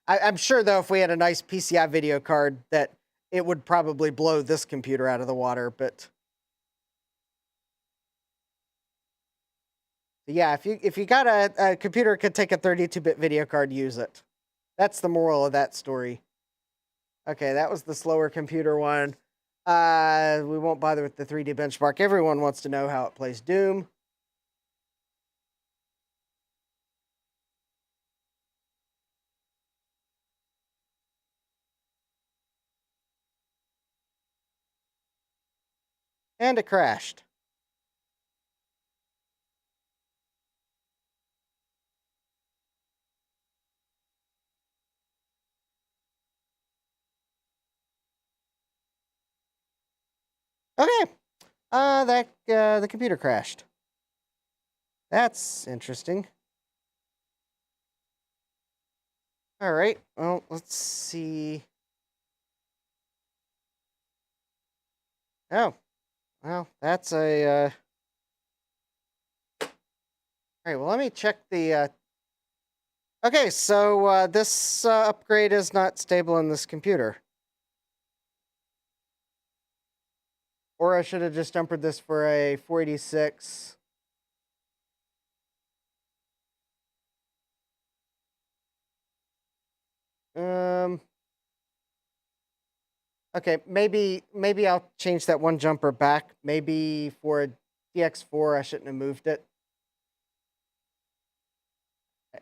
I'm sure though if we had a nice PCI video card that it would probably blow this computer out of the water, but yeah, if you got a computer that could take a 32-bit video card, use it. That's the moral of that story. Okay, that was the slower computer one. We won't bother with the 3D benchmark. Everyone wants to know how it plays Doom. And it crashed. Okay. The computer crashed. That's interesting. All right. Well, let's see. Oh, well, that's a. All right. Well, let me check the. Okay, so this upgrade is not stable in this computer. Or I should have just jumpered this for a 486. Okay, maybe I'll change that one jumper back. Maybe for a DX4, I shouldn't have moved it.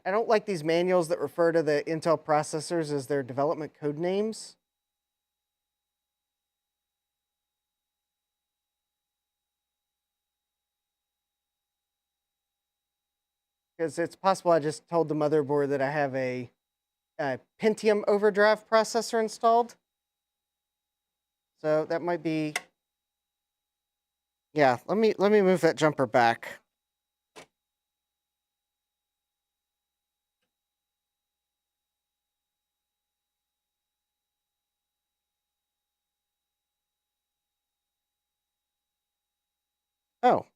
I don't like these manuals that refer to the Intel processors as their development code names. Because it's possible I just told the motherboard that I have a Pentium overdrive processor installed. So that might be. Yeah, let me move that jumper back. Oh,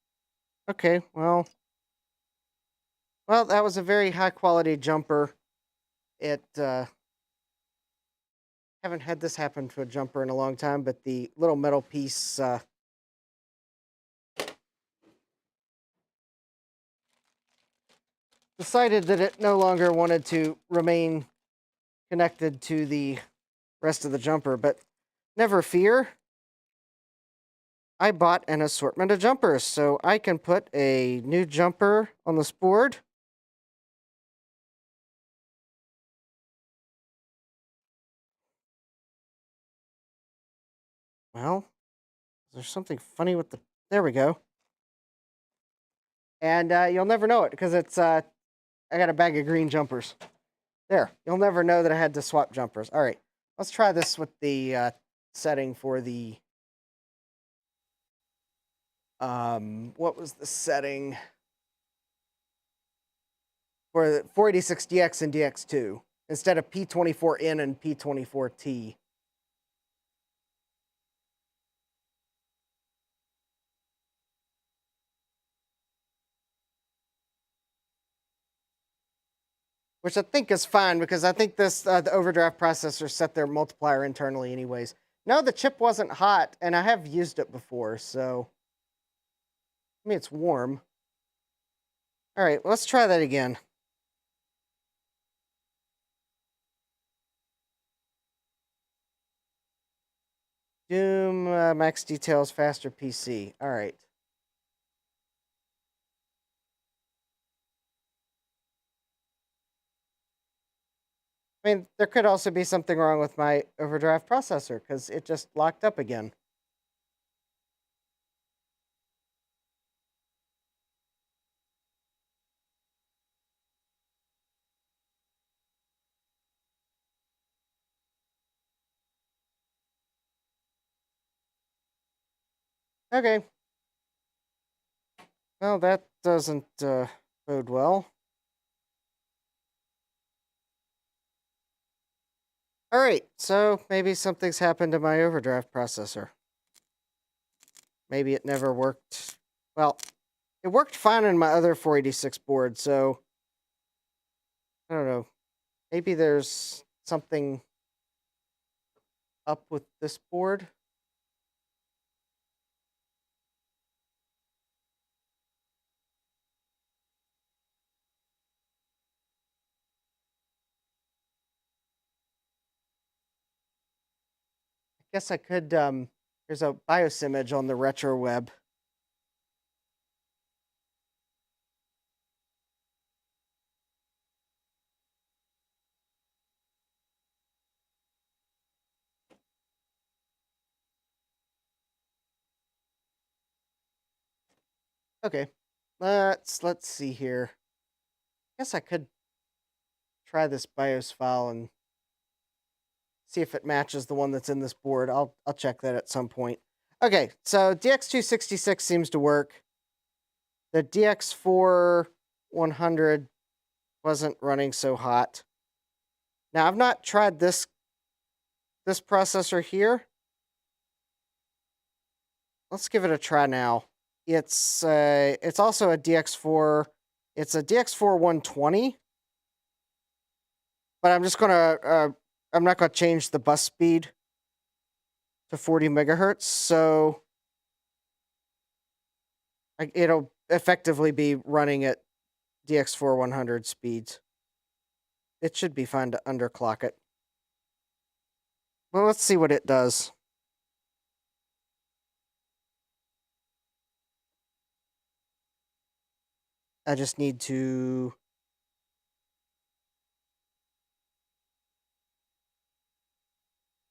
okay. Well, that was a very high quality jumper. It haven't had this happen to a jumper in a long time, but the little metal piece decided that it no longer wanted to remain connected to the rest of the jumper. But never fear, I bought an assortment of jumpers, so I can put a new jumper on this board. Well, there's something funny with the. There we go. And you'll never know it because it's. I got a bag of green jumpers. There, you'll never know that I had to swap jumpers. All right, let's try this with the setting for the. What was the setting for the 486DX and DX2 instead of P24N and P24T? Which I think is fine because I think this the overdrive processor set their multiplier internally anyways. No, the chip wasn't hot, and I have used it before, so I mean it's warm. All right, let's try that again. Doom max details faster PC. All right. I mean, there could also be something wrong with my overdrive processor because it just locked up again. Okay. Well, that doesn't bode well. All right, so maybe something's happened to my overdrive processor. Maybe it never worked. Well, it worked fine on my other 486 board, so I don't know. Maybe there's something up with this board. I guess I could, there's a BIOS image on the retro web. Okay, let's see here. I guess I could try this BIOS file and see if it matches the one that's in this board. I'll check that at some point. Okay, so DX266 seems to work. The DX4 100 wasn't running so hot. Now I've not tried this processor here. Let's give it a try now. It's also a DX4. It's a DX4 120. But I'm just gonna I'm not gonna change the bus speed to 40 megahertz, so it'll effectively be running at DX4 100 speeds. It should be fine to underclock it. Well, let's see what it does. I just need to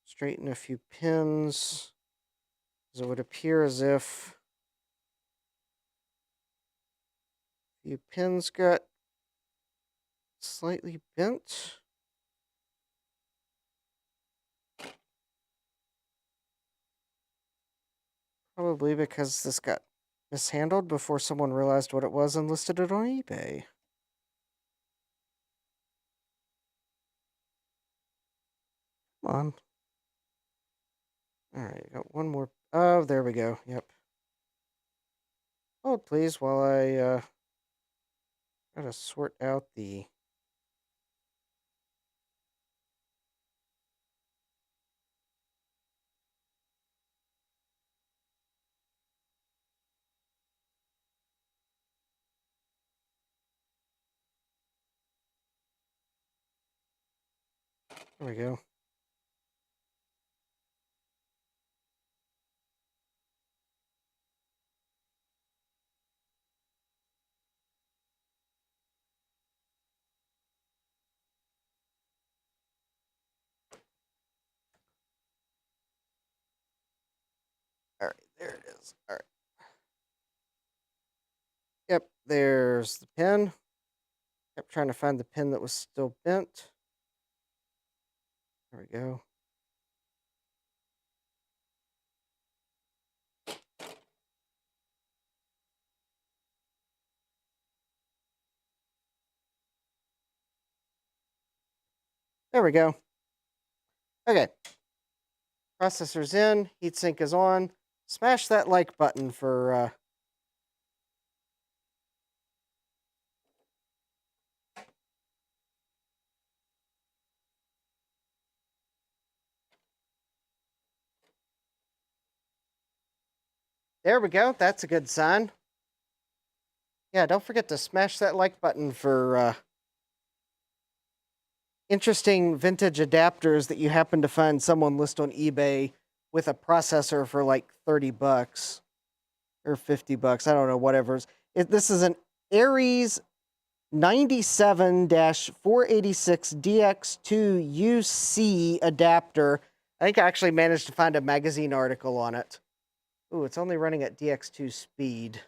straighten a few pins. It would appear as if a few pins got slightly bent. Probably because this got mishandled before someone realized what it was and listed it on eBay. Come on. All right, got one more. Oh, there we go. Yep. Hold, please, while I try to sort out the. There we go. All right, there it is. All right. Yep, there's the pin. Kept trying to find the pin that was still bent. There we go. There we go. Okay. Processor's in, heatsink is on. Smash that like button for There we go. That's a good sign. Yeah, don't forget to smash that like button for interesting vintage adapters that you happen to find someone list on eBay with a processor for like $30 or $50. I don't know, whatever. This is an Aries 97-486 DX2 UC adapter. I think I actually managed to find a magazine article on it. Ooh, it's only running at DX2 speed.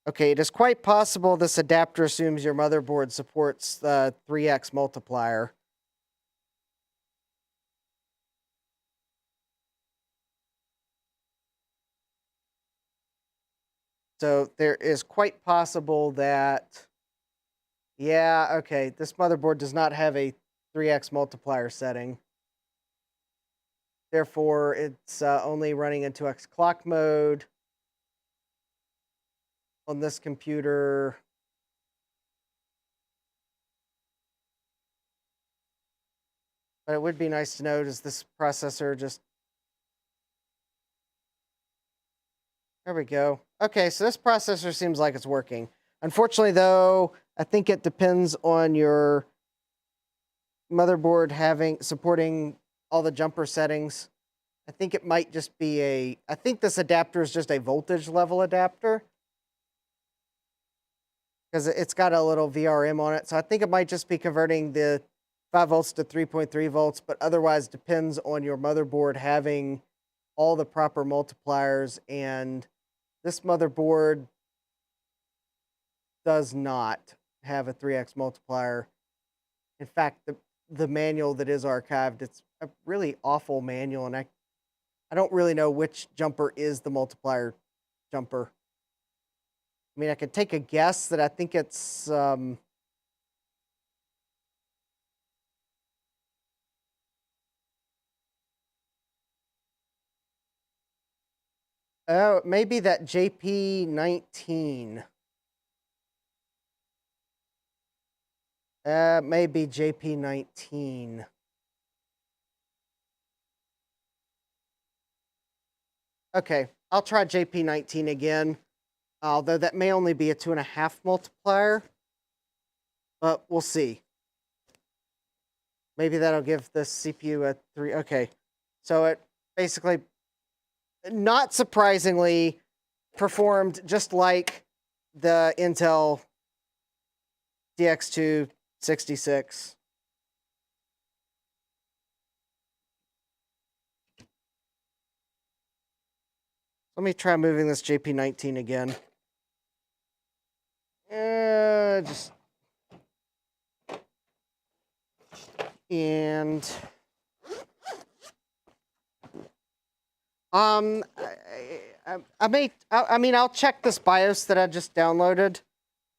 Okay, it is quite possible this adapter assumes your motherboard supports the 3x multiplier. So there is quite possible that, yeah, okay, this motherboard does not have a 3x multiplier setting. Therefore, it's only running in 2x clock mode on this computer. But it would be nice to know, does this processor just... There we go. Okay, so this processor seems like it's working. Unfortunately, though, I think it depends on your motherboard supporting all the jumper settings. I think it might just be I think this adapter is just a voltage level adapter, because it's got a little VRM on it. So I think it might just be converting the 5 volts to 3.3 volts, but otherwise depends on your motherboard having all the proper multipliers, and this motherboard does not have a 3x multiplier. In fact, the manual that is archived, it's a really awful manual, and I don't really know which jumper is the multiplier jumper. I mean, I could take a guess that I think it's... oh, maybe that JP19. Maybe JP19. Okay, I'll try JP19 again. Although that may only be a 2.5 multiplier. But we'll see. Maybe that'll give the CPU a 3. Okay, so it basically, not surprisingly, performed just like the Intel DX266. Let me try moving this JP19 again. And I mean, I'll check this BIOS that I just downloaded.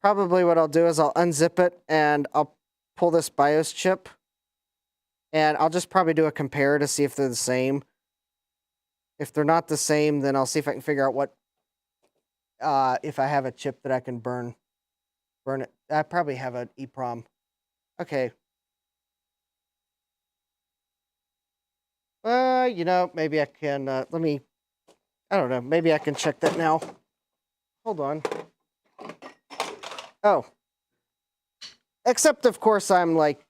Probably what I'll do is I'll unzip it and I'll pull this BIOS chip, and I'll just probably do a compare to see if they're the same. If they're not the same, then I'll see if I can figure out what, if I have a chip that I can burn it. I probably have an EEPROM. Okay. You know, maybe I can, I don't know, maybe I can check that now. Hold on. Oh. Except, of course, I'm, like,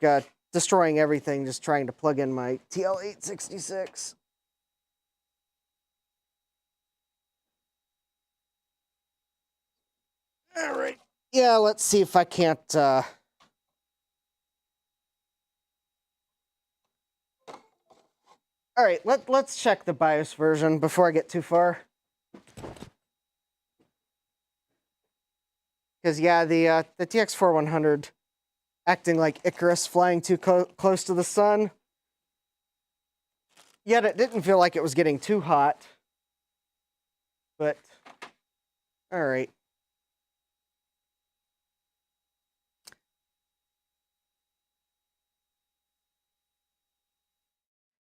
destroying everything, just trying to plug in my TL866. All right. Yeah, let's see if I can't, all right, let's check the BIOS version before I get too far. Because, yeah, the TX4100 acting like Icarus flying too close to the sun. Yet it didn't feel like it was getting too hot. But, all right.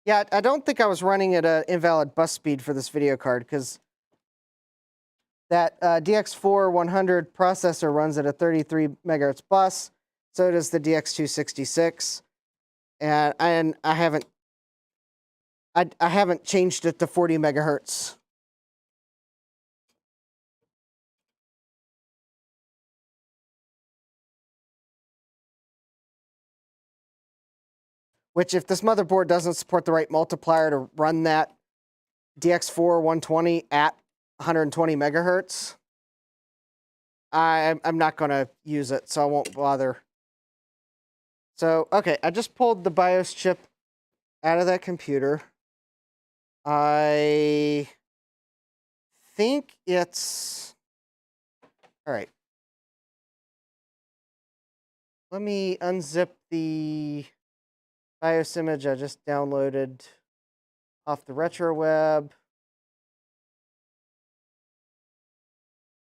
Yeah, I don't think I was running at an invalid bus speed for this video card, because that DX4100 processor runs at a 33 megahertz bus. So does the DX266, and I haven't changed it to 40 megahertz. Which, if this motherboard doesn't support the right multiplier to run that DX4120 at 120 megahertz, I'm not going to use it, so I won't bother. So, okay, I just pulled the BIOS chip out of that computer. I think it's... All right. Let me unzip the BIOS image I just downloaded off the retro web.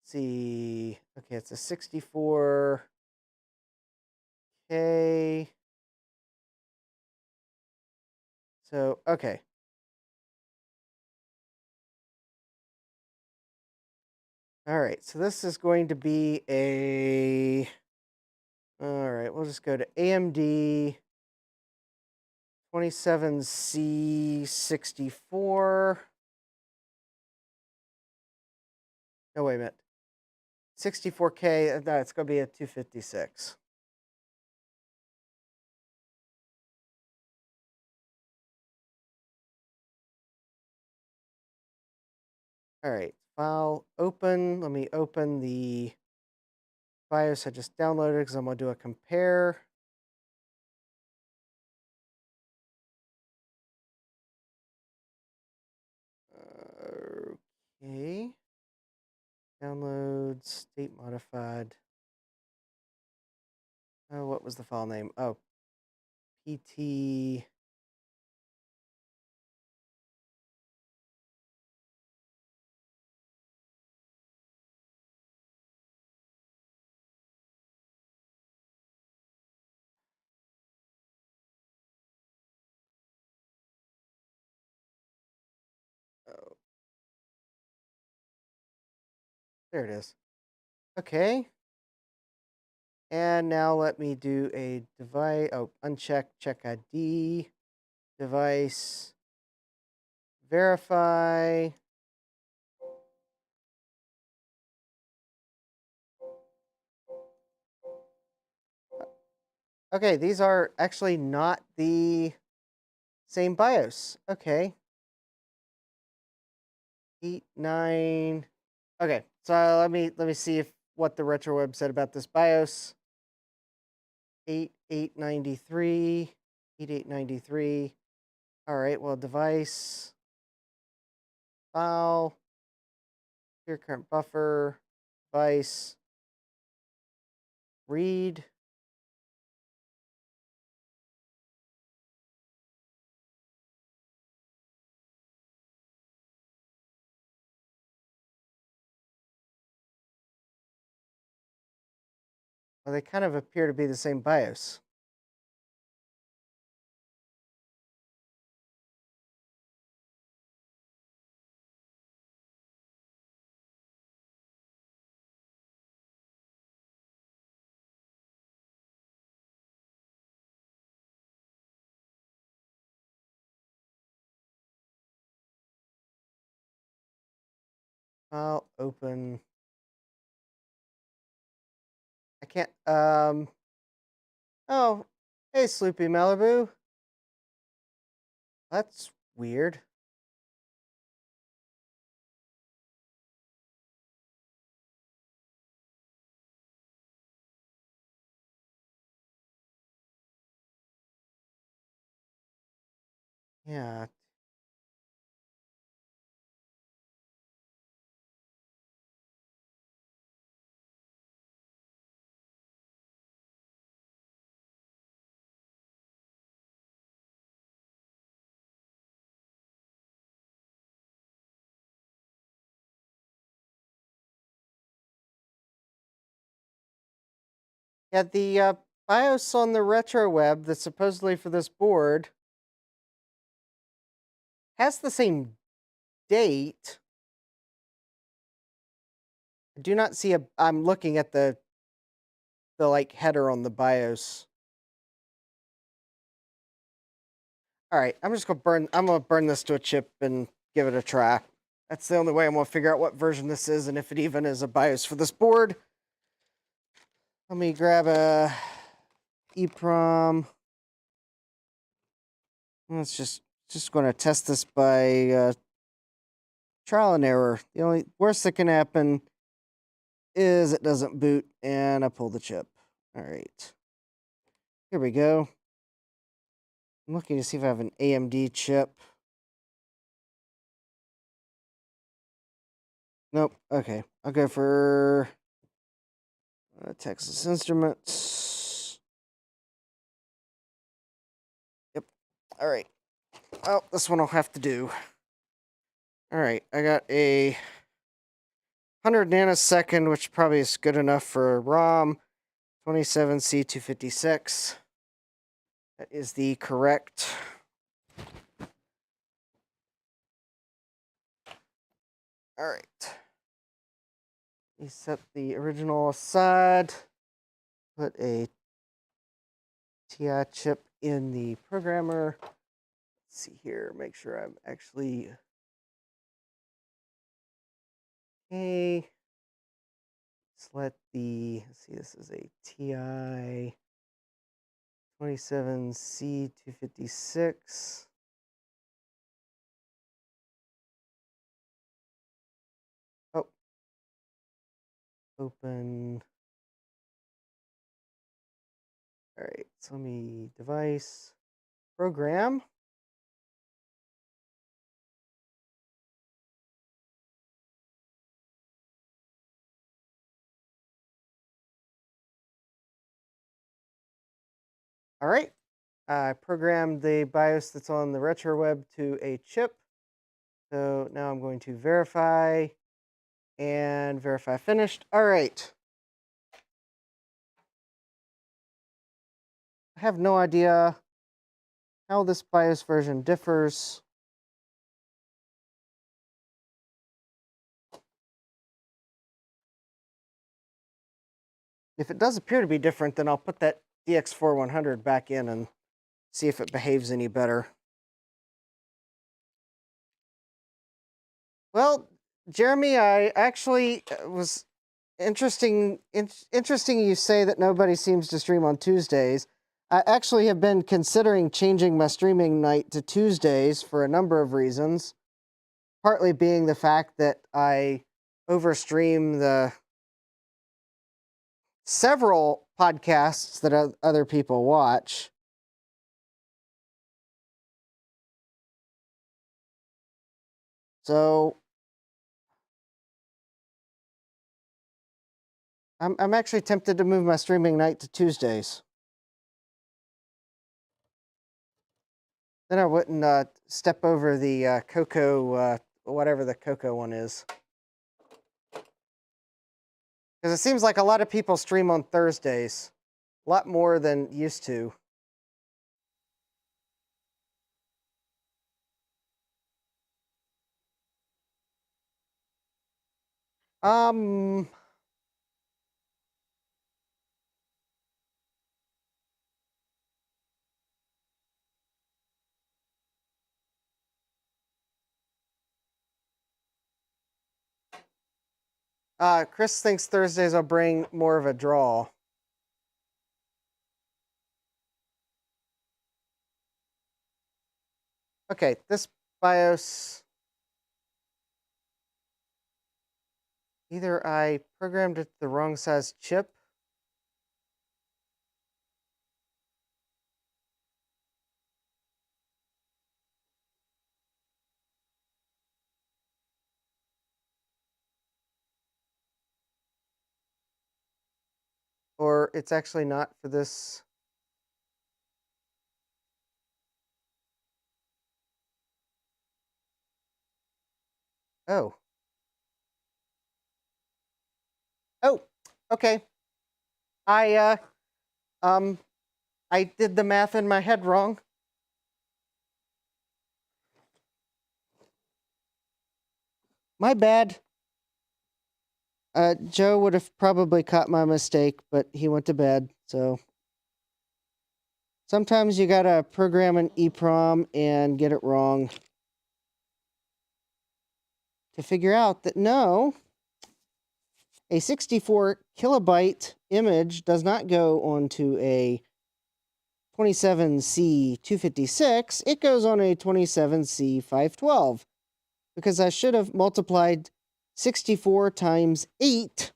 see. Okay, it's a 64K. So, okay. All right, so this is going to be a... All right, we'll just go to AMD 27C64. No, wait a minute. 64K, no, it's going to be a 256. All right, file open. Let me open the BIOS I just downloaded because I'm going to do a compare. Okay. Download, state modified. Oh, what was the file name? Oh, PT. Oh, there it is. Okay. And now let me do a device. Oh, uncheck, check ID, device, verify. Okay, these are actually not the same BIOS. Okay. 8, 9. Okay, so let me see if what the RetroWeb said about this BIOS. 8893, 8893. All right, well, device, file, here current buffer, device, read. Well, they kind of appear to be the same BIOS. File, open. I can't, oh, hey, Sloopy Malibu. That's weird. Yeah. Yeah, the BIOS on the RetroWeb that's supposedly for this board has the same date. I do not see a. I'm looking at the like header on the BIOS. All right, I'm just gonna burn. I'm gonna burn this to a chip and give it a try. That's the only way I'm gonna figure out what version this is and if it even is a BIOS for this board. Let me grab a EEPROM. Let's just going to test this by trial and error. The only worst that can happen is it doesn't boot and I pull the chip. All right. Here we go. I'm looking to see if I have an AMD chip. Nope. Okay. I'll go for Texas Instruments. Yep. All right. Oh, this one I'll have to do. All right. I got a 100 nanosecond, which probably is good enough for ROM. 27C256. That is the correct. All right. We set the original aside. Put a TI chip in the programmer. Let's see here. Make sure I'm actually okay. Select the. Let's see. This is a TI 27C256. Oh. Open. All right, so let me device, program. All right, I programmed the BIOS that's on the RetroWeb to a chip. So now I'm going to verify and verify finished. All right. I have no idea how this BIOS version differs. If it does appear to be different, then I'll put that DX4100 back in and see if it behaves any better. Well, Jeremy, I actually was interesting you say that nobody seems to stream on Tuesdays. I actually have been considering changing my streaming night to Tuesdays for a number of reasons. Partly being the fact that I overstream the several podcasts that other people watch. So I'm actually tempted to move my streaming night to Tuesdays. Then I wouldn't step over the Coco, whatever the Coco one is. Because it seems like a lot of people stream on Thursdays. A lot more than used to. Chris thinks Thursdays will bring more of a draw. Okay, this BIOS, either I programmed it the wrong size chip, or it's actually not for this. Oh. Oh, okay. I did the math in my head wrong. My bad. Joe would have probably caught my mistake, but he went to bed, so. Sometimes you gotta program an EEPROM and get it wrong to figure out that no, a 64 kilobyte image does not go onto a 27C256, it goes on a 27C512, because I should have multiplied 64 times 8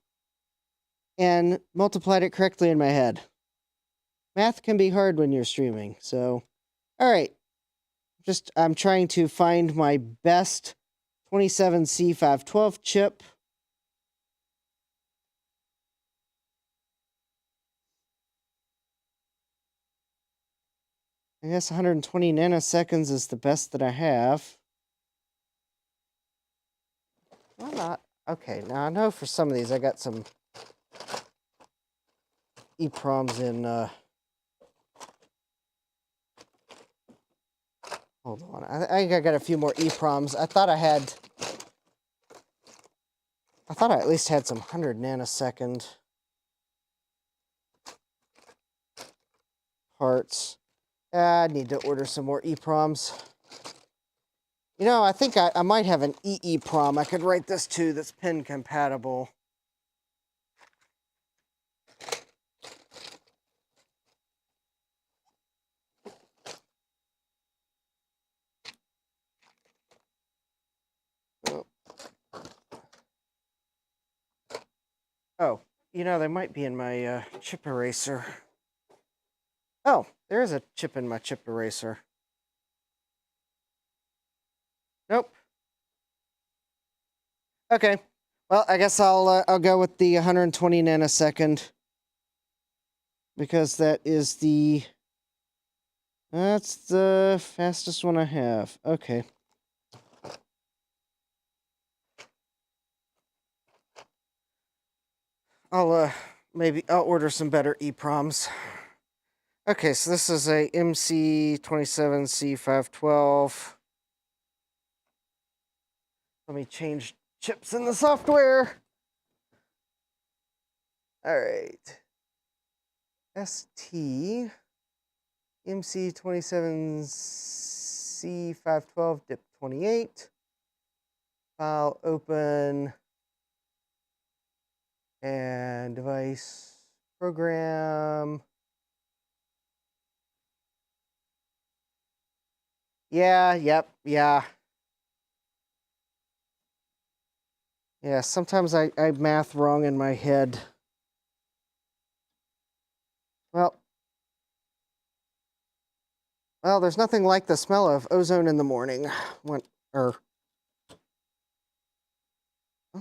and multiplied it correctly in my head. Math can be hard when you're streaming, so, all right. I'm trying to find my best 27C512 chip. I guess 120 nanoseconds is the best that I have. Why not? Okay, now I know for some of these I got some EEPROMs in, hold on, I think I got a few more EEPROMs. I thought I at least had some 100 nanosecond parts. I need to order some more EEPROMs. You know, I think I might have an EEPROM I could write this to that's pin compatible. Oh, you know, they might be in my chip eraser. Oh, there is a chip in my chip eraser. Nope. Okay. Well, I guess I'll go with the 120 nanosecond because that's the fastest one I have. Okay. Maybe I'll order some better EEPROMs. Okay, so this is a MC27C512. Let me change chips in the software. All right. ST MC27C512 DIP28. File open. And device program. Yeah, yep, yeah. Yeah, sometimes I math wrong in my head. Well, there's nothing like the smell of ozone in the morning.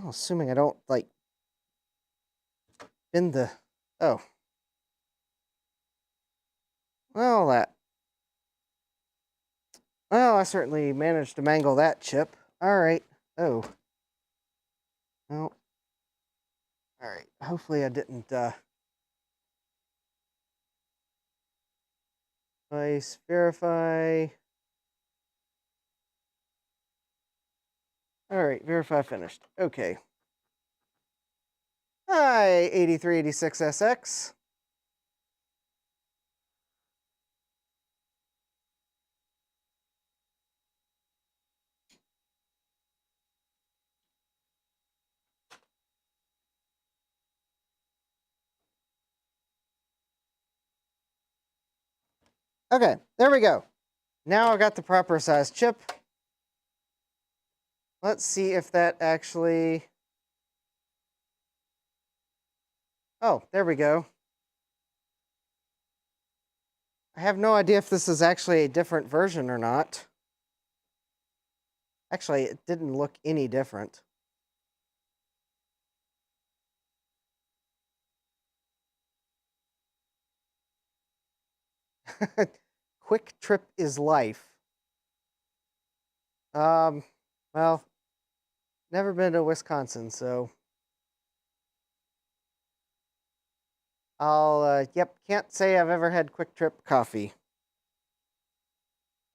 Assuming I don't, like, bend the, oh. Well, I certainly managed to mangle that chip. All right. Oh. Well. All right. Hopefully I didn't, device verify. All right, verify finished. Okay. Hi, 8386SX. Okay, there we go. Now I got the proper size chip. Let's see if that actually... Oh, there we go. I have no idea if this is actually a different version or not. Actually, it didn't look any different. Quick trip is life. Well, never been to Wisconsin, so yep, can't say I've ever had Quick Trip coffee.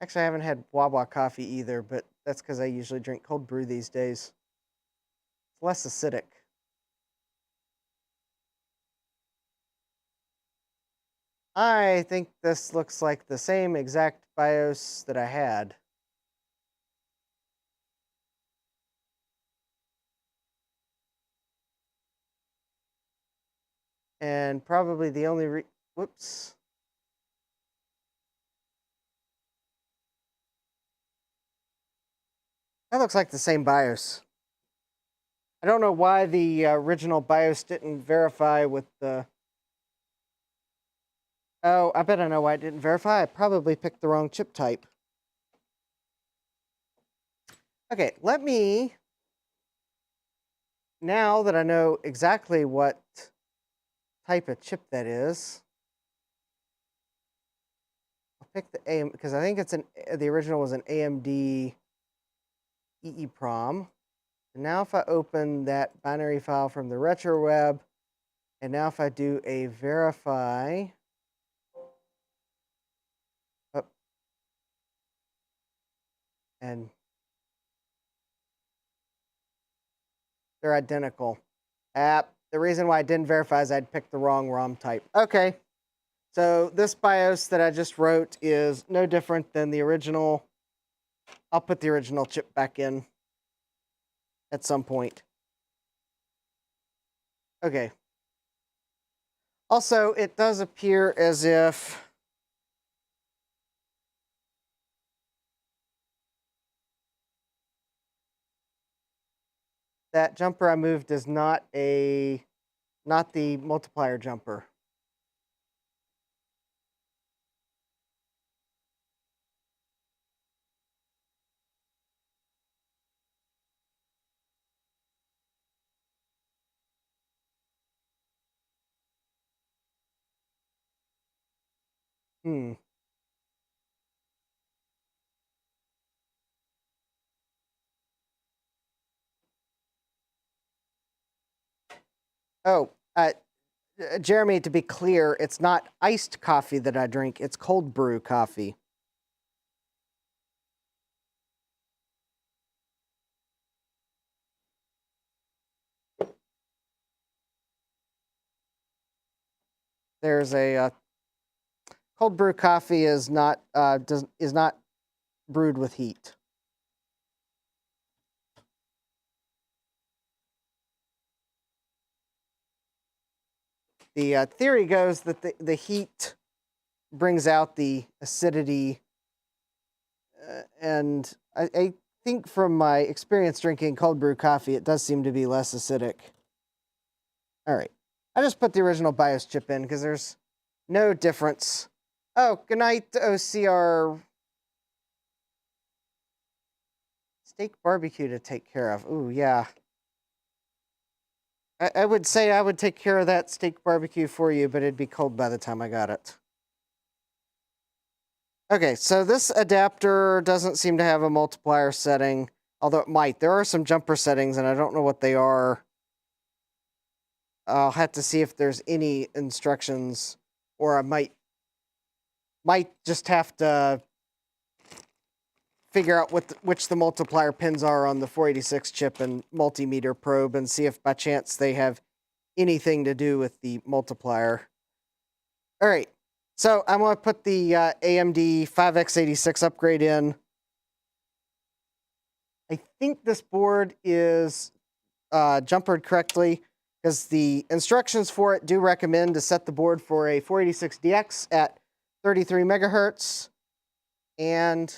Actually, I haven't had Wawa coffee either, but that's because I usually drink cold brew these days. It's less acidic. I think this looks like the same exact BIOS that I had. And probably the only whoops. That looks like the same BIOS. I don't know why the original BIOS didn't verify with the... Oh, I bet I know why it didn't verify. I probably picked the wrong chip type. Okay, let me... Now that I know exactly what type of chip that is, I'll pick the AM, because I think it's the original was an AMD EEPROM. And now if I open that binary file from the RetroWeb, and now if I do a verify, and they're identical. The reason why I didn't verify is I'd picked the wrong ROM type. Okay, so this BIOS that I just wrote is no different than the original. I'll put the original chip back in at some point. Okay. Also, it does appear as if that jumper I moved is not the multiplier jumper. Oh, Jeremy, to be clear, it's not iced coffee that I drink, it's cold brew coffee. There's a cold brew coffee is not brewed with heat. The theory goes that the heat brings out the acidity, and I think from my experience drinking cold brew coffee, it does seem to be less acidic. All right, I just put the original BIOS chip in because there's no difference. Oh, good night, OCR. Steak barbecue to take care of. Ooh, yeah. I would say I would take care of that steak barbecue for you, but it'd be cold by the time I got it. Okay, so this adapter doesn't seem to have a multiplier setting, although it might. There are some jumper settings, and I don't know what they are. I'll have to see if there's any instructions, or I might just have to figure out which the multiplier pins are on the 486 chip and multimeter probe and see if by chance they have anything to do with the multiplier. All right, so I'm going to put the AMD 5x86 upgrade in. I think this board is jumpered correctly because the instructions for it do recommend to set the board for a 486DX at 33 megahertz. And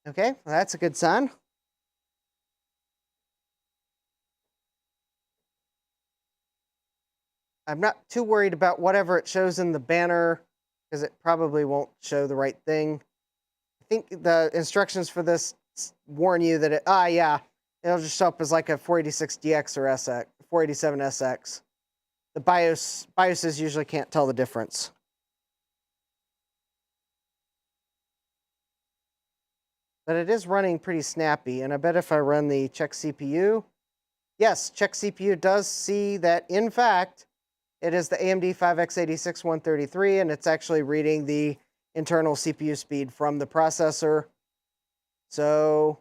okay, well, that's a good sign. I'm not too worried about whatever it shows in the banner because it probably won't show the right thing. I think the instructions for this warn you that it'll just show up as like a 486DX or SX, 487SX. The BIOSes usually can't tell the difference. But it is running pretty snappy, and I bet if I run the check CPU, yes, check CPU does see that, in fact, it is the AMD 5x86 133, and it's actually reading the internal CPU speed from the processor. So,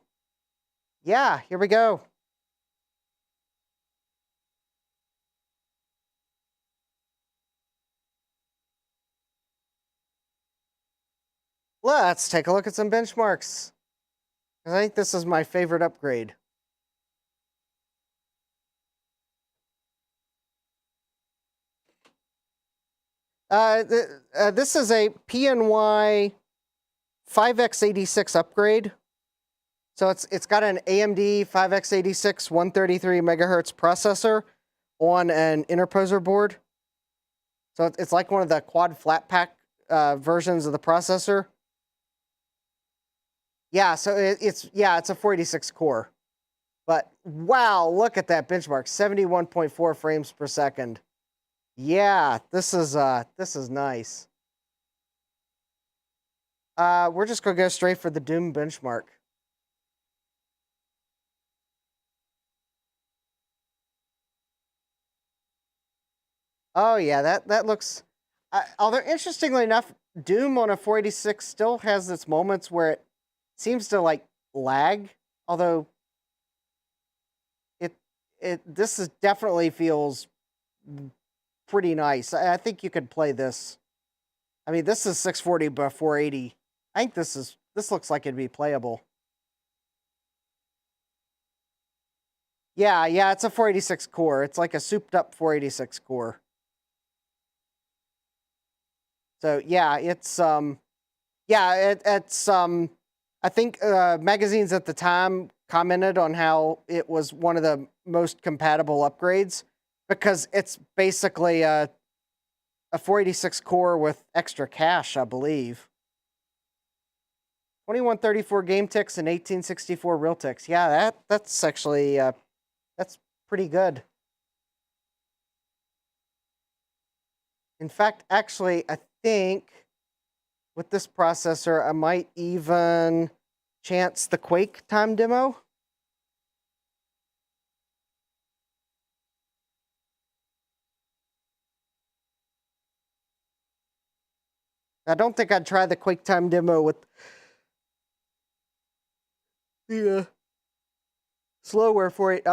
yeah, here we go. Let's take a look at some benchmarks. I think this is my favorite upgrade. This is a PNY 5x86 upgrade. So it's got an AMD 5x86 133 megahertz processor on an interposer board. So it's like one of the quad flat pack versions of the processor. Yeah, so it's a 486 core. But wow, look at that benchmark, 71.4 frames per second. Yeah, this is nice. We're just gonna go straight for the Doom benchmark. Oh yeah, that looks. Although interestingly enough, Doom on a 486 still has its moments where it seems to like lag. Although this is definitely feels pretty nice. I think you could play this. I mean, this is 640 by 480. I think this looks like it'd be playable. Yeah, it's a 486 core. It's like a souped up 486 core. So yeah, it's I think magazines at the time commented on how it was one of the most compatible upgrades because it's basically a 486 core with extra cache, I believe. 2134 game ticks and 1864 real ticks. Yeah, that's actually that's pretty good. In fact, actually, I think with this processor, I might even chance the Quake time demo. I don't think I'd try the Quake time demo with the slowware for it.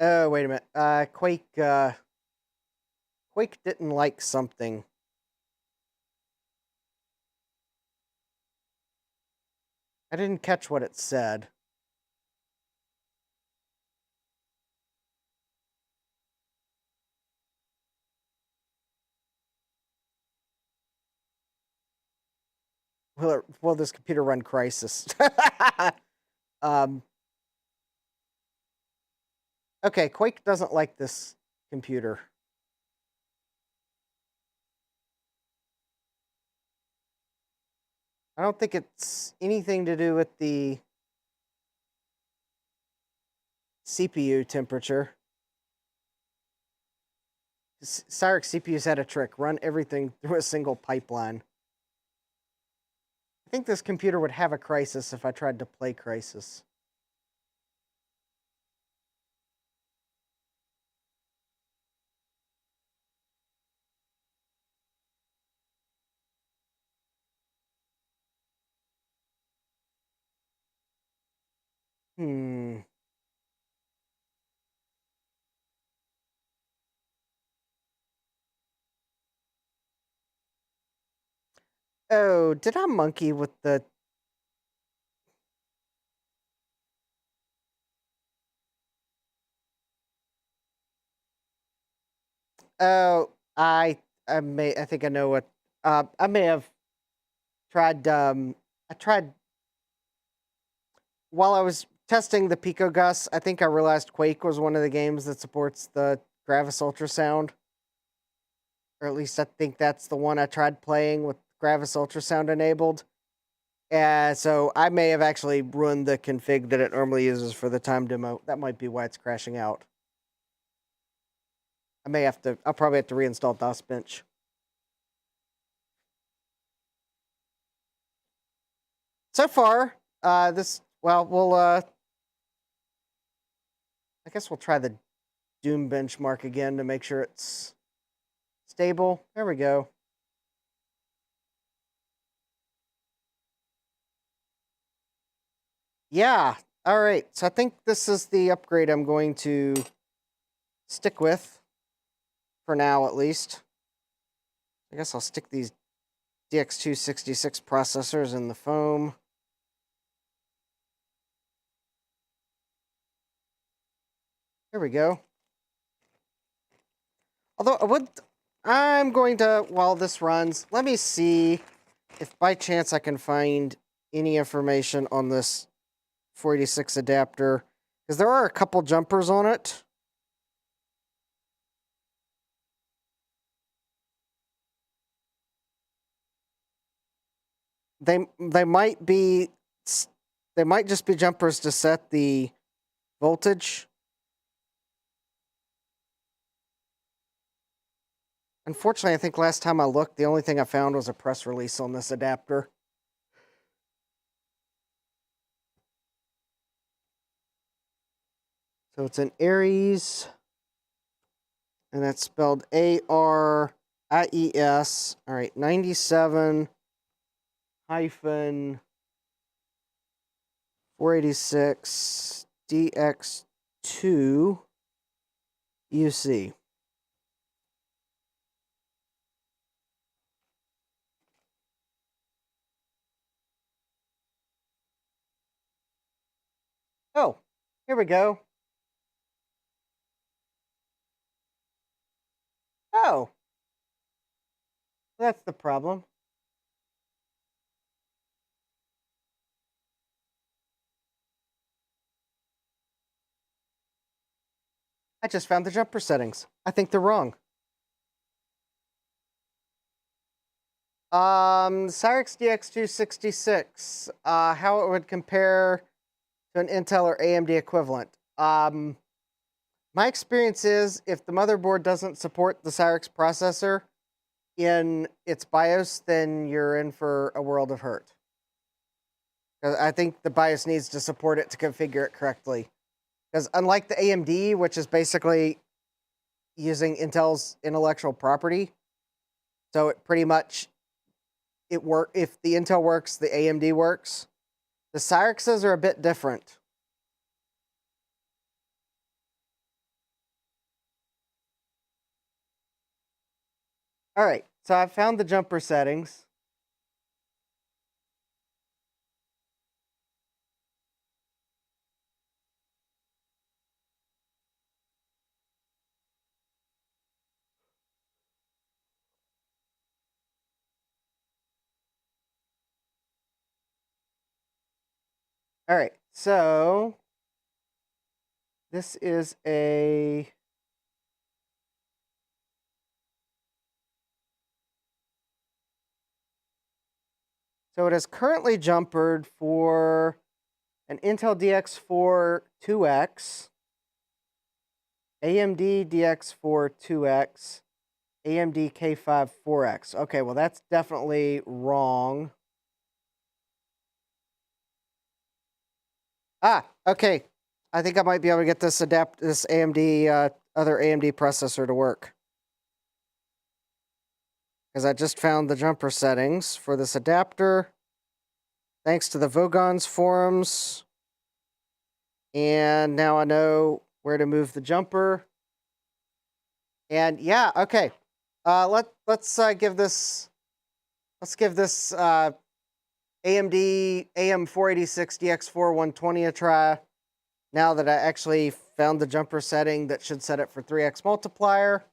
Oh, wait a minute. Quake didn't like something. I didn't catch what it said. Will this computer run Crisis? Okay, Quake doesn't like this computer. I don't think it's anything to do with the CPU temperature. Cyrix CPUs had a trick. Run everything through a single pipeline. I think this computer would have a Crisis if I tried to play Crisis. Oh, did I monkey with the... Oh, I think I know what... I may have tried... I tried... While I was testing the Pico Gus, I think I realized Quake was one of the games that supports the Gravis ultrasound. Or at least I think that's the one I tried playing with Gravis ultrasound enabled. So I may have actually ruined the config that it normally uses for the time demo. That might be why it's crashing out. I'll probably have to reinstall DOSBench. So far, I guess we'll try the Doom benchmark again to make sure it's stable. There we go. Yeah. All right. So I think this is the upgrade I'm going to stick with for now, at least. I guess I'll stick these DX266 processors in the foam. There we go. Although I'm going to, while this runs, let me see if by chance I can find any information on this 486 adapter, because there are a couple jumpers on it. They might just be jumpers to set the voltage. Unfortunately, I think last time I looked, the only thing I found was a press release on this adapter. So it's an Aries, and that's spelled ARIES. All right, 97 hyphen 486 DX2 UC. Oh, here we go. Oh, that's the problem. I just found the jumper settings. I think they're wrong. Cirrus DX266, how it would compare to an Intel or AMD equivalent. My experience is if the motherboard doesn't support the Cirrus processor in its BIOS, then you're in for a world of hurt. I think the BIOS needs to support it to configure it correctly. Because unlike the AMD, which is basically using Intel's intellectual property, so it pretty much, if the Intel works, the AMD works. The Cyruses are a bit different. All right, so I found the jumper settings. All right, so this is a so it is currently jumpered for an Intel DX4 2X, AMD DX4 2X, AMD K5 4X. Okay, well that's definitely wrong. Okay. I think I might be able to get this AMD other AMD processor to work. Because I just found the jumper settings for this adapter. Thanks to the Vogons forums. And now I know where to move the jumper. And yeah, okay. Let's give this AMD AM486 DX4 120 a try. Now that I actually found the jumper setting that should set it for 3x multiplier.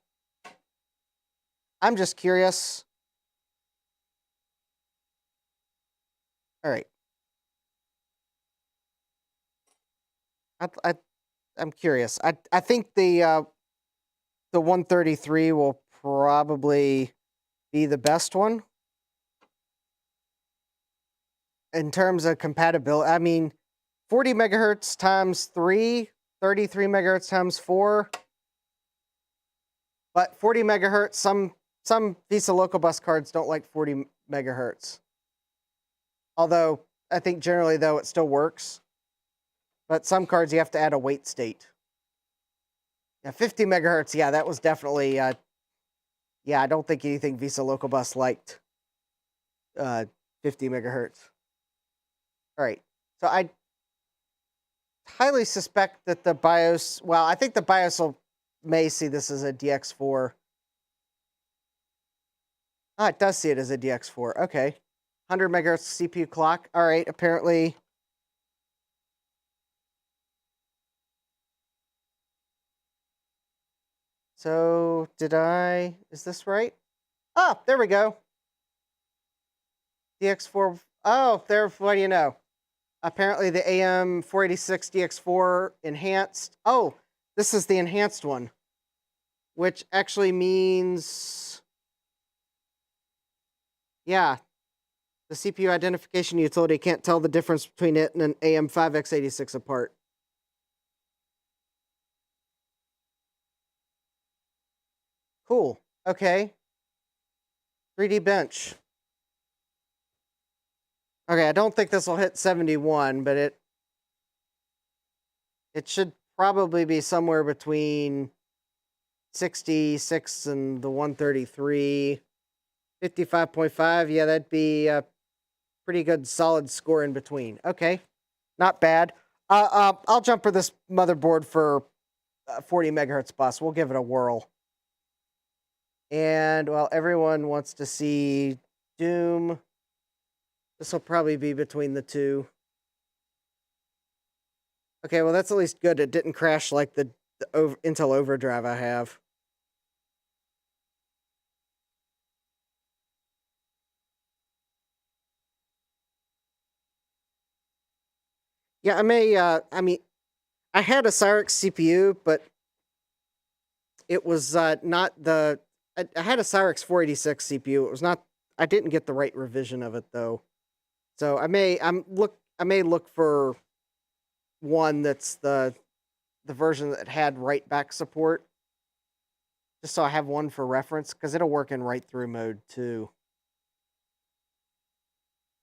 I'm just curious. All right. I'm curious. I think the 133 will probably be the best one. In terms of compatibility, I mean, 40 megahertz times 3, 33 megahertz times 4. But 40 megahertz, some VISA local bus cards don't like 40 megahertz. Although, I think generally, though, it still works. But some cards, you have to add a wait state. Yeah, 50 megahertz, yeah, that was definitely, yeah, I don't think anything VISA local bus liked 50 megahertz. All right, so I highly suspect that the BIOS, well, I think the BIOS may see this as a DX4. Ah, it does see it as a DX4. Okay. 100 megahertz CPU clock. All right, apparently. So, is this right? Oh, there we go. DX4. Oh, what do you know? Apparently the AM486 DX4 enhanced. Oh, this is the enhanced one. Which actually means, yeah, the CPU identification utility can't tell the difference between it and an AM5x86 apart. Cool. Okay. 3D bench. Okay, I don't think this will hit 71, but it should probably be somewhere between 66 and the 133. 55.5, yeah, that'd be a pretty good solid score in between. Okay, not bad. I'll jump for this motherboard for 40 megahertz bus. We'll give it a whirl. And while everyone wants to see Doom, this will probably be between the two. Okay, well, that's at least good. It didn't crash like the Intel Overdrive I have. Yeah, I mean, I had a Cyrix CPU, but it was not the. I had a Cyrix 486 CPU. It was not. I didn't get the right revision of it though, so I may look for one that's the version that had write back support, just so I have one for reference, because it'll work in write through mode too.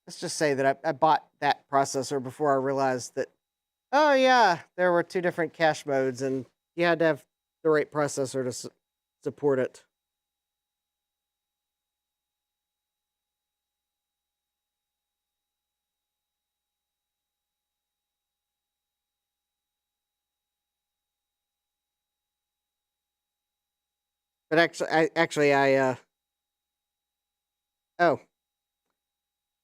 Let's just say that I bought that processor before I realized that, oh yeah, there were two different cache modes, and you had to have the right processor to support it. But oh,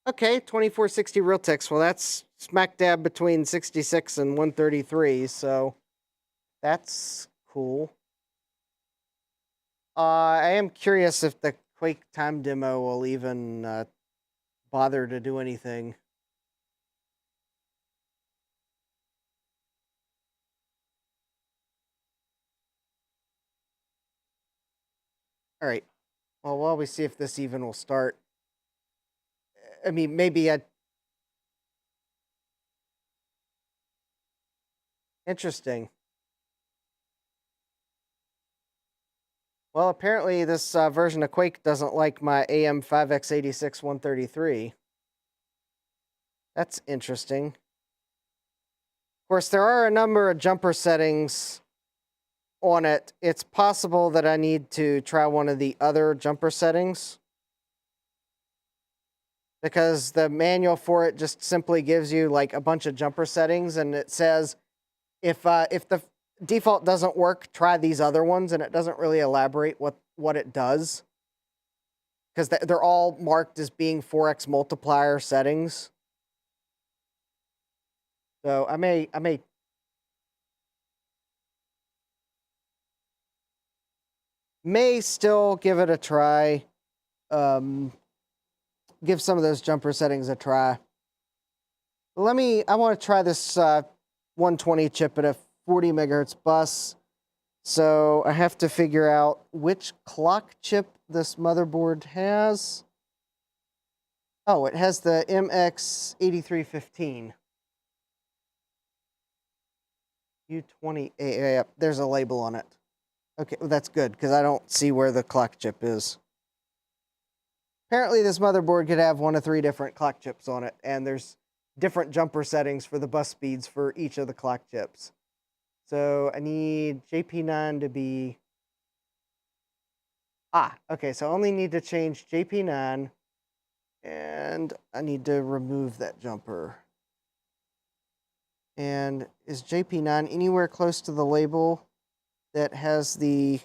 okay, 2460 Realtek. Well, that's smack dab between 66 and 133, so that's cool. I am curious if the Quake time demo will even bother to do anything. All right. Well, while we see if this even will start, I mean, maybe interesting. Well, apparently this version of Quake doesn't like my AM5X86 133. That's interesting. Of course, there are a number of jumper settings on it. It's possible that I need to try one of the other jumper settings, because the manual for it just simply gives you like a bunch of jumper settings, and it says if the default doesn't work, try these other ones, and it doesn't really elaborate what it does, because they're all marked as being 4x multiplier settings. So I may still give it a try. Give some of those jumper settings a try. I want to try this 120 chip at a 40 megahertz bus. So I have to figure out which clock chip this motherboard has. Oh, it has the MX8315. U20, there's a label on it. Okay, well, that's good, because I don't see where the clock chip is. Apparently, this motherboard could have 1 of 3 different clock chips on it, and there's different jumper settings for the bus speeds for each of the clock chips. So I need JP9 to be... okay, so I only need to change JP9, and I need to remove that jumper. And is JP9 anywhere close to the label that has the...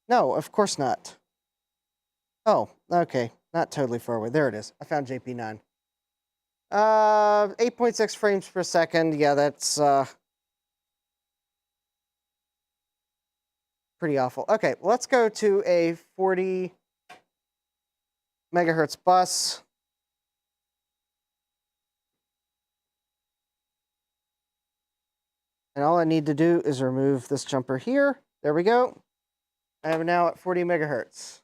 No, of course not. Oh, okay. Not totally far away. There it is. I found JP9. 8.6 frames per second. Yeah, that's pretty awful. Okay, let's go to a 40 megahertz bus. And all I need to do is remove this jumper here. There we go. I am now at 40 megahertz.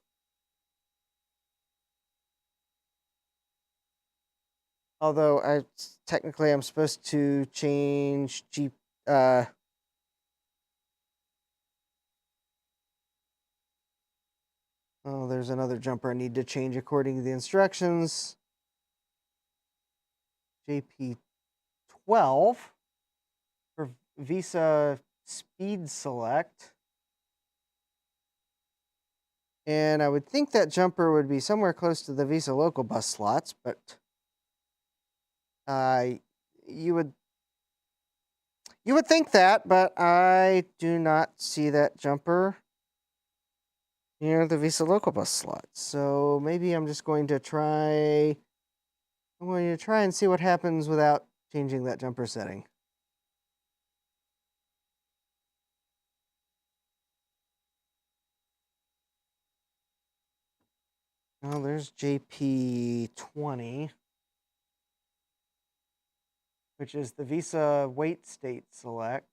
Although technically I'm supposed to change Oh, there's another jumper I need to change according to the instructions. JP12 for Visa Speed Select. And I would think that jumper would be somewhere close to the Visa local bus slots, but you would think that, but I do not see that jumper near the Visa local bus slot. So maybe I'm just going to try. I'm going to try and see what happens without changing that jumper setting. Oh, there's JP20, which is the Visa Wait State Select.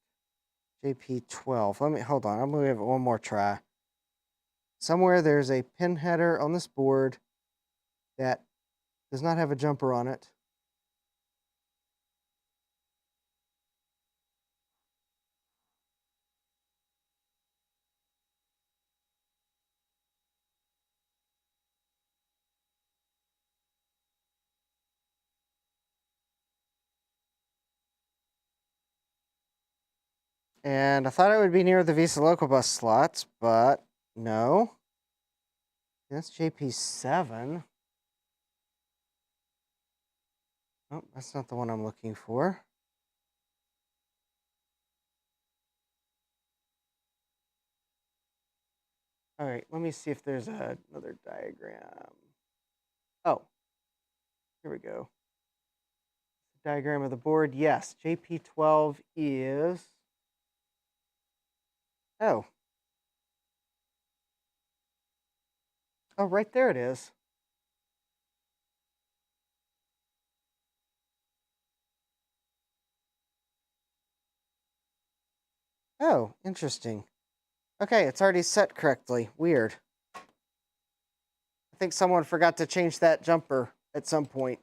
JP12. Let me hold on. I'm going to give it one more try. Somewhere there's a pin header on this board that does not have a jumper on it. And I thought it would be near the Visa local bus slots, but no. That's JP7. Oh, that's not the one I'm looking for. All right, let me see if there's another diagram. Oh, here we go. Diagram of the board. Yes, JP12 is... Oh. Oh, right there it is. Oh, interesting. Okay, it's already set correctly. Weird. I think someone forgot to change that jumper at some point.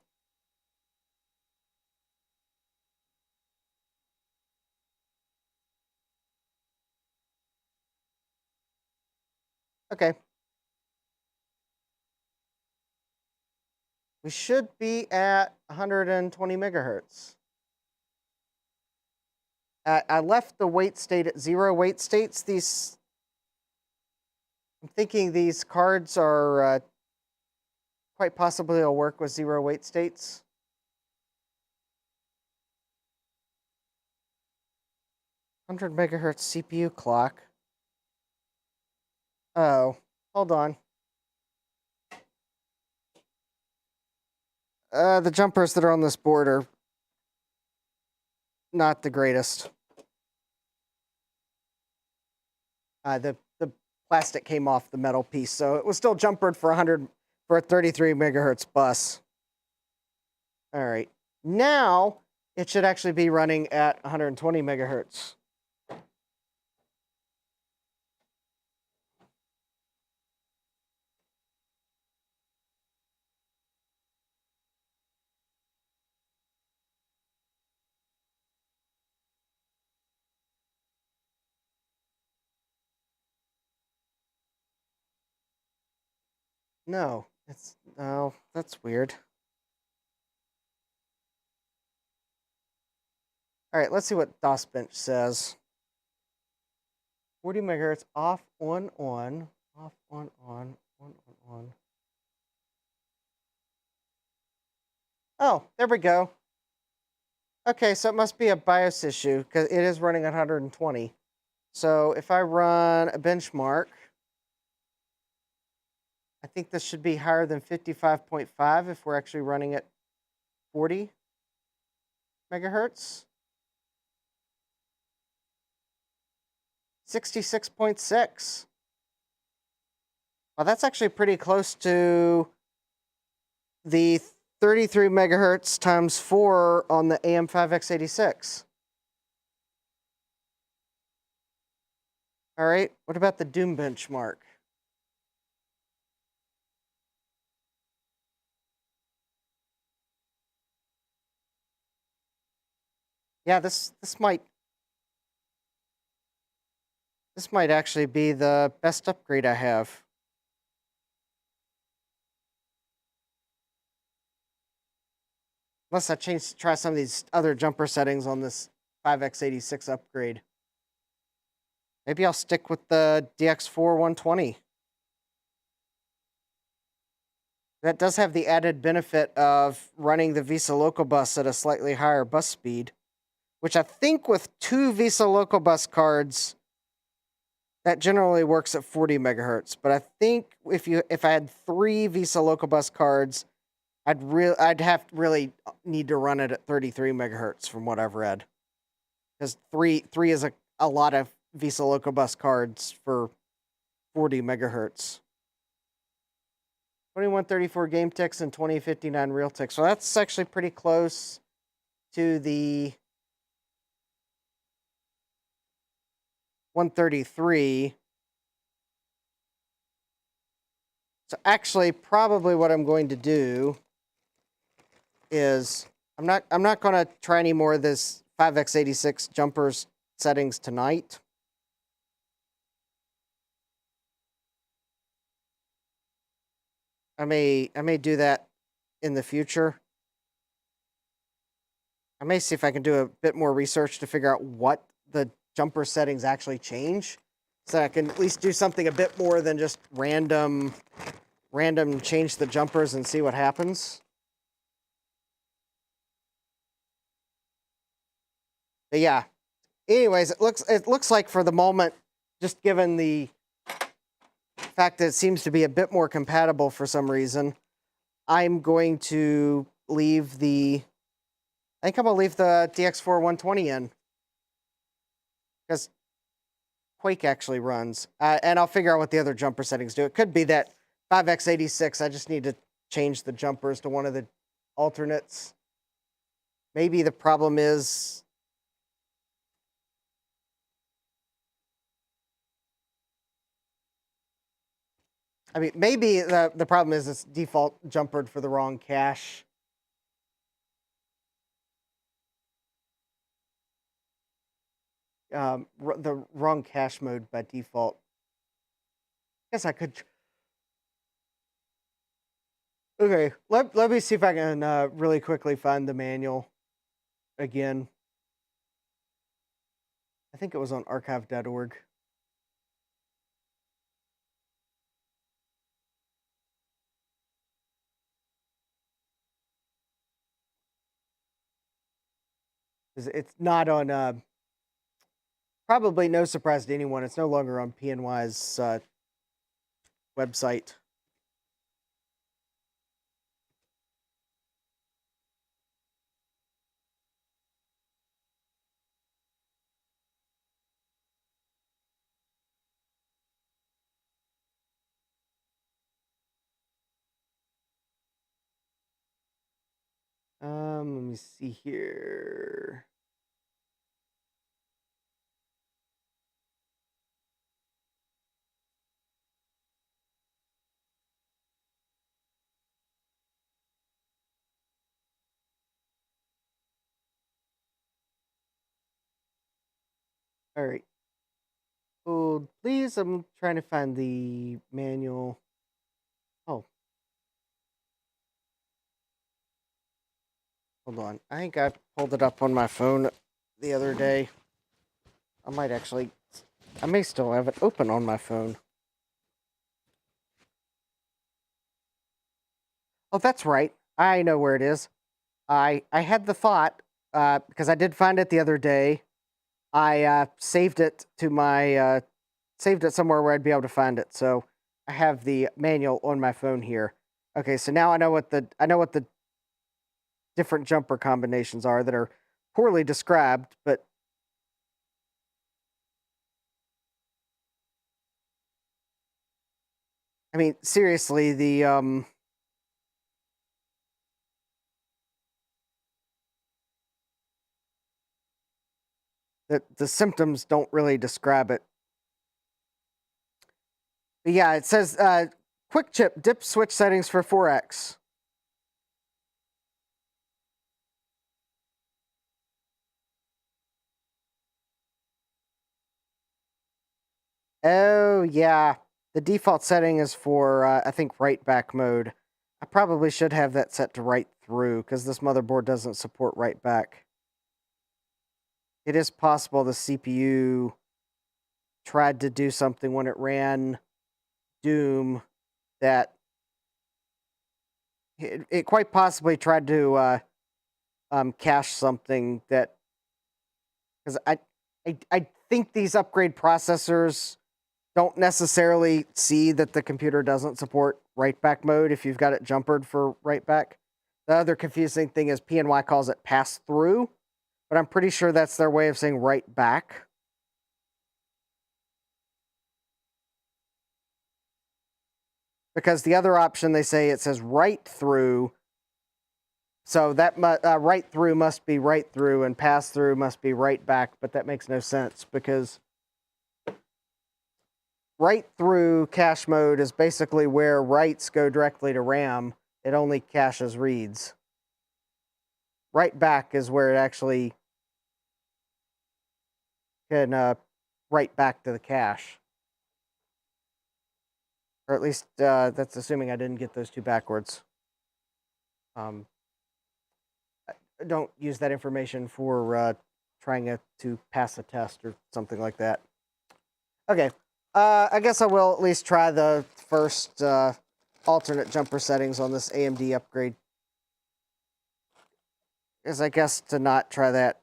Okay. We should be at 120 megahertz. I left the wait state at 0 wait states. I'm thinking these cards are quite possibly will work with 0 wait states. Hundred megahertz CPU clock. Oh, hold on. The jumpers that are on this board are not the greatest. The plastic came off the metal piece, so it was still jumpered for a 33 megahertz bus. All right, now it should actually be running at 120 megahertz. No, that's weird. All right, let's see what DOSBench says. 40 megahertz off, on, off, on, on. Oh, there we go. Okay, so it must be a BIOS issue because it is running at 120. So if I run a benchmark, I think this should be higher than 55.5 if we're actually running at 40 megahertz. 66.6. Well, that's actually pretty close to the 33 megahertz times 4 on the AM5X86. All right, what about the Doom benchmark? Yeah, this might actually be the best upgrade I have. Unless I try some of these other jumper settings on this 5x86 upgrade. Maybe I'll stick with the DX4 120. That does have the added benefit of running the Visa Local Bus at a slightly higher bus speed, which I think with 2 Visa Local Bus cards, that generally works at 40 megahertz. But I think if I had 3 Visa Local Bus cards, I'd have really need to run it at 33 megahertz from what I've read, because three is a lot of Visa Local Bus cards for 40 megahertz. 2134 game ticks and 2059 real ticks. So that's actually pretty close to the 133. So actually, probably what I'm going to do is I'm not going to try any more of this 5x86 jumpers settings tonight. I may do that in the future. I may see if I can do a bit more research to figure out what the jumper settings actually change, so I can at least do something a bit more than just random change the jumpers and see what happens. But yeah. Anyways, it looks like for the moment, just given the fact that it seems to be a bit more compatible for some reason, I'm going to leave the DX4 120 in, because Quake actually runs. And I'll figure out what the other jumper settings do. It could be that 5x86, I just need to change the jumpers to one of the alternates. Maybe the problem is... I mean, maybe the problem is it's default jumpered for the wrong cache. The wrong cache mode by default. I guess I could... Okay, let me see if I can really quickly find the manual again. I think it was on archive.org. It's not on... probably no surprise to anyone, it's no longer on PNY's website. Let me see here. All right. Hold, please. I'm trying to find the manual. Oh. Hold on. I think I pulled it up on my phone the other day. I may still have it open on my phone. Oh, that's right. I know where it is. I had the thought, because I did find it the other day. I saved it to my saved it somewhere where I'd be able to find it. So I have the manual on my phone here. Okay, so now I know what the different jumper combinations are that are poorly described, but I mean, seriously, the symptoms don't really describe it. But yeah, it says quick chip dip switch settings for 4X. Oh yeah, the default setting is for I think right back mode. I probably should have that set to write through because this motherboard doesn't support write back. It is possible the CPU tried to do something when it ran Doom that it quite possibly tried to cache something that, because I think these upgrade processors don't necessarily see that the computer doesn't support write back mode if you've got it jumpered for write back. The other confusing thing is PNY calls it pass through, but I'm pretty sure that's their way of saying write back. Because the other option, they say it says write through, so that write through must be write through and pass through must be write back, but that makes no sense because write through cache mode is basically where writes go directly to RAM. It only caches reads. Write back is where it actually can write back to the cache. Or at least that's assuming I didn't get those two backwards. Don't use that information for trying to pass a test or something like that. Okay, I guess I will at least try the first alternate jumper settings on this AMD upgrade. Because I guess to not try that.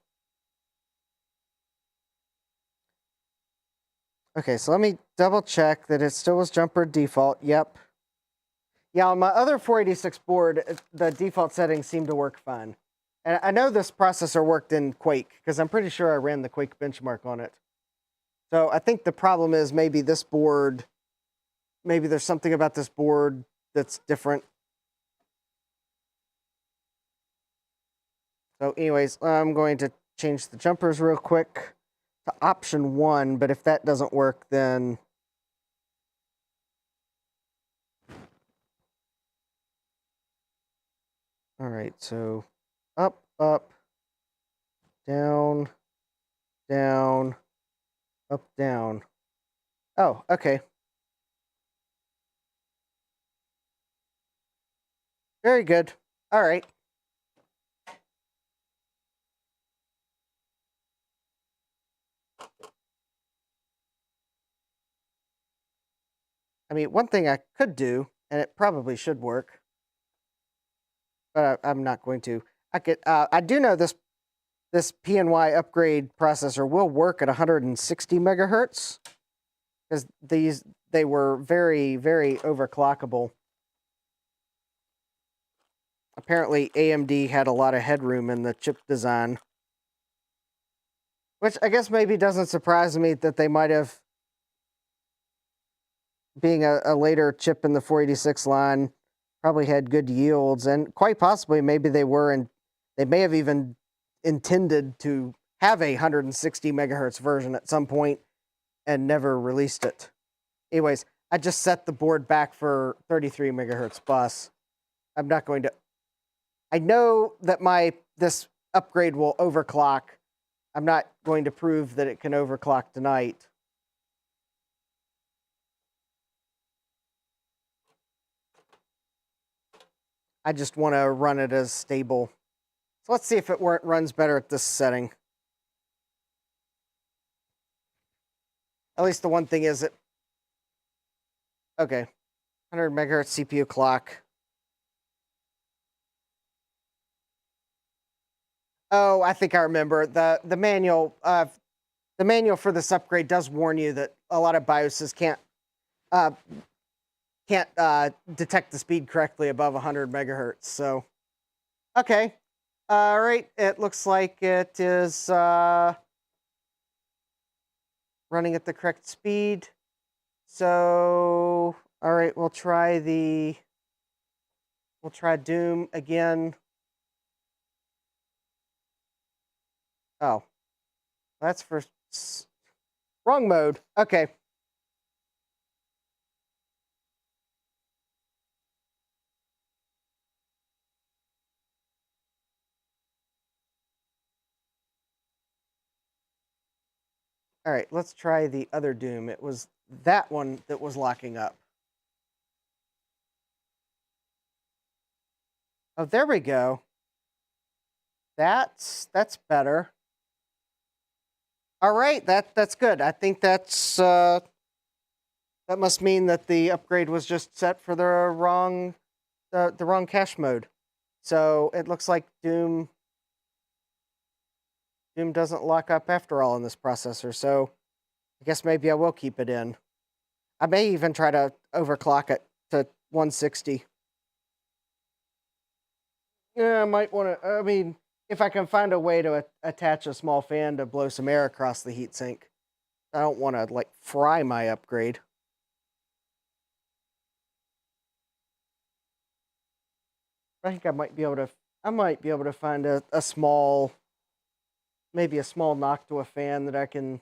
Okay, so let me double check that it still was jumper default. Yep. Yeah, on my other 486 board, the default settings seem to work fine. And I know this processor worked in Quake, because I'm pretty sure I ran the Quake benchmark on it. So I think the problem is maybe this board, maybe there's something about this board that's different. So anyways, I'm going to change the jumpers real quick to option 1, but if that doesn't work, then all right, so up, up, down, down, up, down. Oh, okay. Very good. All right. I mean, one thing I could do, and it probably should work, but I'm not going to. I do know this PNY upgrade processor will work at 160 megahertz because they were very, very overclockable. Apparently, AMD had a lot of headroom in the chip design, which I guess maybe doesn't surprise me that they might have, being a later chip in the 486 line, probably had good yields, and quite possibly maybe they were, and they may have even intended to have a 160 megahertz version at some point and never released it. Anyways, I just set the board back for 33 megahertz bus. I'm not going to. I know that this upgrade will overclock. I'm not going to prove that it can overclock tonight. I just want to run it as stable. So let's see if it runs better at this setting. At least the one thing is it. Okay, 100 megahertz CPU clock. Oh, I think I remember the manual. The manual for this upgrade does warn you that a lot of BIOSes can't detect the speed correctly above 100 megahertz. So, okay, all right. It looks like it is running at the correct speed. So, all right, we'll try Doom again. Oh, that's for wrong mode. Okay. All right, let's try the other Doom. It was that one that was locking up. Oh, there we go. That's better. All right, that's good. I think that's that must mean that the upgrade was just set for the wrong cache mode. So it looks like Doom doesn't lock up after all in this processor. So I guess maybe I will keep it in. I may even try to overclock it to 160. Yeah, I might want to. I mean, if I can find a way to attach a small fan to blow some air across the heatsink, I don't want to like fry my upgrade. I think I might be able to. I might be able to find a small, maybe a small knock to a fan that I can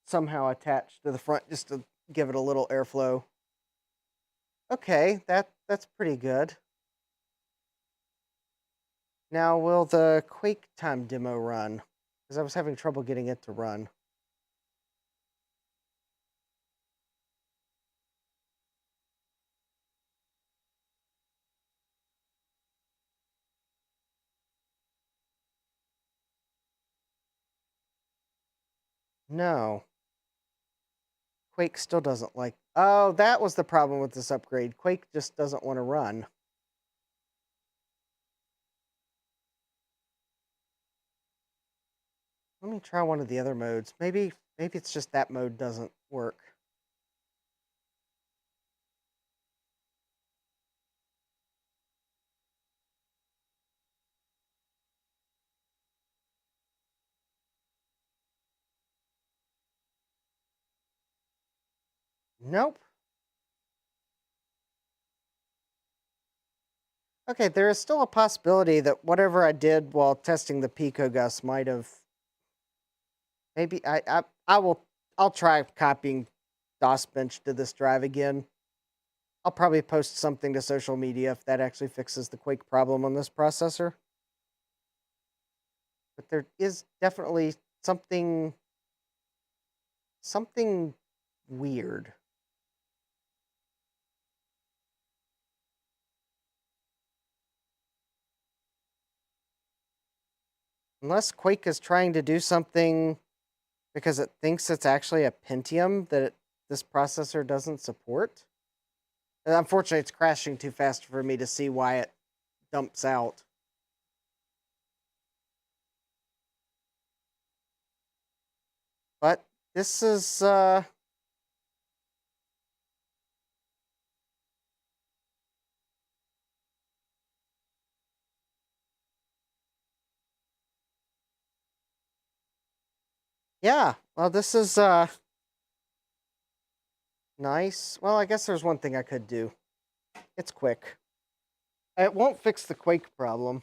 somehow attach to the front just to give it a little airflow. Okay, that's pretty good. Now, will the QuakeTime demo run? Because I was having trouble getting it to run. No. Quake still doesn't like... Oh, that was the problem with this upgrade. Quake just doesn't want to run. Let me try one of the other modes. Maybe it's just that mode doesn't work. Nope. Okay, there is still a possibility that whatever I did while testing the PicoGus might have... Maybe I'll try copying DOSBench to this drive again. I'll probably post something to social media if that actually fixes the Quake problem on this processor. But there is definitely something weird. Unless Quake is trying to do something because it thinks it's actually a Pentium that this processor doesn't support. And unfortunately, it's crashing too fast for me to see why it dumps out. But this is... Yeah, well, this is nice. Well, I guess there's one thing I could do. It's quick. It won't fix the Quake problem.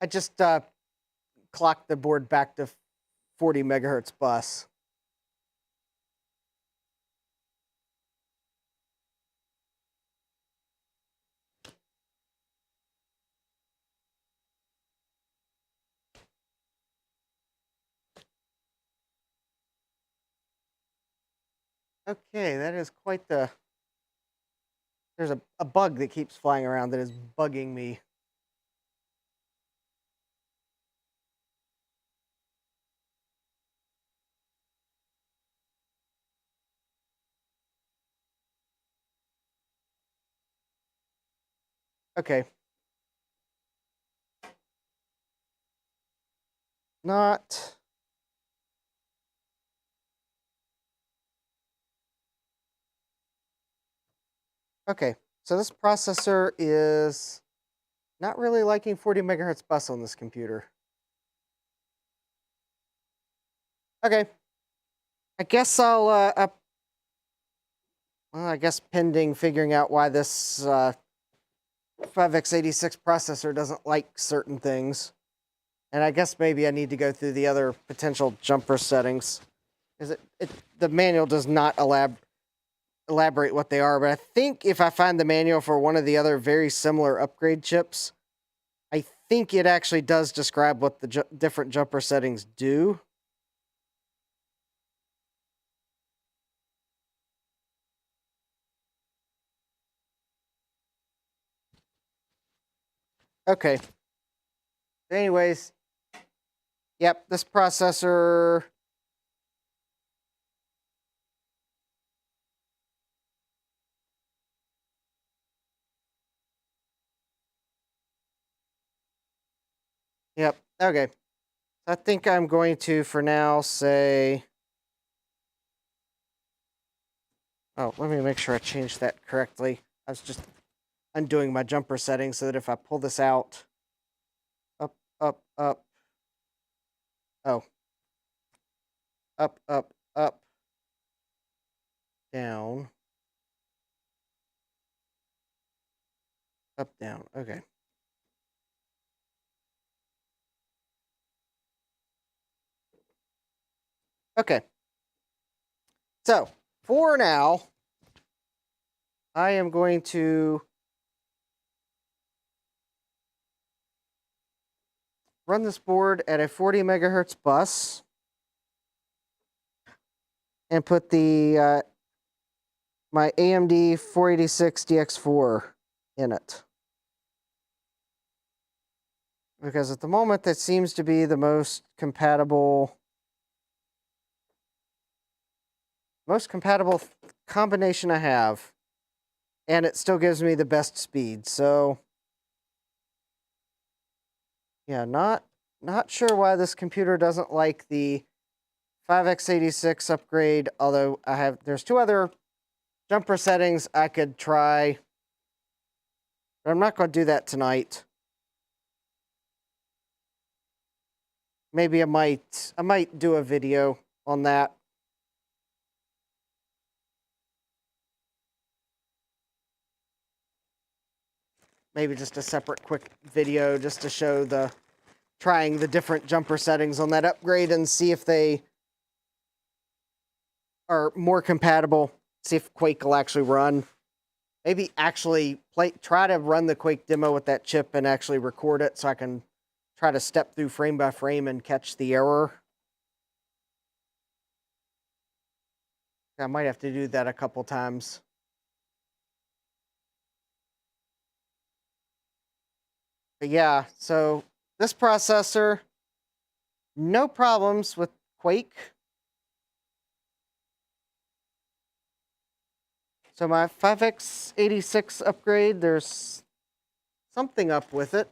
I just clocked the board back to 40 megahertz bus. Okay, that is quite the... There's a bug that keeps flying around that is bugging me. Okay. Not... Okay, so this processor is not really liking 40 megahertz bus on this computer. Okay. I guess I'll, well, I guess pending figuring out why this 5x86 processor doesn't like certain things. And I guess maybe I need to go through the other potential jumper settings. Is the manual does not elaborate what they are, but I think if I find the manual for one of the other very similar upgrade chips, I think it actually does describe what the different jumper settings do. Okay. Anyways, yep, this processor... Yep, okay. I think I'm going to, for now, say... Oh, let me make sure I changed that correctly. I was just undoing my jumper settings so that if I pull this out... Up, up, up... Oh. Up, up, up... Down... Up, down, okay. Okay. So, for now, I am going to run this board at a 40 megahertz bus and put the my AMD 486 DX4 in it. Because at the moment, that seems to be the most compatible combination I have. And it still gives me the best speed. So, yeah, not sure why this computer doesn't like the 5x86 upgrade, although there's two other jumper settings I could try. But I'm not going to do that tonight. Maybe I might do a video on that. Maybe just a separate quick video just to show trying the different jumper settings on that upgrade and see if they are more compatible. See if Quake will actually run. Maybe actually try to run the Quake demo with that chip and actually record it so I can try to step through frame by frame and catch the error. I might have to do that a couple times. But yeah, so this processor, no problems with Quake. So my 5x86 upgrade, there's something up with it.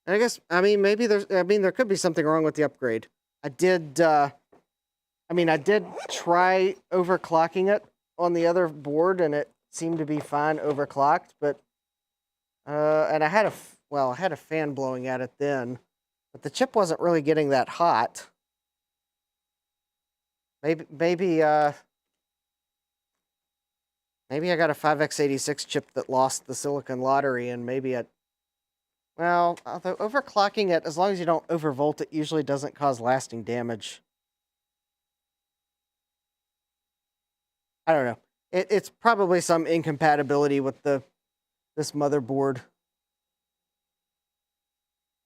And I guess, maybe there could be something wrong with the upgrade. I did try overclocking it on the other board, and it seemed to be fine overclocked, but, and I had a fan blowing at it then, but the chip wasn't really getting that hot. Maybe I got a 5x86 chip that lost the silicon lottery, and although overclocking it, as long as you don't overvolt it, usually doesn't cause lasting damage. I don't know. It's probably some incompatibility with this motherboard.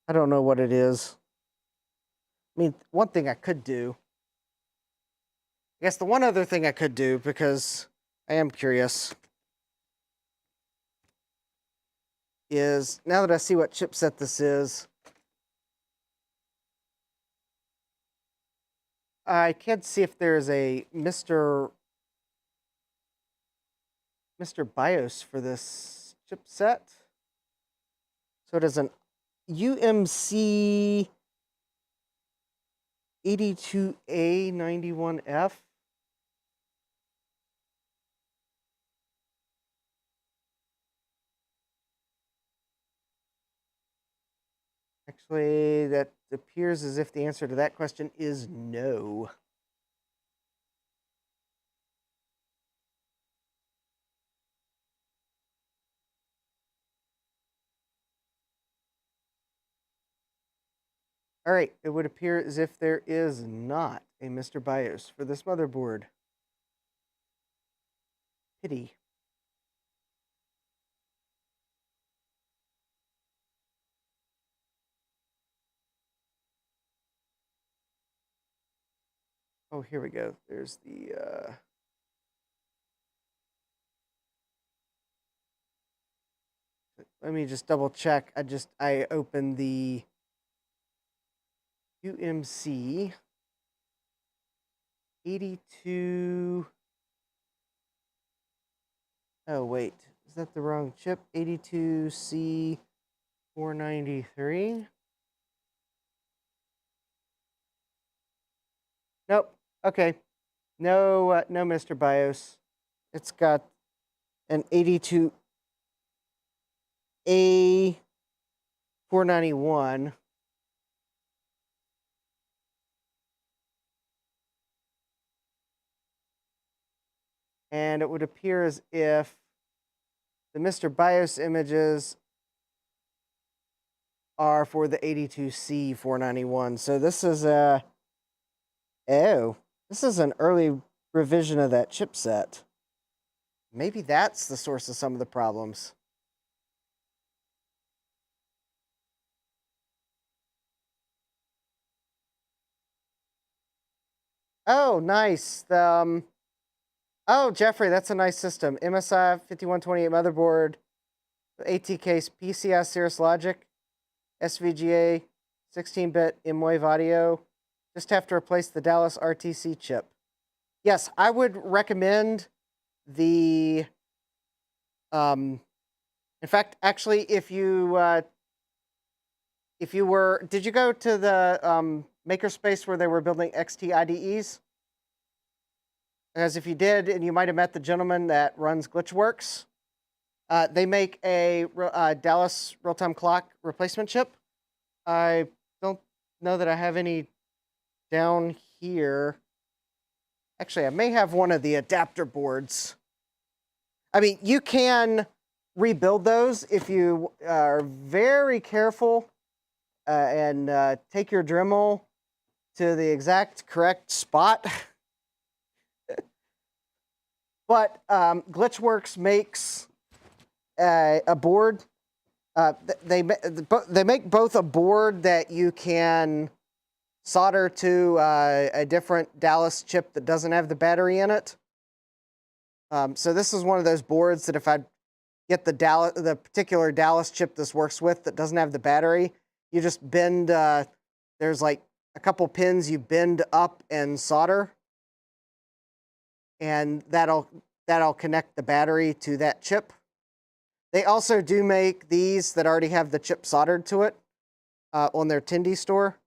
I don't know what it is. One thing I could do. I guess the one other thing I could do, because I am curious, is now that I see what chipset this is, I can see if there's a Mr. BIOS for this chipset. So it is an UMC 82A91F. Actually, that appears as if the answer to that question is no. All right, it would appear as if there is not a Mr. BIOS for this motherboard. pity. Oh, here we go. There's the let me just double check. I opened the UMC 82. Oh, wait. Is that the wrong chip? 82C493. Nope. Okay. No, no, Mr. BIOS. It's got an 82A491. And it would appear as if the Mr. BIOS images are for the 82C491. So this is this is an early revision of that chipset. Maybe that's the source of some of the problems. Oh, nice. Oh, Jeffrey, that's a nice system. MSI 5128 motherboard, ATK PCI Cirrus Logic, SVGA, 16-bit M-Wave audio. Just have to replace the Dallas RTC chip. Yes, I would recommend the. In fact, actually, if you were, did you go to the makerspace where they were building XT IDEs? Because if you did, and you might have met the gentleman that runs Glitchworks, they make a Dallas real-time clock replacement chip. I don't know that I have any down here. Actually, I may have one of the adapter boards. I mean, you can rebuild those if you are very careful and take your Dremel to the exact correct spot. But Glitchworks makes a board. They make both a board that you can solder to a different Dallas chip that doesn't have the battery in it. So this is one of those boards that if I get the particular Dallas chip this works with that doesn't have the battery, you just bend. There's like a couple pins you bend up and solder, and that'll connect the battery to that chip. They also do make these that already have the chip soldered to it on their Tindy store.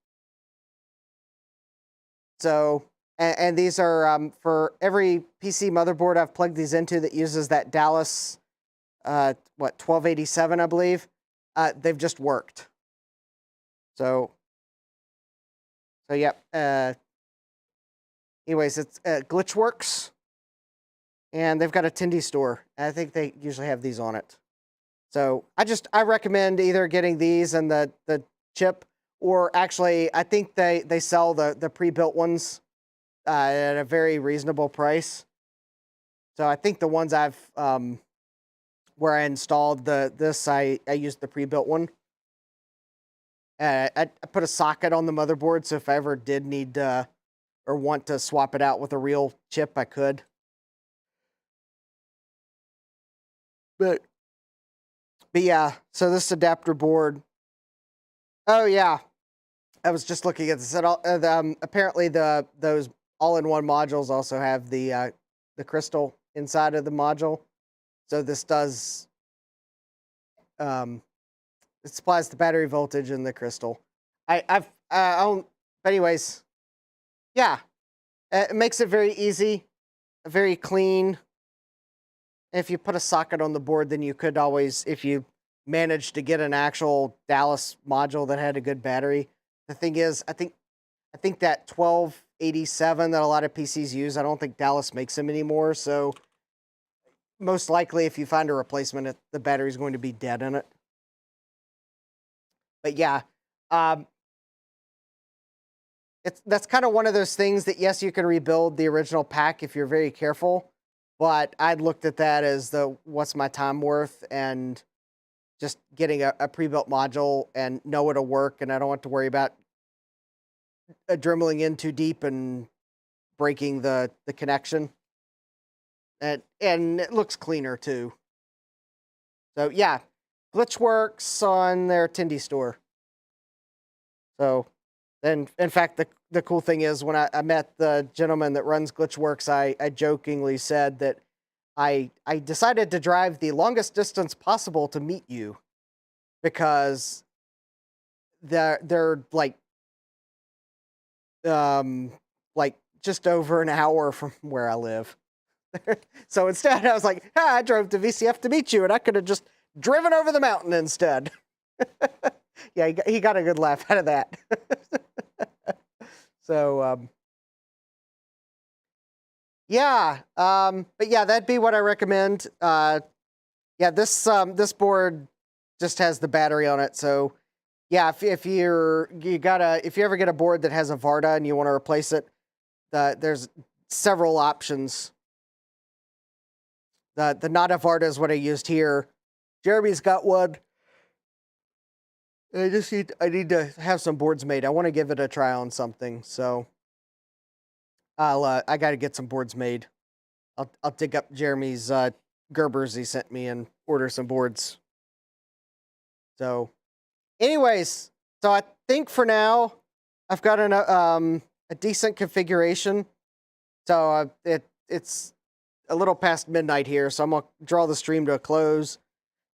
So, and these are for every PC motherboard I've plugged these into that uses that Dallas, 1287, I believe. They've just worked. So yep. Anyways, it's Glitchworks, and they've got a Tindy store. I think they usually have these on it. So I recommend either getting these and the chip, or actually I think they sell the pre-built ones at a very reasonable price. So I think the ones I've where I installed this, I used the pre-built one. I put a socket on the motherboard, so if I ever did need or want to swap it out with a real chip, I could. But yeah, so this adapter board. Oh yeah, I was just looking at this. Apparently those all-in-one modules also have the crystal inside of the module. So this does it supplies the battery voltage and the crystal. But anyways, yeah, it makes it very easy, very clean. If you put a socket on the board, then you could always, if you managed to get an actual Dallas module that had a good battery. The thing is, I think that 1287 that a lot of PCs use, I don't think Dallas makes them anymore. So most likely, if you find a replacement, the battery's going to be dead in it. But yeah, that's kind of one of those things that, yes, you can rebuild the original pack if you're very careful. but I'd looked at that as the what's my time worth, and just getting a pre-built module and know it'll work, and I don't have to worry about dremeling in too deep and breaking the connection. And it looks cleaner too. So yeah, Glitchworks on their Tindy store. So then, in fact, the cool thing is when I met the gentleman that runs Glitchworks, I jokingly said that I decided to drive the longest distance possible to meet you, because they're like just over an hour from where I live. So instead, I was like, I drove to VCF to meet you, and I could have just driven over the mountain instead. Yeah, he got a good laugh out of that. So, yeah, but yeah, that'd be what I recommend. Yeah, this board just has the battery on it, so yeah, if you ever get a board that has a Varda and you want to replace it, there's several options. The Nada Varda is what I used here. Jeremy's got one. I need to have some boards made. I want to give it a try on something, so I got to get some boards made. I'll dig up Jeremy's Gerbers he sent me and order some boards. So, anyways, so I think for now I've got a decent configuration. So it's a little past midnight here, so I'm gonna draw the stream to a close.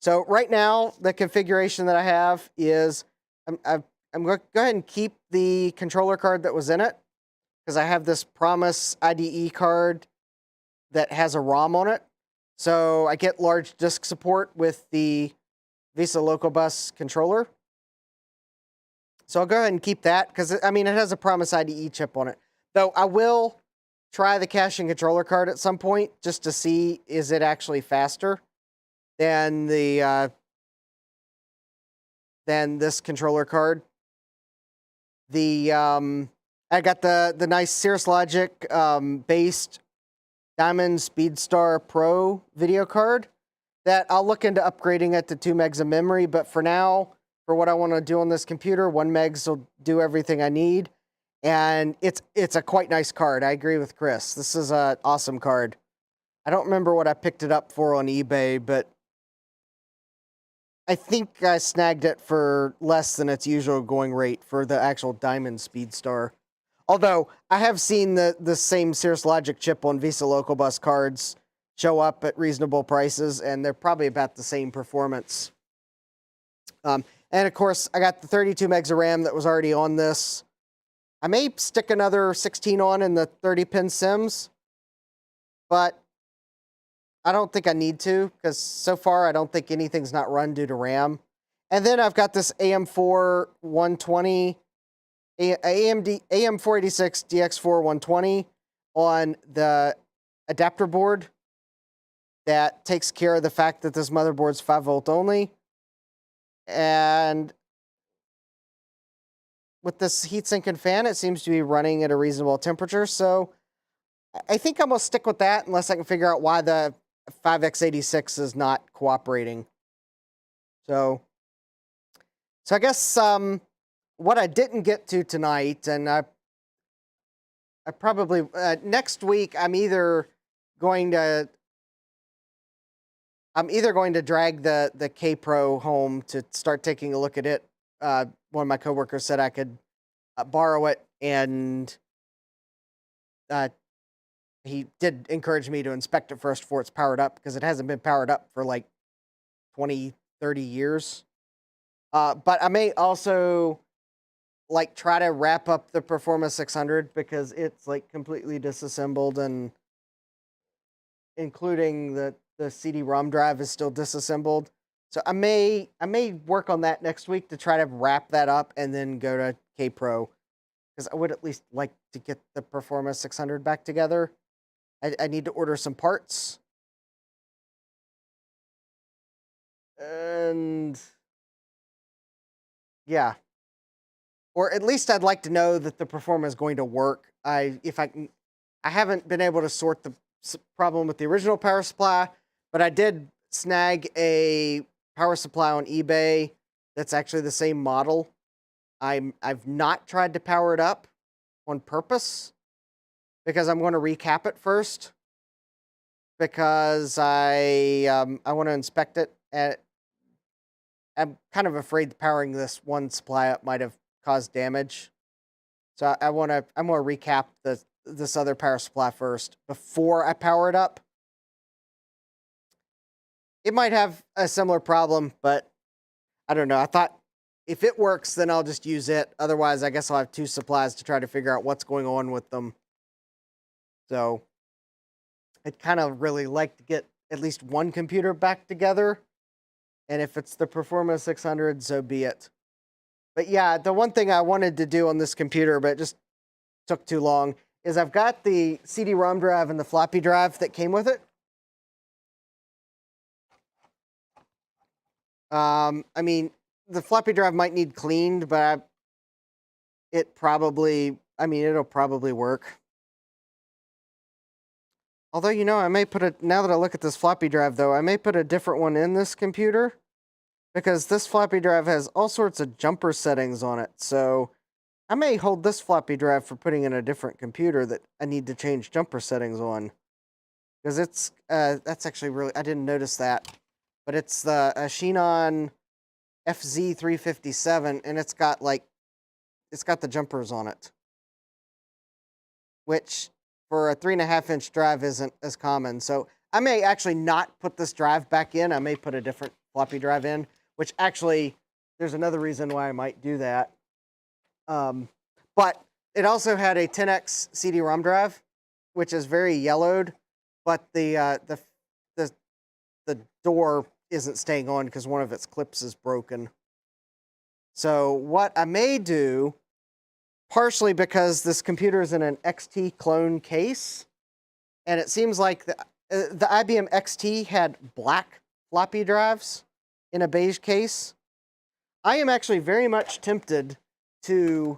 So right now, the configuration that I have is I'm going to go ahead and keep the controller card that was in it, because I have this Promise IDE card that has a ROM on it. So I get large disk support with the Visa Local Bus controller. So I'll go ahead and keep that, because I mean, it has a Promise IDE chip on it. Though I will try the caching controller card at some point just to see, is it actually faster than the than this controller card. I got the nice Cirrus Logic based Diamond Speedstar Pro video card that I'll look into upgrading it to 2 megs of memory, but for now, for what I want to do on this computer, 1 megs will do everything I need. And it's a quite nice card. I agree with Chris. This is an awesome card. I don't remember what I picked it up for on eBay, but I think I snagged it for less than its usual going rate for the actual Diamond Speedstar. Although I have seen the same Cirrus Logic chip on Visa Local Bus cards show up at reasonable prices, and they're probably about the same performance. And of course, I got the 32 megs of RAM that was already on this. I may stick another 16 on in the 30-pin Sims, but I don't think I need to, because so far I don't think anything's not run due to RAM. And then I've got this AM4 120, AM486 DX4 120 on the adapter board that takes care of the fact that this motherboard's 5-volt only. And with this heatsink and fan, it seems to be running at a reasonable temperature. So I think I'm going to stick with that unless I can figure out why the 5x86 is not cooperating. So I guess what I didn't get to tonight, and I probably next week I'm either going to drag the K Pro home to start taking a look at it. One of my coworkers said I could borrow it, and he did encourage me to inspect it first before it's powered up, because it hasn't been powered up for like 20, 30 years. But I may also try to wrap up the Performa 600, because it's like completely disassembled, and including the CD-ROM drive is still disassembled. So I may work on that next week to try to wrap that up and then go to K Pro, because I would at least like to get the Performa 600 back together. I need to order some parts. And yeah. Or at least I'd like to know that the Performa is going to work. I haven't been able to sort problem with the original power supply, but I did snag a power supply on eBay that's actually the same model. I've not tried to power it up on purpose because I'm going to recap it first because I want to inspect it. I'm kind of afraid powering this one supply up might have caused damage. So I'm gonna recap this other power supply first before I power it up. It might have a similar problem, but I don't know. I thought if it works, then I'll just use it. Otherwise, I guess I'll have two supplies to try to figure out what's going on with them. So I'd kind of really like to get at least one computer back together. And if it's the Performa 600, so be it. But yeah, the one thing I wanted to do on this computer, but it just took too long, is I've got the CD-ROM drive and the floppy drive that came with it. I mean, the floppy drive might need cleaned, but it'll probably work. Although, you know, I may put now that I look at this floppy drive, though, I may put a different one in this computer because this floppy drive has all sorts of jumper settings on it. So I may hold this floppy drive for putting in a different computer that I need to change jumper settings on. Because it's, that's actually really, I didn't notice that. But it's the Xenon FZ357, and it's got the jumpers on it. Which, for a 3.5-inch drive isn't as common. So I may actually not put this drive back in. I may put a different floppy drive in, which actually, there's another reason why I might do that. But it also had a 10X CD-ROM drive, which is very yellowed, but the door isn't staying on because one of its clips is broken. So what I may do, partially because this computer is in an XT clone case, and it seems like the IBM XT had black floppy drives in a beige case. I am actually very much tempted to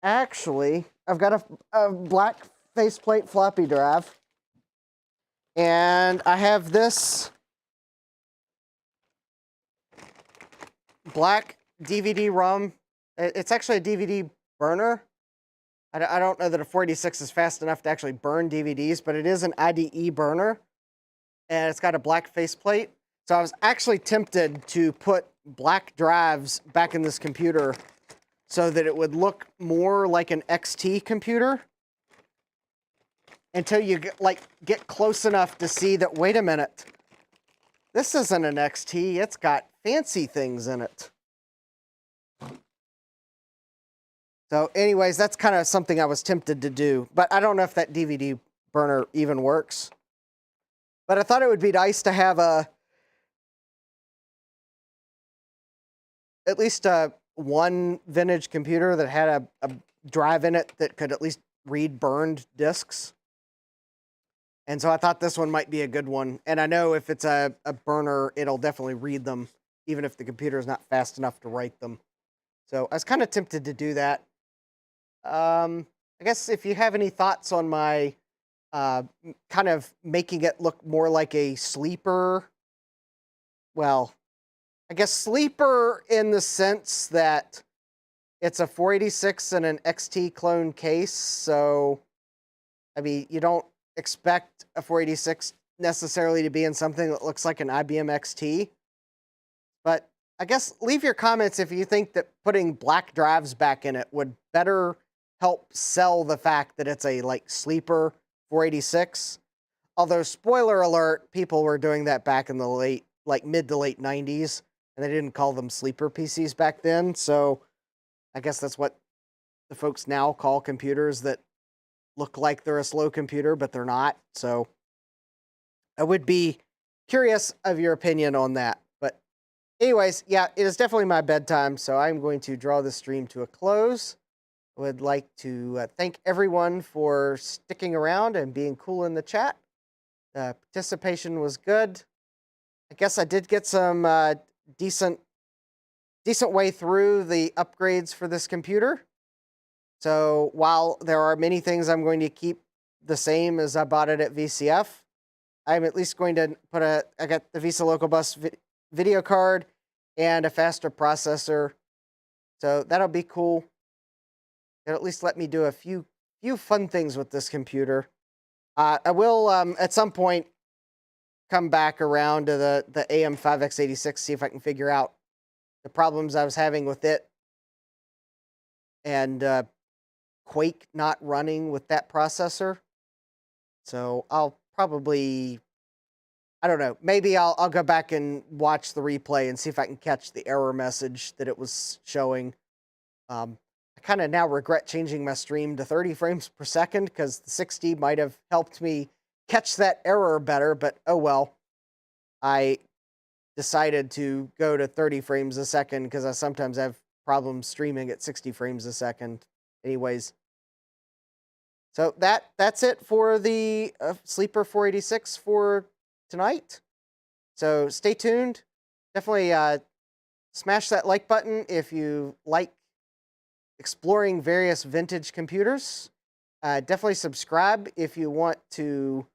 I've got a black faceplate floppy drive, and I have this black DVD-ROM. It's actually a DVD burner. I don't know that a 486 is fast enough to actually burn DVDs, but it is an IDE burner, and it's got a black faceplate. So I was actually tempted to put black drives back in this computer so that it would look more like an XT computer until you get close enough to see that, wait a minute, this isn't an XT, it's got fancy things in it. So anyways, that's kind of something I was tempted to do, but I don't know if that DVD burner even works. But I thought it would be nice to have at least one vintage computer that had a drive in it that could at least read burned discs. And so I thought this one might be a good one. And I know if it's a burner, it'll definitely read them, even if the computer is not fast enough to write them. So I was kind of tempted to do that. I guess if you have any thoughts on my kind of making it look more like a sleeper, well, I guess sleeper in the sense that it's a 486 and an XT clone case. So, I mean, you don't expect a 486 necessarily to be in something that looks like an IBM XT. But I guess leave your comments if you think that putting black drives back in it would better help sell the fact that it's a sleeper 486. Although, spoiler alert, people were doing that back in the mid to late 90s, and they didn't call them sleeper PCs back then. So I guess that's what the folks now call computers that look like they're a slow computer, but they're not. So I would be curious of your opinion on that. But anyways, yeah, it is definitely my bedtime, so I'm going to draw the stream to a close. I would like to thank everyone for sticking around and being cool in the chat. Participation was good. I guess I did get some decent way through the upgrades for this computer. So while there are many things I'm going to keep the same as I bought it at VCF, I'm at least going to I got the Visa Local Bus video card and a faster processor. So that'll be cool. It'll at least let me do a few fun things with this computer. I will at some point come back around to the AM5X86, see if I can figure out the problems I was having with it, and Quake not running with that processor. So I'll probably, I don't know, maybe I'll go back and watch the replay and see if I can catch the error message that it was showing. I kind of now regret changing my stream to 30 frames per second because the 60 might have helped me catch that error better, but oh well. I decided to go to 30 frames a second because I sometimes have problems streaming at 60 frames a second. Anyways, so that's it for the Sleeper 486 for tonight. So stay tuned. Definitely smash that like button if you like exploring various vintage computers. Definitely subscribe if you want to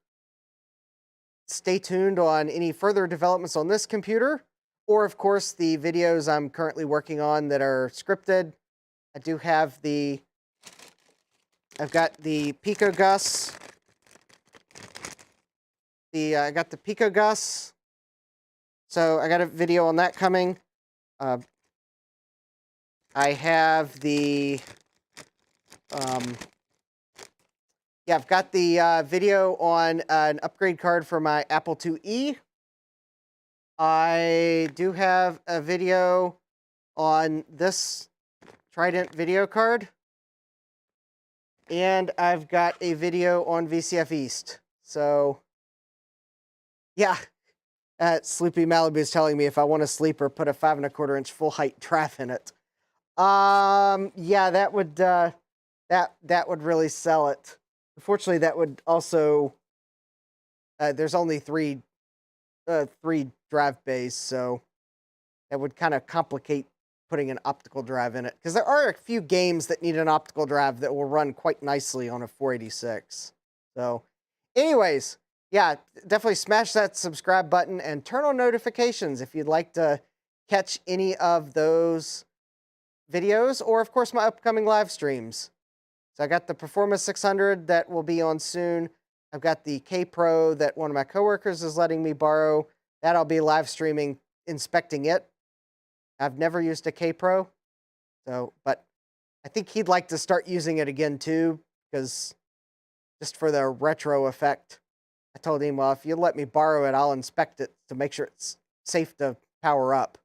stay tuned on any further developments on this computer, or of course the videos I'm currently working on that are scripted. I do have I've got the Pico Gus. I got the Pico Gus. So I got a video on that coming. I have I've got the video on an upgrade card for my Apple IIe. I do have a video on this Trident video card. And I've got a video on VCF East. So, yeah. Sleepy Malibu is telling me if I want a sleeper, put a 5 1/4 inch full height draft in it. Yeah, that would that would really sell it. Unfortunately, that would also there's only three drive bays, so that would kind of complicate putting an optical drive in it, because there are a few games that need an optical drive that will run quite nicely on a 486. So, anyways, yeah, definitely smash that subscribe button and turn on notifications if you'd like to catch any of those videos, or of course my upcoming live streams. So I got the Performance 600 that will be on soon. I've got the K Pro that one of my coworkers is letting me borrow. That I'll be live streaming, inspecting it. I've never used a K Pro, so, but I think he'd like to start using it again too, because just for the retro effect. I told him, well, if you let me borrow it, I'll inspect it to make sure it's safe to power up,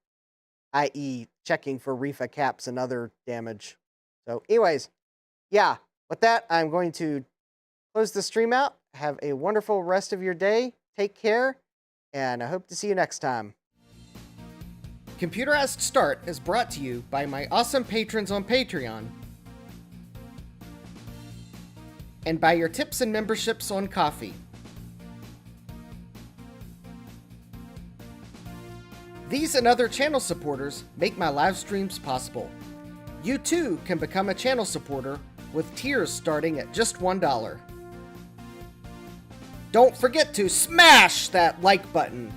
i.e. checking for RIFA caps and other damage. So anyways, yeah, with that, I'm going to close the stream out. Have a wonderful rest of your day. Take care, and I hope to see you next time. Computerized Start is brought to you by my awesome patrons on Patreon and by your tips and memberships on Ko-fi. These and other channel supporters make my live streams possible. You too can become a channel supporter with tiers starting at just $1. Don't forget to smash that like button.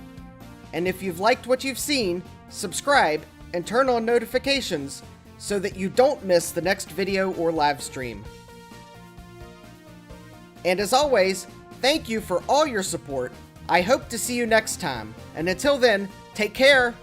And if you've liked what you've seen, subscribe and turn on notifications so that you don't miss the next video or live stream. And as always, thank you for all your support. I hope to see you next time. And until then, take care.